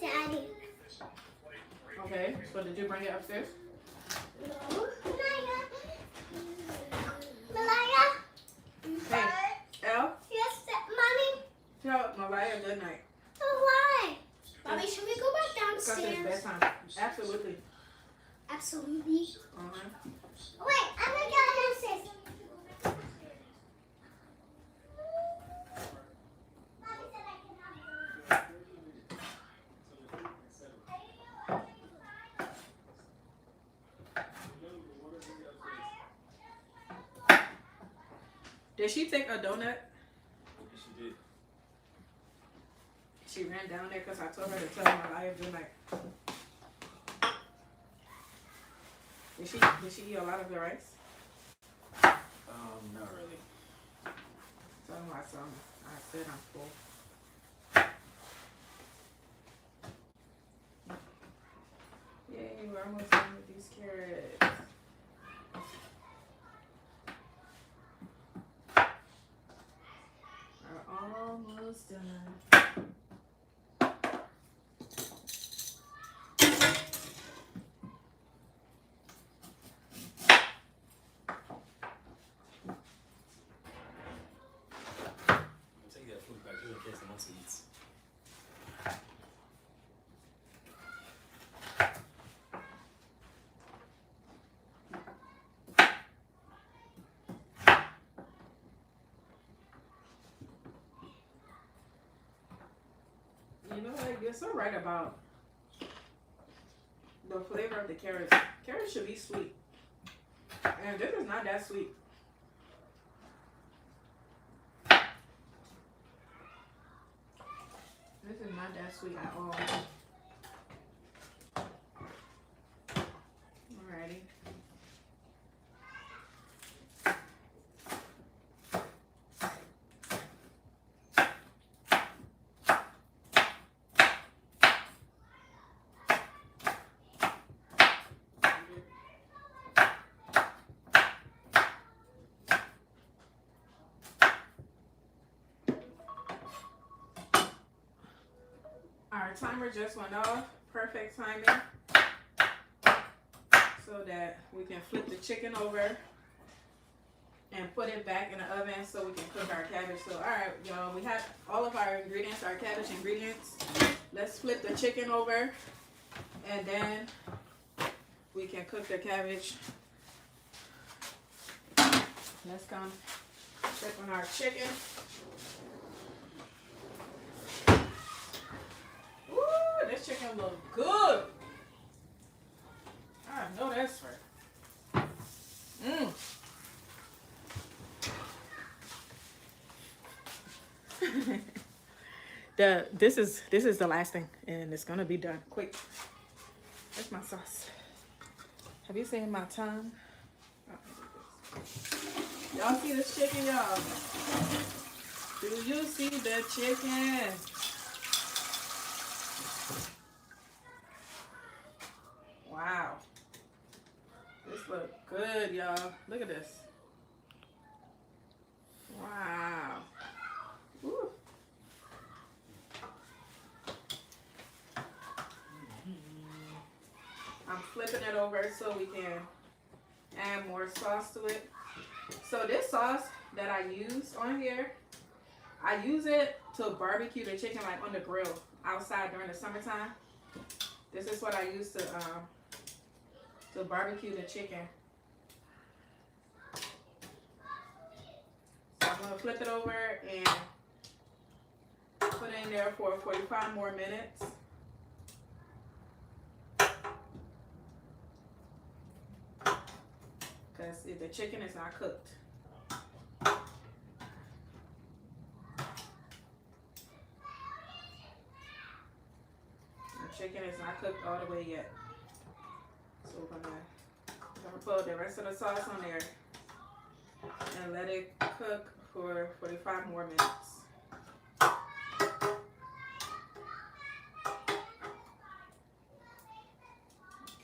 [SPEAKER 2] Daddy.
[SPEAKER 1] Okay, so did you bring it upstairs?
[SPEAKER 2] No. Malaya.
[SPEAKER 1] Hey, Elle,
[SPEAKER 2] Yes, Mommy.
[SPEAKER 1] tell Malaya good night.
[SPEAKER 2] Why? Mommy, should we go back
[SPEAKER 1] Because it's
[SPEAKER 2] downstairs?
[SPEAKER 1] bedtime. Absolutely.
[SPEAKER 2] Absolutely.
[SPEAKER 1] Uh-huh.
[SPEAKER 2] Wait, I'm gonna go downstairs. Mommy said I can have it.
[SPEAKER 1] Did she take a donut?
[SPEAKER 3] Yes, she did.
[SPEAKER 1] She ran down there because I told her to tell Malaya good night. Did she eat a lot of the rice?
[SPEAKER 3] Not really.
[SPEAKER 1] Tell me why some. I said I'm full. Yay, we're almost done with these carrots. We're almost done.
[SPEAKER 3] I'll take that food back here in case someone else eats.
[SPEAKER 1] You know what? You're so right about the flavor of the carrots. Carrots should be sweet. And this is not that sweet. This is not that sweet at all. Alrighty. Our timer just went off. Perfect timing. So that we can flip the chicken over and put it back in the oven so we can cook our cabbage. So alright, y'all, we have all of our ingredients, our cabbage ingredients. Let's flip the chicken over and then we can cook the cabbage. Let's come check on our chicken. Ooh, this chicken looks good. I know that's right. This is the last thing, and it's gonna be done quick. Where's my sauce? Have you seen my tongue? Y'all see this chicken, y'all? Do you see the chicken? Wow. This look good, y'all. Look at this. Wow. Woo. I'm flipping it over so we can add more sauce to it. So this sauce that I use on here, I use it to barbecue the chicken like on the grill outside during the summertime. This is what I use to barbecue the chicken. So I'm gonna flip it over and put it in there for 45 more minutes. Because the chicken is not cooked. The chicken is not cooked all the way yet. So we're gonna put the rest of the sauce on there and let it cook for 45 more minutes.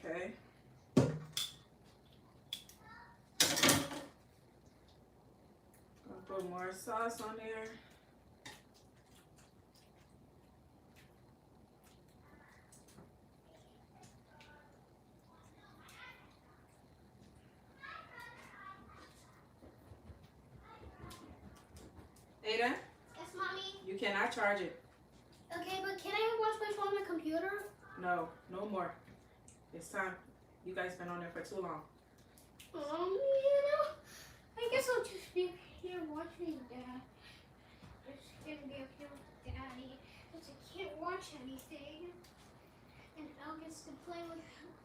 [SPEAKER 1] Okay. Gonna put more sauce on there. Ada,
[SPEAKER 2] Yes, mommy.
[SPEAKER 1] you cannot charge it.
[SPEAKER 2] Okay, but can I watch my phone on my computer?
[SPEAKER 1] No, no more. It's time. You guys been on there for too long.
[SPEAKER 2] I guess I'll just be here watching Dad. I'm just gonna be up here with Daddy because I can't watch anything. And Elle gets to play with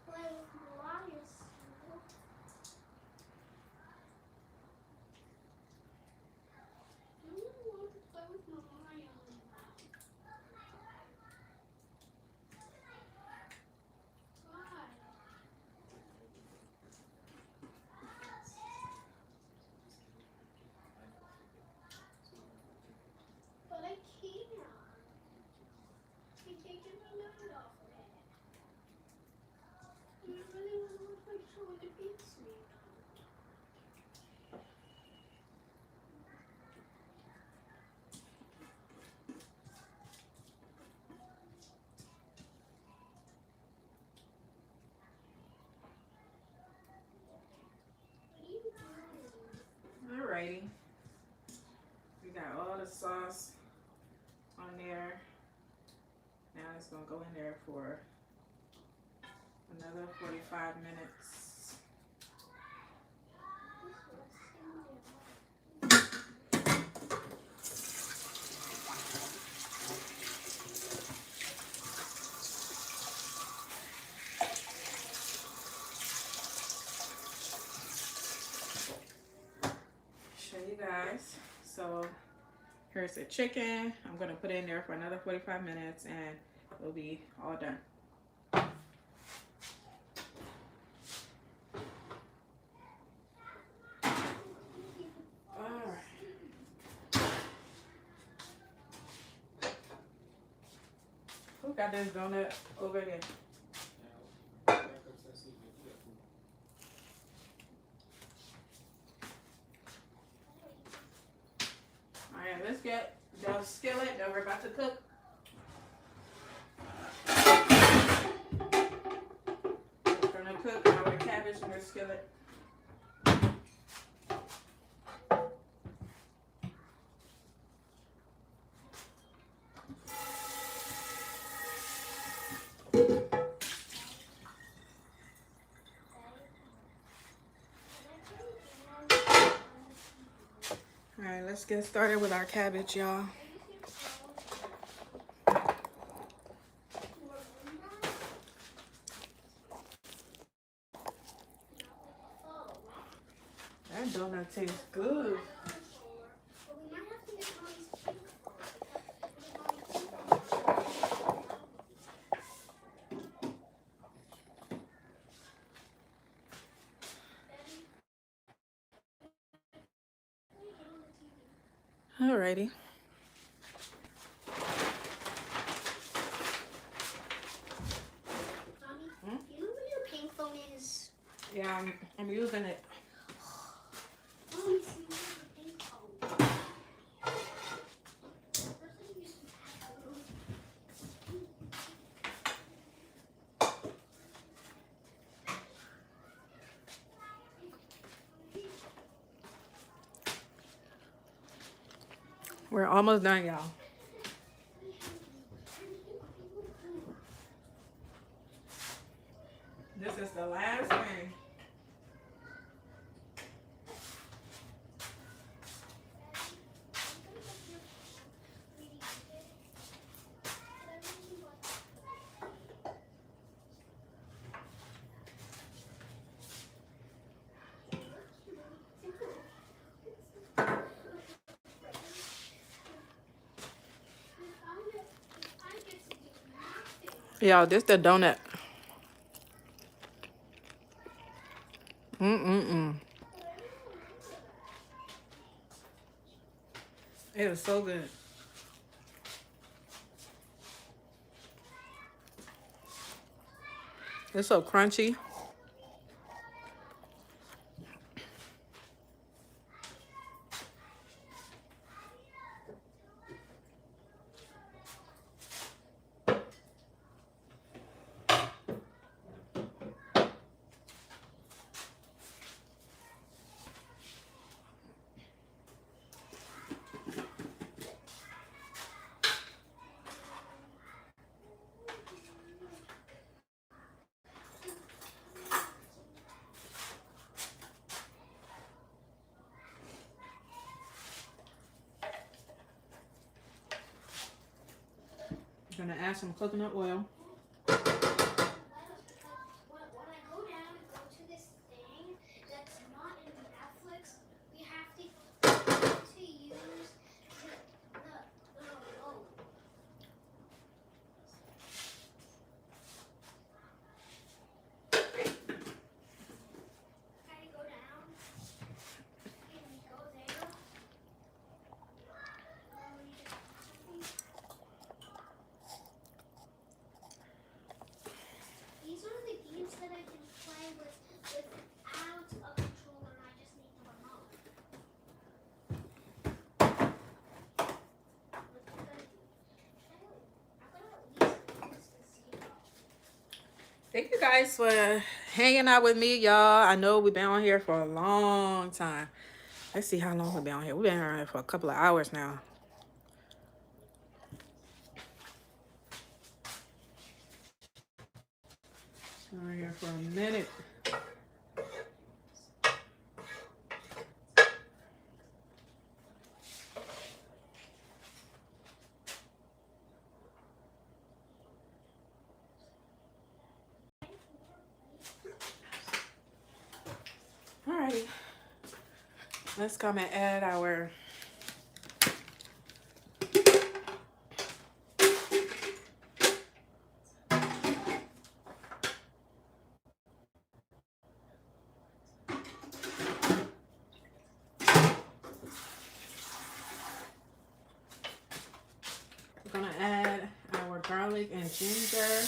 [SPEAKER 2] Mariah. I really want to play with Mariah. Why? But I can't. You're taking my load off of it. And I really want to watch my show with the beats me. What are you doing?
[SPEAKER 1] Alrighty. We got all the sauce on there. Now it's gonna go in there for another 45 minutes. Show you guys. So here's the chicken. I'm gonna put it in there for another 45 minutes and we'll be all done. Alright. Who got this donut over here? Alright, let's get the skillet that we're about to cook. We're gonna cook our cabbage in the skillet. Alright, let's get started with our cabbage, y'all. That donut tastes good. Alrighty.
[SPEAKER 2] Mommy, you know where your pink phone is?
[SPEAKER 1] Yeah, I'm using it.
[SPEAKER 2] Mommy, see your pink phone. First I used to have one.
[SPEAKER 1] We're almost done, y'all. This is the last thing. Y'all, this the donut. Mm-mm-mm. It is so good. It's so crunchy. I'm gonna add some coconut oil.
[SPEAKER 2] When I go down and go to this thing that's not in Netflix, we have to use the oh. Gotta go down and go there. These are the games that I can play without a controller. I just need the remote.
[SPEAKER 1] Thank you guys for hanging out with me, y'all. I know we've been on here for a long time. Let's see how long we've been on here. We've been on here for a couple of hours now. Been on here for a minute. Alrighty. Let's come and add our garlic and ginger.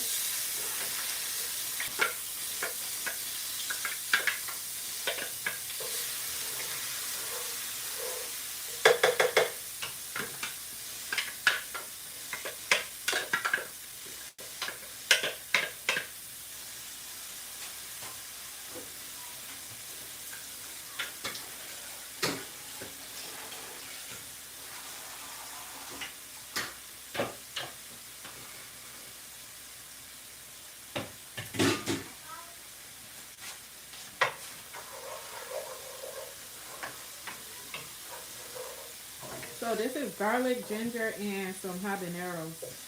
[SPEAKER 1] So this is garlic, ginger, and some habaneros.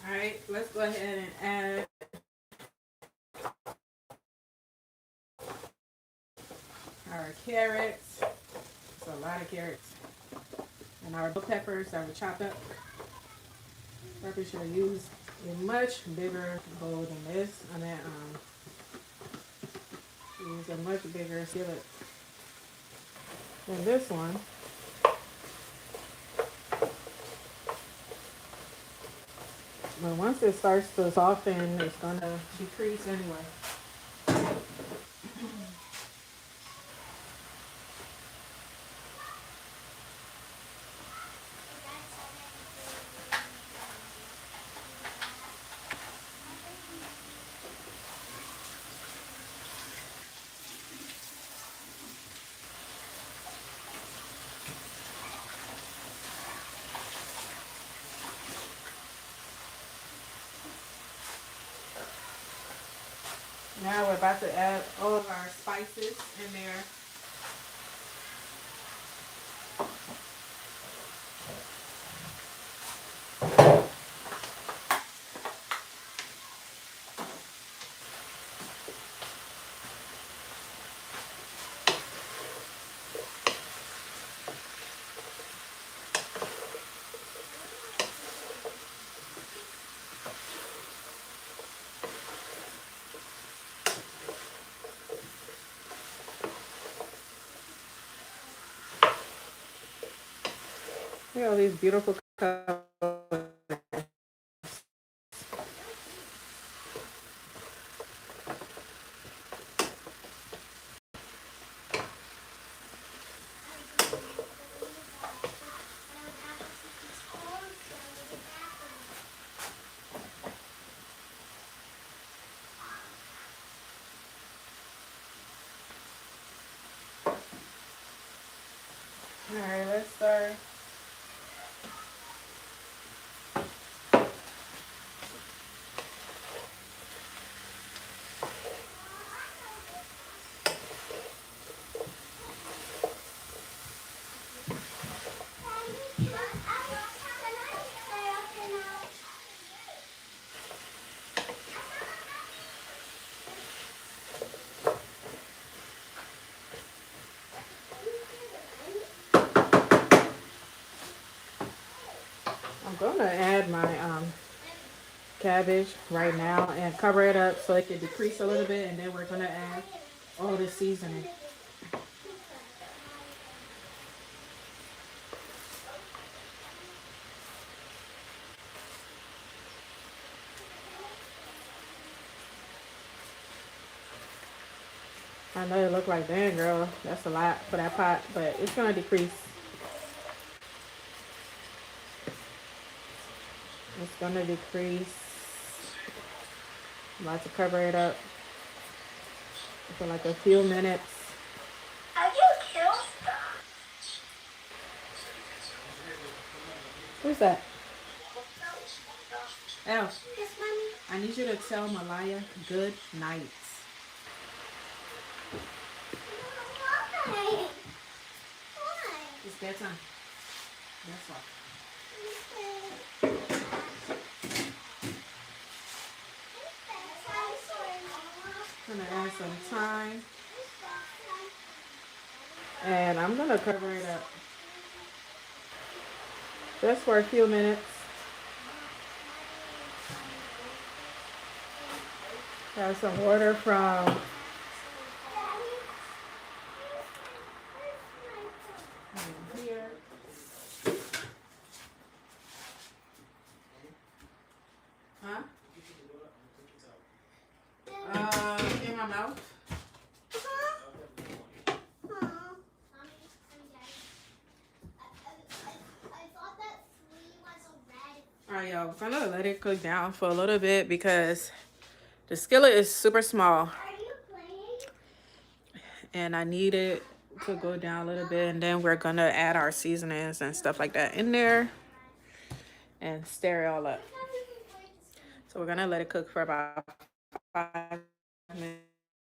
[SPEAKER 1] Alright, let's go ahead and add our carrots. It's a lot of carrots. And our bell peppers that we chopped up. Probably should have used a much bigger bowl than this. Use a much bigger skillet. And this one. But once it starts to soften, it's gonna decrease anyway. Now we're about to add all of our spices in there. Look at all these beautiful colors. Alright, let's start. I'm gonna add my cabbage right now and cover it up so it can decrease a little bit, and then we're gonna add all the seasoning. I know it look like, dang girl, that's a lot for that pot, but it's gonna decrease. It's gonna decrease. I'm about to cover it up for like a few minutes.
[SPEAKER 2] How do you kill stuff?
[SPEAKER 1] Who's that? Elle,
[SPEAKER 2] Yes, mommy.
[SPEAKER 1] I need you to tell Malaya good night.
[SPEAKER 2] Why? Why?
[SPEAKER 1] It's bedtime. That's all. I'm gonna add some thyme, and I'm gonna cover it up just for a few minutes. Have some water from here. Huh? In my mouth. Alright, y'all, I'm gonna let it cook down for a little bit because the skillet is super small and I need it to go down a little bit, and then we're gonna add our seasonings and stuff like that in there and stir it all up. So we're gonna let it cook for about 5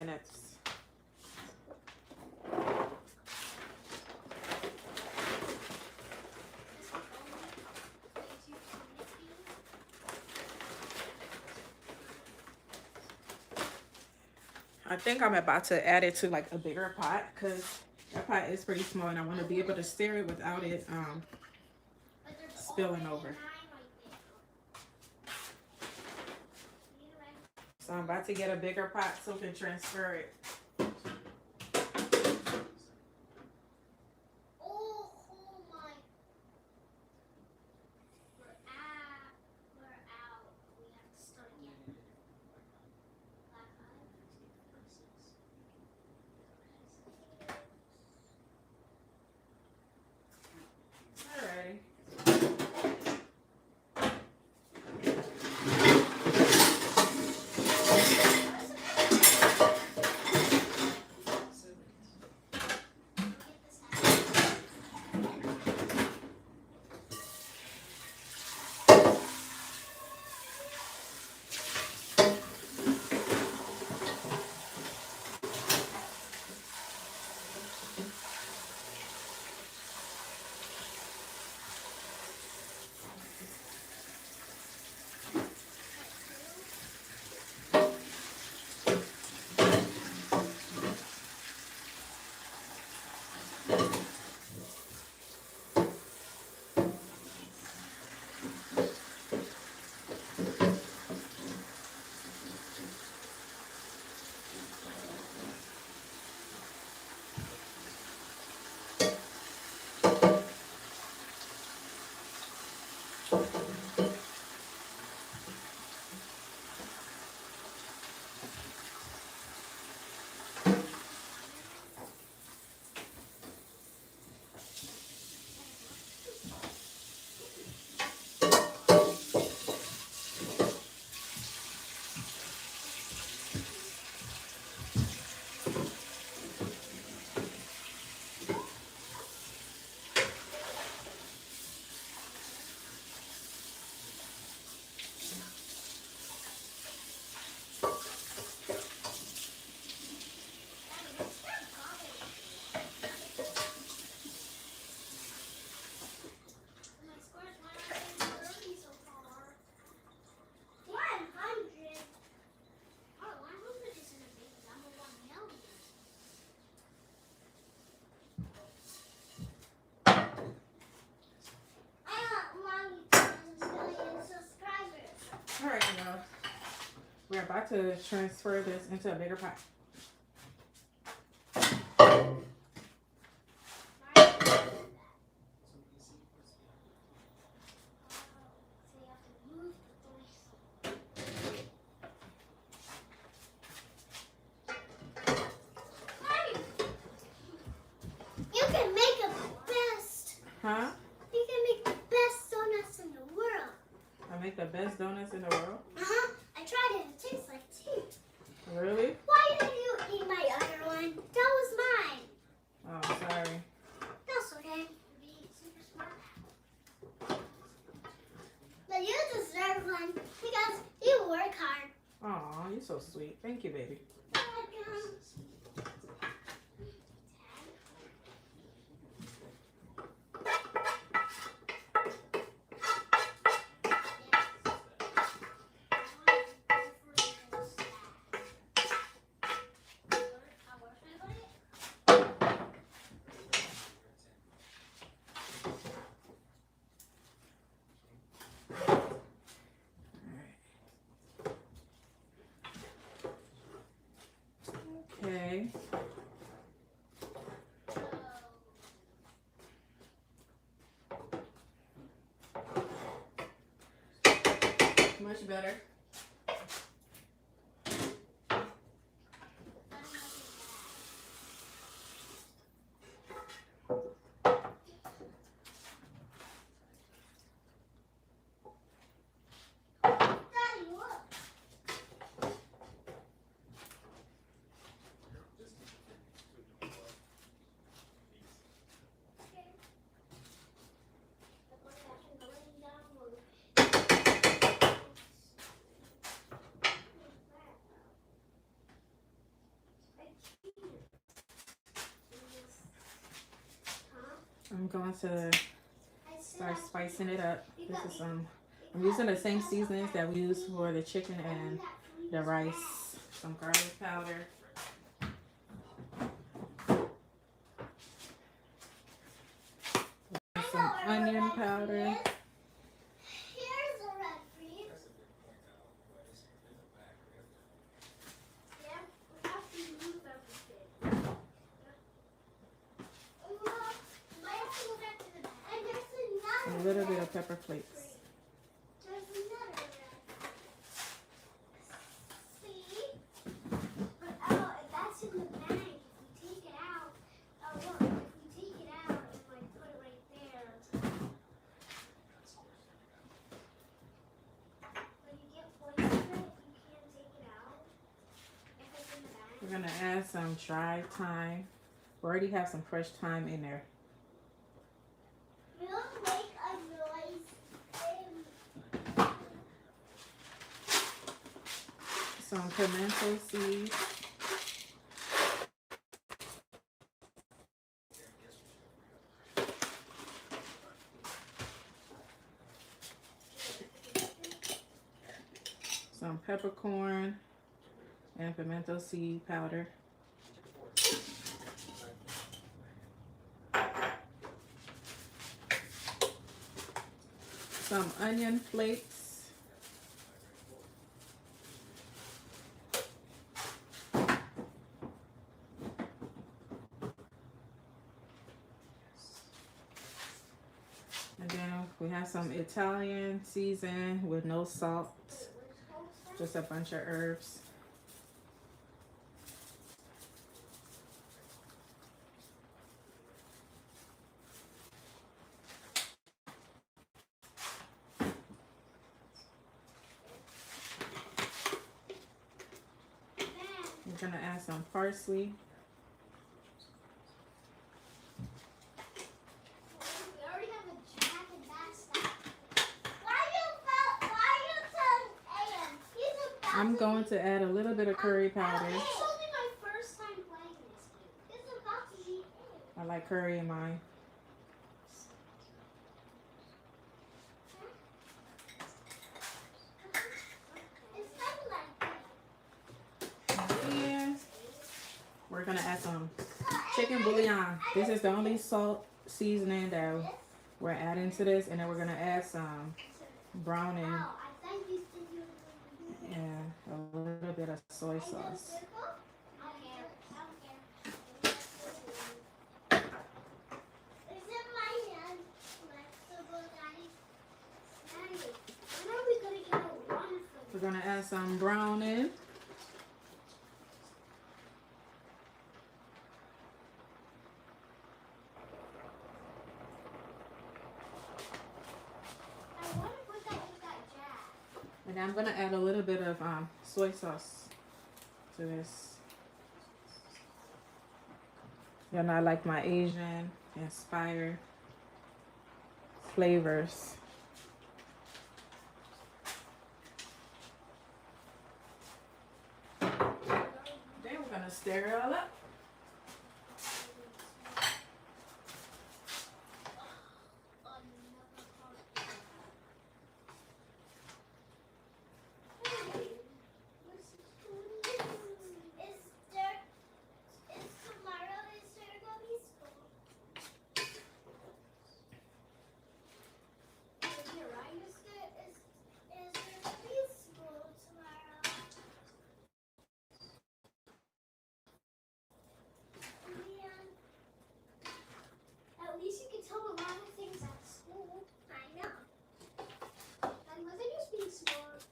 [SPEAKER 1] minutes. I think I'm about to add it to like a bigger pot because that pot is pretty small and I want to be able to stir it without it spilling over. So I'm about to get a bigger pot so we can transfer it. We're about to transfer this into a bigger pot.
[SPEAKER 2] You can make the best.
[SPEAKER 1] Huh?
[SPEAKER 2] You can make the best donuts in the world.
[SPEAKER 1] I make the best donuts in the world.
[SPEAKER 2] Uh-huh. I tried it. It tastes like tea.
[SPEAKER 1] Really?
[SPEAKER 2] Why did you eat my other one? That was mine.
[SPEAKER 1] Oh, sorry.
[SPEAKER 2] That's okay. Be super smart. But you deserve one because you work hard.
[SPEAKER 1] Aw, you're so sweet. Thank you, baby.
[SPEAKER 2] Welcome.
[SPEAKER 1] Okay. Much better.
[SPEAKER 2] Daddy, look.
[SPEAKER 1] I'm going to start spicing it up. This is I'm using the same seasonings that we use for the chicken and the rice. Some garlic powder. Some onion powder.
[SPEAKER 2] Here's the red fruit. Yeah, we have to move everything. Look, might have to go back to the back. And there's
[SPEAKER 1] A
[SPEAKER 2] another
[SPEAKER 1] little bit
[SPEAKER 2] red
[SPEAKER 1] of pepper flakes.
[SPEAKER 2] fruit. There's another red. See? But oh, that's in the bag. If we take it out, oh look, if we take it out and like put it right there. When you get points for it, you can't take it out. If it's in the bag.
[SPEAKER 1] We're gonna add some dried thyme. We already have some fresh thyme in there.
[SPEAKER 2] We'll make a noise.
[SPEAKER 1] Some pimento seeds. Some peppercorn and pimento seed powder. Some onion flakes. And then we have some Italian season with no salt. Just a bunch of herbs. We're gonna add some parsley.
[SPEAKER 2] We already have a jack and that's that. Why you telling Ian? He's about
[SPEAKER 1] I'm
[SPEAKER 2] to
[SPEAKER 1] going
[SPEAKER 2] be-
[SPEAKER 1] to add a little bit of curry powder.
[SPEAKER 2] It's only my first time playing this game. He's about to be Ian.
[SPEAKER 1] I like curry in mine.
[SPEAKER 2] It's kind of like
[SPEAKER 1] And we're gonna add some chicken bouillon. This is the only salt seasoning that we're adding to this, and then we're gonna add some browning
[SPEAKER 2] wow, I think you said you were going to do
[SPEAKER 1] and a soy sauce. We're gonna add some brown in. And I'm gonna add a little bit of soy sauce to this. And I like my Asian inspired flavors. Then we're gonna stir it all up.
[SPEAKER 2] At least you can tell a lot of things at school. I know. And wasn't you being smart?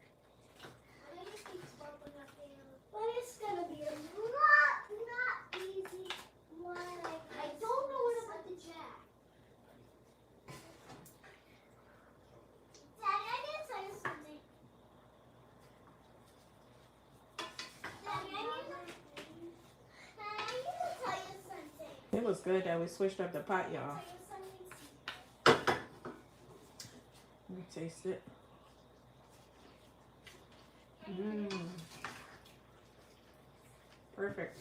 [SPEAKER 2] Wasn't you being smart when you're there? But it's gonna be a lot, not easy one. I don't know what about the jack. Daddy, I need to tell you something. Daddy, I need to tell you something.
[SPEAKER 1] It was good that we switched up the pot, y'all. Let me taste it. Perfect.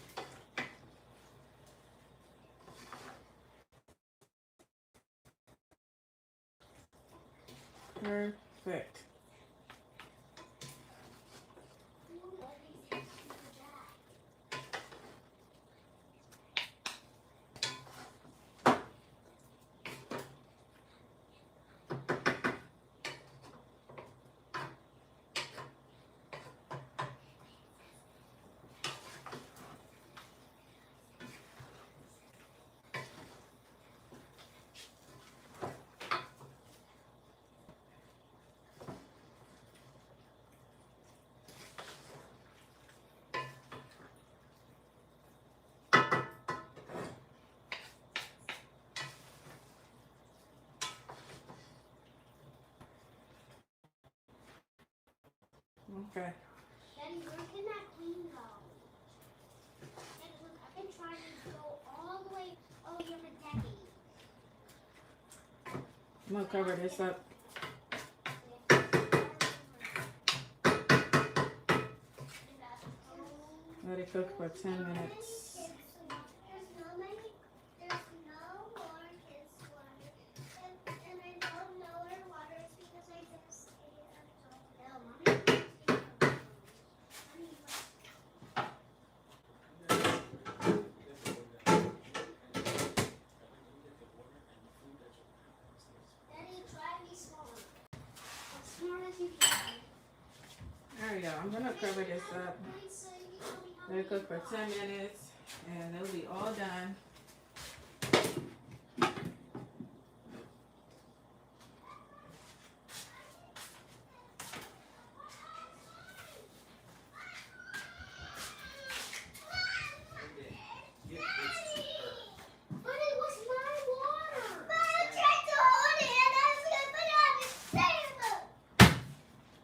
[SPEAKER 1] Perfect. Okay.
[SPEAKER 2] Daddy, where can that queen go? Daddy, look, I've been trying to go all the way over here for decades.
[SPEAKER 1] I'm gonna cover this up. Let it cook for 10 minutes. There we go. I'm gonna cover this up. Let it cook for 10 minutes and it'll be all done.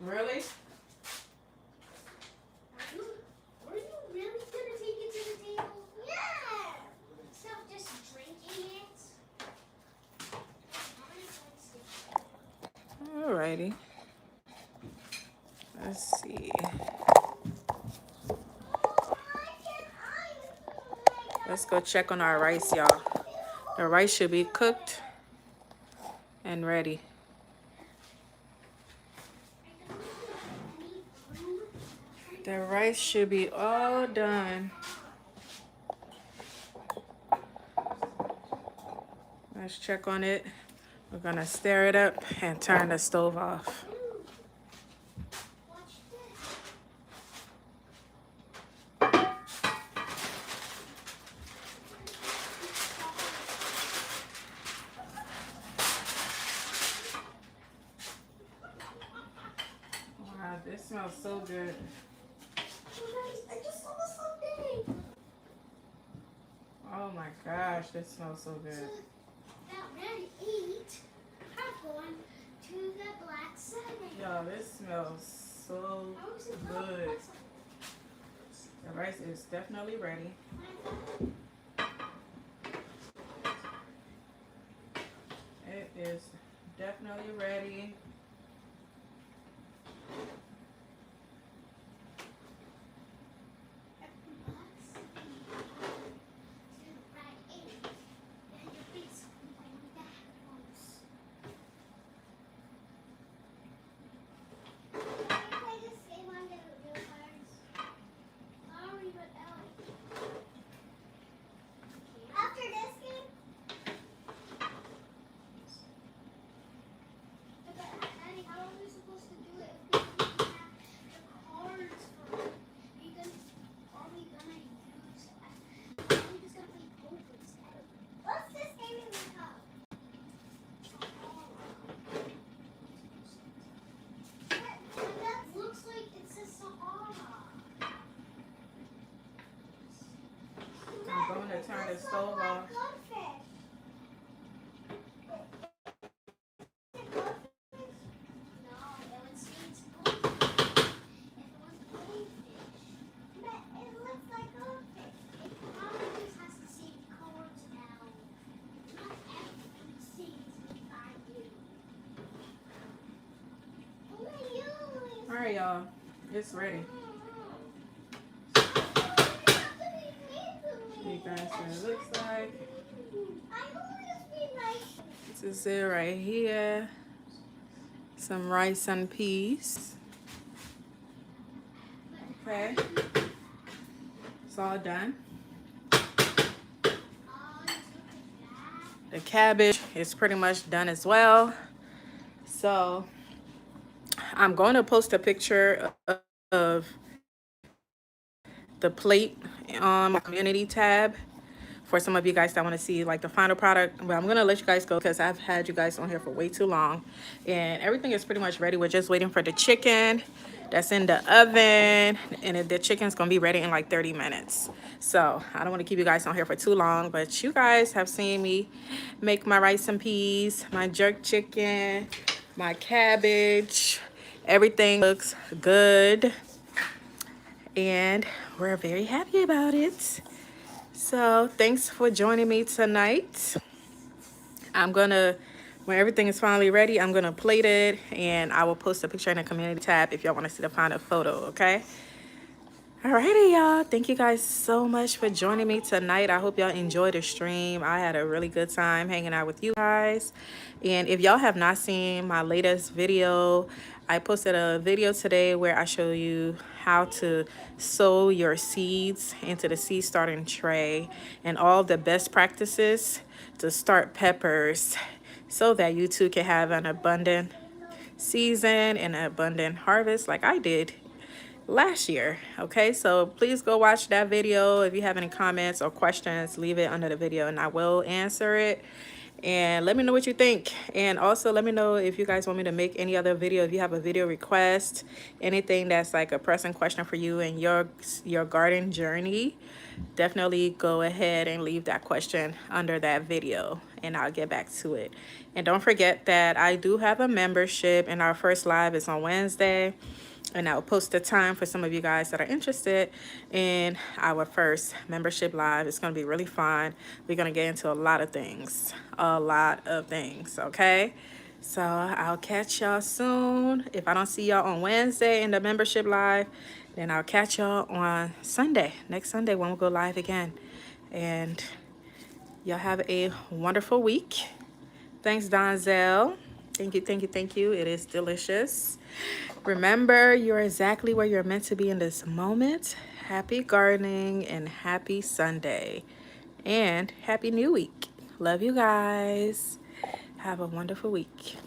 [SPEAKER 1] Really?
[SPEAKER 2] Were you really gonna take it to the table? Yeah! Instead of just drinking it.
[SPEAKER 1] Alrighty. Let's see. Let's go check on our rice, y'all. The rice should be cooked and ready. The rice should be all done. Let's check on it. We're gonna stir it up and turn the stove off. smells so good.
[SPEAKER 2] I just saw something.
[SPEAKER 1] Oh my gosh, this smells so good.
[SPEAKER 2] So, now ready to eat. I'm going to the black setting.
[SPEAKER 1] Yo, this smells so good. The rice is definitely ready. It is definitely ready.
[SPEAKER 2] After this game, Daddy, how are we supposed to do it if we don't have the cards for it? Are we gonna use? Are we just gonna play poker instead? What's this game even called? That looks like it says Sahara.
[SPEAKER 1] I'm going to turn the stove off. All right, y'all. It's ready. You guys see what it looks like. This is it right here. Some rice and peas. Okay. It's all done. The cabbage is pretty much done as well. So I'm going to post a picture of the plate on my community tab for some of you guys that want to see like the final product. But I'm gonna let you guys go because I've had you guys on here for way too long, and everything is pretty much ready. We're just waiting for the chicken that's in the oven, and the chicken's gonna be ready in like 30 minutes. So I don't want to keep you guys on here for too long, but you guys have seen me make my rice and peas, my jerk chicken, my cabbage. Everything looks good and we're very happy about it. So thanks for joining me tonight. I'm gonna, when everything is finally ready, I'm gonna plate it and I will post a picture in the community tab if y'all want to see the final photo. Okay. Alrighty, y'all. Thank you guys so much for joining me tonight. I hope y'all enjoyed the stream. I had a really good time hanging out with you guys. And if y'all have not seen my latest video, I posted a video today where I show you how to sow your seeds into the seed starting tray and all the best practices to start peppers so that you too can have an abundant season and an abundant harvest like I did last year. Okay, so please go watch that video. If you have any comments or questions, leave it under the video and I will answer it. And let me know what you think. And also let me know if you guys want me to make any other video. If you have a video request, anything that's like a pressing question for you and your garden journey, definitely go ahead and leave that question under that video and I'll get back to it. And don't forget that I do have a membership and our first live is on Wednesday. And I'll post the time for some of you guys that are interested in our first membership live. It's going to be really fun. We're going to get into a lot of things, okay? So I'll catch y'all soon. If I don't see y'all on Wednesday in the membership live, then I'll catch y'all on Sunday, next Sunday when we'll go live again. And y'all have a wonderful week. Thanks, Donzel. Thank you, thank you, thank you. It is delicious. Remember, you're exactly where you're meant to be in this moment. Happy gardening and happy Sunday. And happy new week. Love you guys. Have a wonderful week.